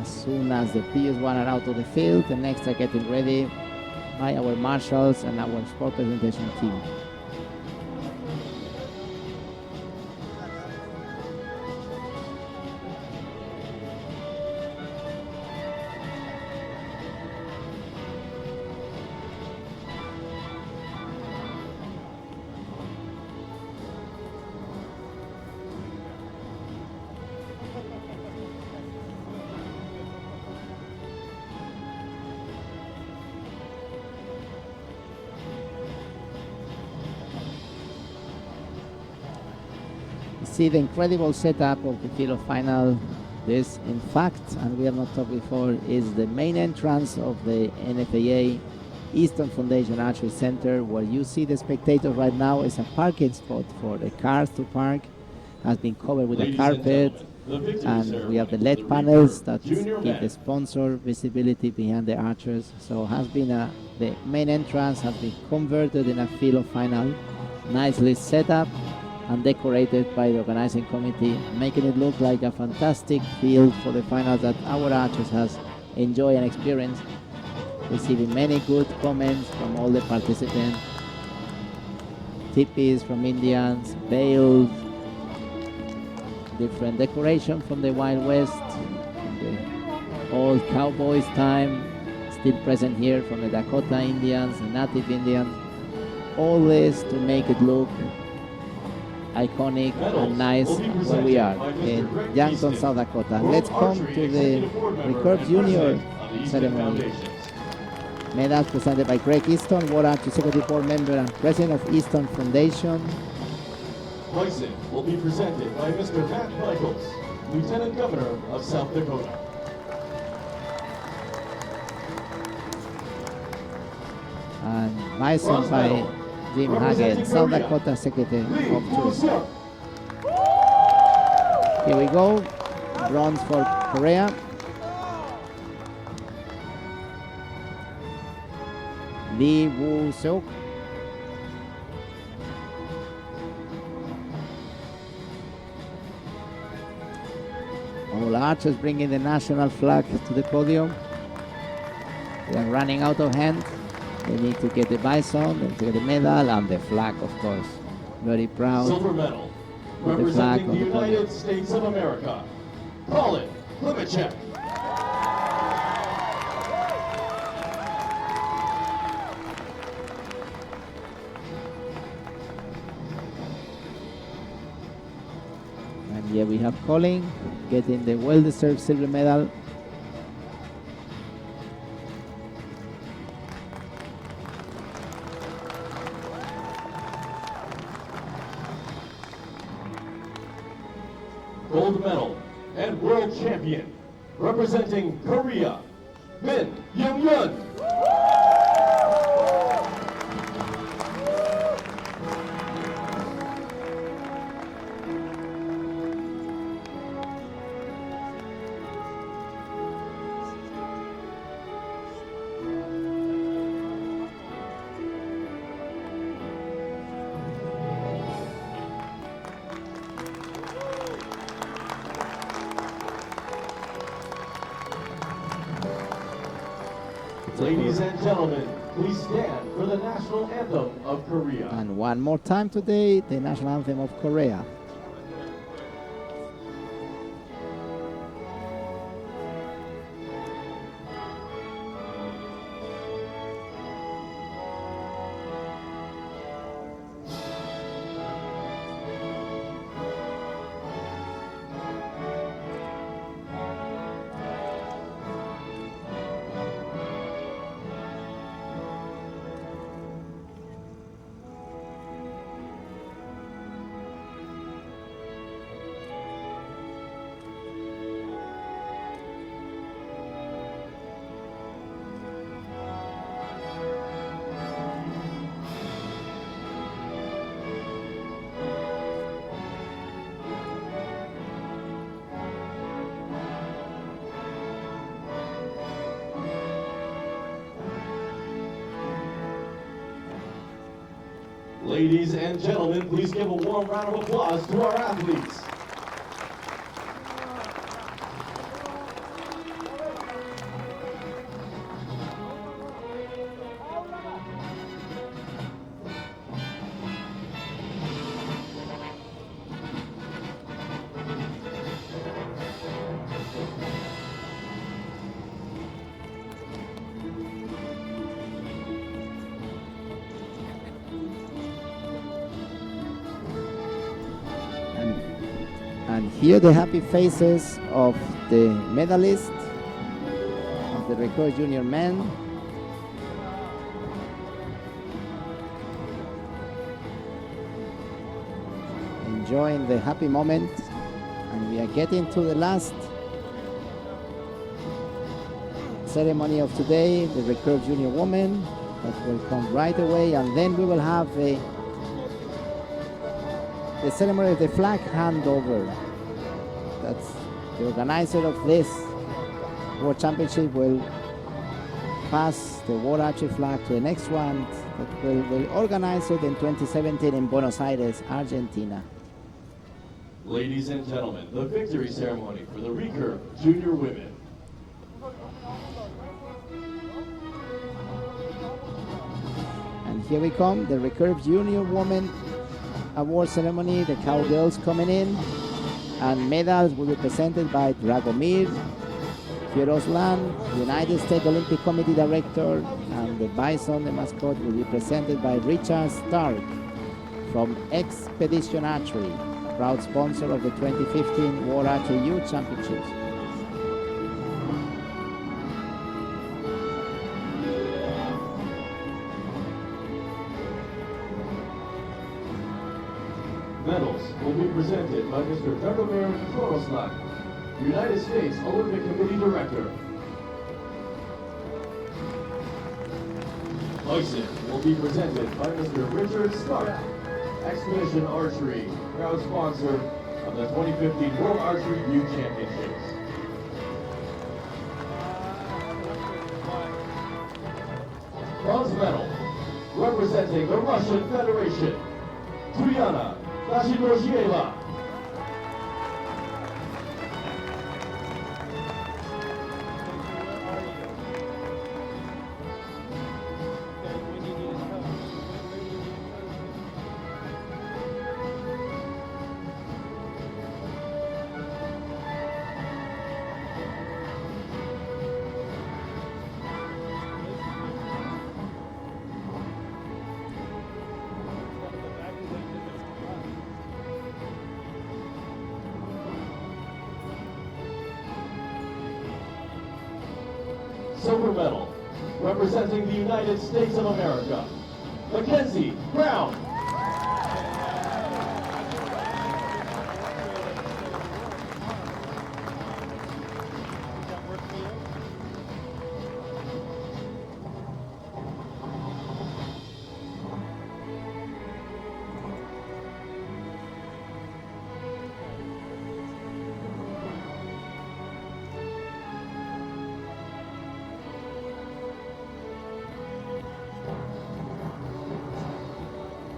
As soon as the previous one are out of the field, the next are getting ready by our marshals and our sport presentation team. See the incredible setup of the field of final. This, in fact, and we have not talked before, is the main entrance of the NFAA Eastern Foundation Archery Center. Where you see the spectators right now is a parking spot for the cars to park. Has been covered with a carpet, and we have the LED panels that give the sponsor visibility behind the archers. So has been the main entrance has been converted in a field of final, nicely set up and decorated by the organizing committee, making it look like a fantastic field for the finals that our archers has enjoyed and experienced, receiving many good comments from all the participants. Tipis from Indians, veils, different decoration from the Wild West, from the old cowboys time, still present here from the Dakota Indians, the Native Indians. All this to make it look iconic and nice where we are in Yankton, South Dakota. Let's come to the Recurve Junior ceremony. Medals presented by Greg Easton, World Archery Executive Board Member and President of Easton Foundation. Bison will be presented by Mr. Matt Michaels, Lieutenant Governor of South Dakota. And Bison by Jim Haggett, South Dakota Secretary of Tourism. Here we go. Bronze for Korea. Lee Woo-seok. All archers bringing the national flag to the podium. They are running out of hand. They need to get the bison, they need to get the medal, and the flag, of course. Very proud. Silver medal, with the flag representing on the the podium. United States of America, Colin Klimacek. And here we have Colin getting the well-deserved silver medal. Gold medal and world champion, representing Korea, Min Young-yun. Ladies and gentlemen, please stand for the national anthem of Korea. And one more time today, the national anthem of Korea. Ladies and gentlemen, please give a warm round of applause to our athletes. And here the happy faces of the medalists of the Recurve Junior men. Enjoying the happy moment. And we are getting to the last ceremony of today, the Recurve Junior women. That will come right away, and then we will have the ceremony of the flag handover. That's the organizer of this World Championship will pass the World Archery flag to the next one that will organize it in 2017 in Buenos Aires, Argentina. Ladies and gentlemen, the victory ceremony for the Recurve Junior women. And here we come, the Recurve Junior Women Award ceremony, the cowgirls coming in, and medals will be presented by Dragomir Fieroslan, United States Olympic Committee Director, and the bison, the mascot, will be presented by Richard Stark from Expedition Archery, proud sponsor of the 2015 World Archery Youth Championships. Medals will be presented by Mr. Dragomir Fieroslan, United States Olympic Committee Director. Bison will be presented by Mr. Richard Stark, Expedition Archery, proud sponsor of the 2015 World Archery Youth Championships. Bronze medal, representing the Russian Federation, Tuyana Dashinoshieva. Silver medal, representing the United States of America, Mackenzie Brown.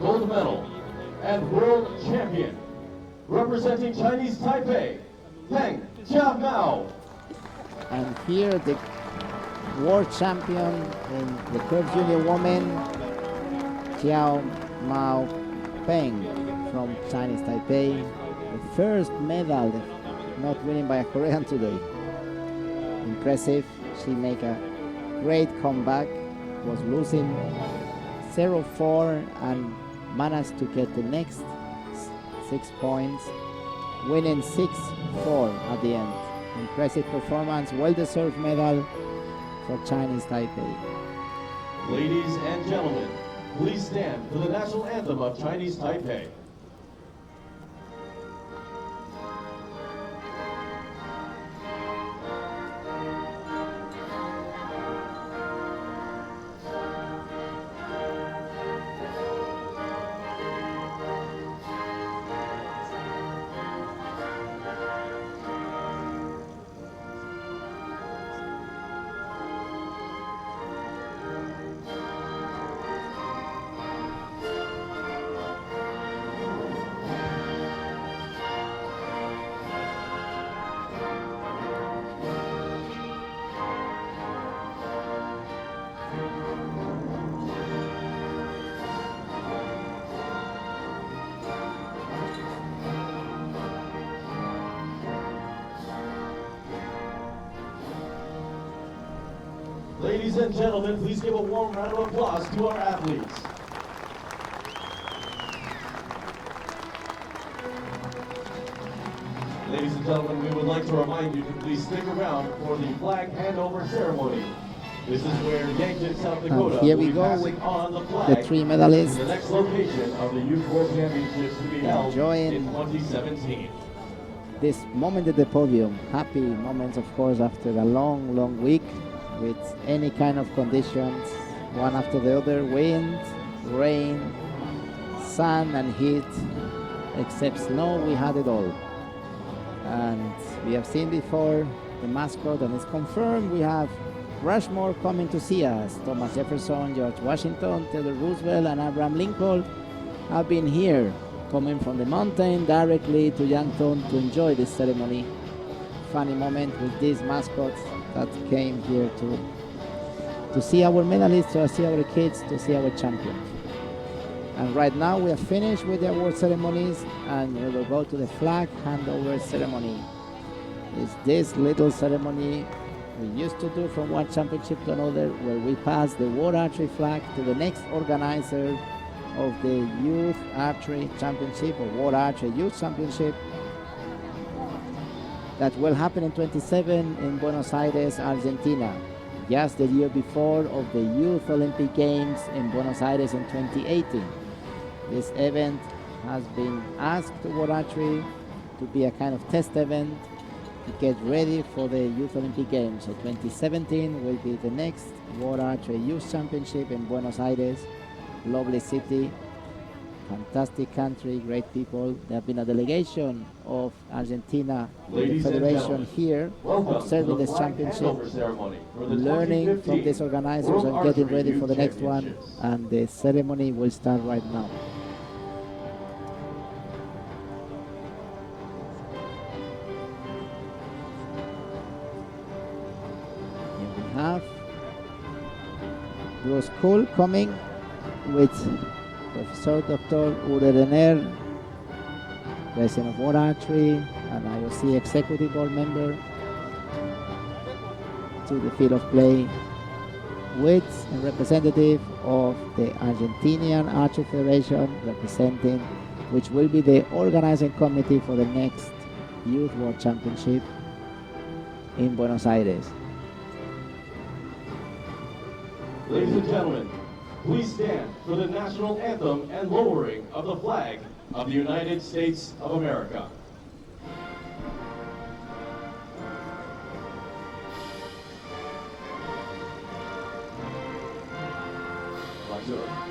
Gold medal and world champion, representing Chinese Taipei, Peng Jiamao. And here the world champion in Recurve Junior Women, Chiao Mao Peng from Chinese Taipei. The first medal, not winning by a Korean today. Impressive. She make a great comeback. Was losing 0-4 and managed to get the next 6 points, winning 6-4 at the end. Impressive performance, well-deserved medal for Chinese Taipei. Ladies and gentlemen, please stand for the national anthem of Chinese Taipei. Ladies and gentlemen, please give a warm round of applause to our athletes. Ladies and gentlemen, we would like to remind you to please stick around for the flag handover ceremony. This is where Yankton, South Dakota Here will we be go passing with on the flag the 3 to medalists the next location of the Youth World Championships to be held enjoying in 2017. this moment at the podium. Happy moments, of course, after a long week with any kind of conditions, one after the other, wind, rain, sun and heat, except snow, we had it all. And we have seen before the mascot, and it's confirmed we have Rushmore coming to see us. Thomas Jefferson, George Washington, Theodore Roosevelt, and Abraham Lincoln have been here, coming from the mountain directly to Yankton to enjoy this ceremony. Funny moment with these mascots that came here to see our medalists, to see our kids, to see our champions. And right now we are finished with the award ceremonies, and we will go to the flag handover ceremony. It's this little ceremony we used to do from one championship to another, where we pass the World Archery flag to the next organizer of the Youth Archery Championship or World Archery Youth Championship. That will happen in 27 in Buenos Aires, Argentina, just the year before of the Youth Olympic Games in Buenos Aires in 2018. This event has been asked to World Archery to be a kind of test event to get ready for the Youth Olympic Games. So 2017 will be the next World Archery Youth Championship in Buenos Aires. Lovely city, fantastic country, great people. There have been a delegation of Argentina, the federation here, observing this championship, learning from these organizers and getting ready for the next one. And the ceremony will start right now. Here we have Bruce Kuhl coming with Professor Dr. Ure Renner, President of World Archery and IOC Executive Board Member, to the field of play with a representative of the Argentinian Archery Federation, representing, which will be the organizing committee for the next Youth World Championship in Buenos Aires. Ladies and gentlemen, please stand for the national anthem and lowering of the flag of the United States of America. Flags are up.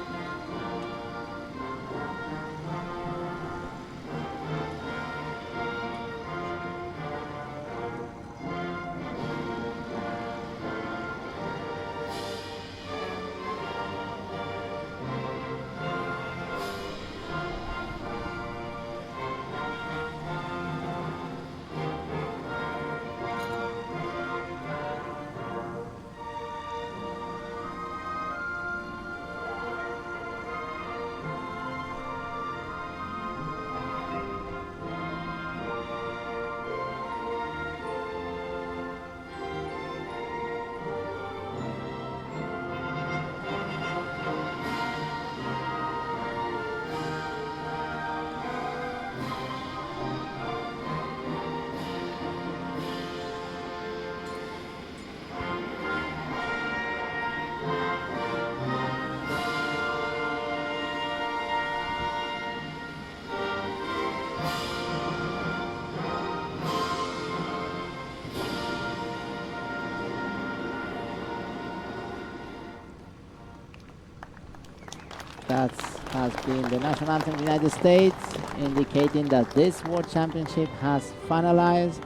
That has been the national anthem of the United States, indicating that this World Championship has finalized,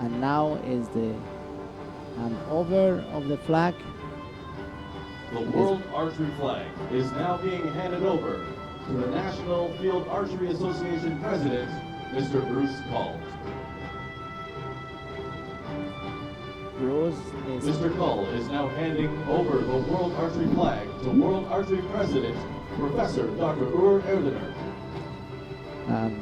and now is the handover of the flag. The World Archery flag is now being handed over to the National Field Archery Association President, Mr. Bruce Cull. Bruce is Mr. Cull is now handing over the World Archery flag to World Archery President, Professor Dr. Ur Erdener. and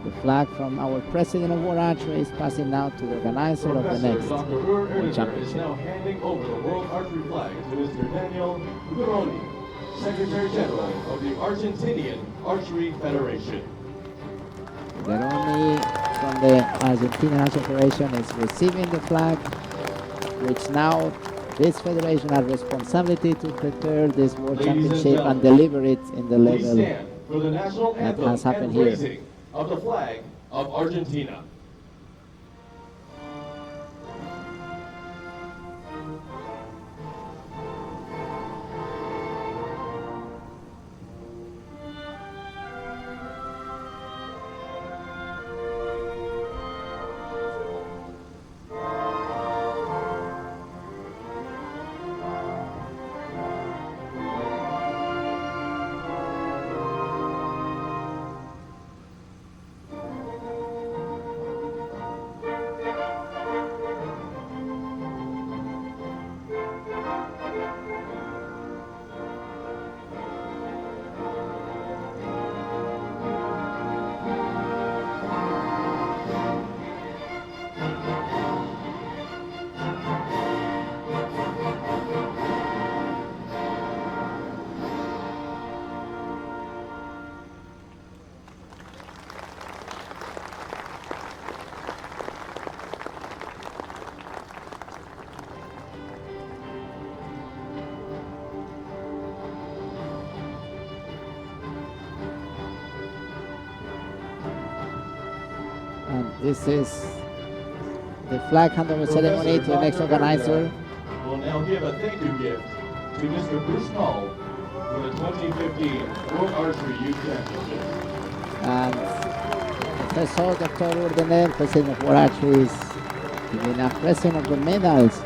the flag from our president of World Archery is passing now to the organizer of the Professor next Dr. Ur World Erdener is Championship. now handing over the World Archery flag to Mr. Daniel Guroni, Secretary General of the Argentinian Archery Federation. Garoni from the Argentinian Archery Federation is receiving the flag, which now this federation has responsibility to prepare this World Ladies and Championship and gentlemen, deliver it in the Please level. stand for the national that anthem has happened and here. raising of the flag of Argentina. And this is the flag handover ceremony to the next organizer. Will now give a thank you gift to Mr. Bruce Cull for the 2015 World Archery Youth Championships. And Professor Dr. Urdener, President of World Archery, is giving a present of the medals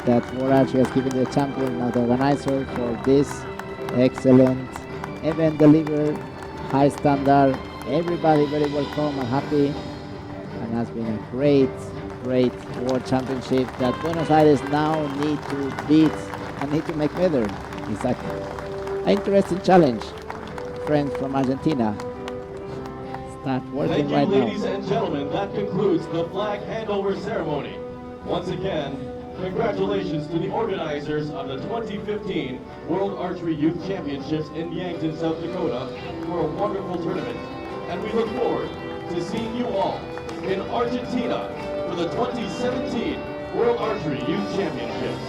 that World Archery has given the champion and the organizer for this excellent event delivered, high standard. Everybody very welcome and happy, and has been a great World Championship that Buenos Aires now need to beat and need to make better. It's an interesting challenge. Friends from Argentina, start working Thank you, right ladies now. and gentlemen. That concludes the flag handover ceremony. Once again, congratulations to the organizers of the 2015 World Archery Youth Championships in Yankton, South Dakota for a wonderful tournament. And we look forward to seeing you all in Argentina for the 2017 World Archery Youth Championships.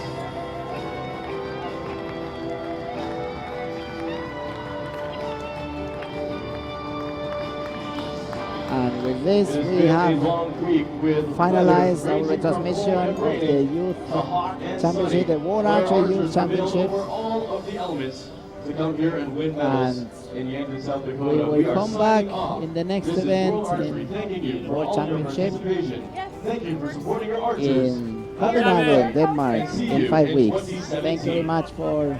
And with this, It has we been a have long week with finalized weather our ranging from retransmission cold and of the raining Youth to hot and Championship, sunny, the World where Archery archers Youth have been Championships. over all of the elements to come here and win medals And in Yankton, South We Dakota. will are come signing back off. in the next This is event World Archery in thanking you for World all your Championship participation. Thank you for supporting your archers. in Have a good Copenhagen, day, Denmark, and see in you 5 in weeks. Thank you very 2017. much for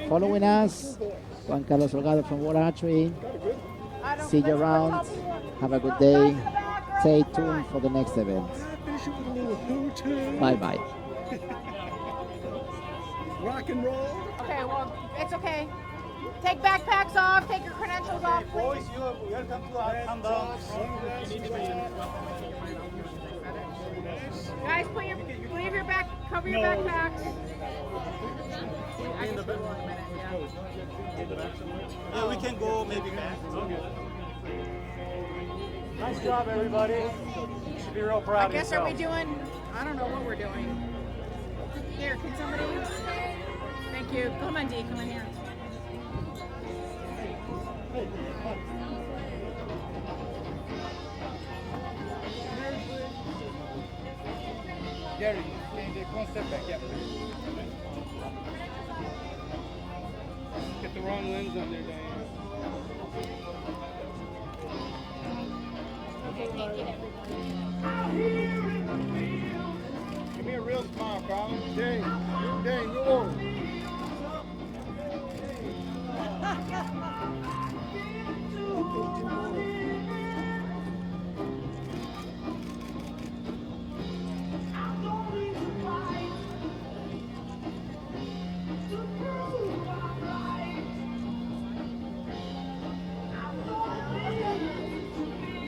following us. Juan Carlos Holgado from World Archery. See you around. Have a good day. Stay tuned for the next event. Bye bye. Rock and roll. Okay, well, it's okay. Take backpacks off, take your credentials off, please. Boys, you are welcome to our come down. Guys, leave your back, cover your backpacks. Yeah, we can go maybe back. Nice job, everybody. You should be real proud I of guess yourself. are we doing, I don't know what we're doing. Here, can somebody? Thank you. Come on, Dee, come in here. Gary, the concept back, yeah. Get the wrong lens on there, Diane. Okay, thank you, everyone.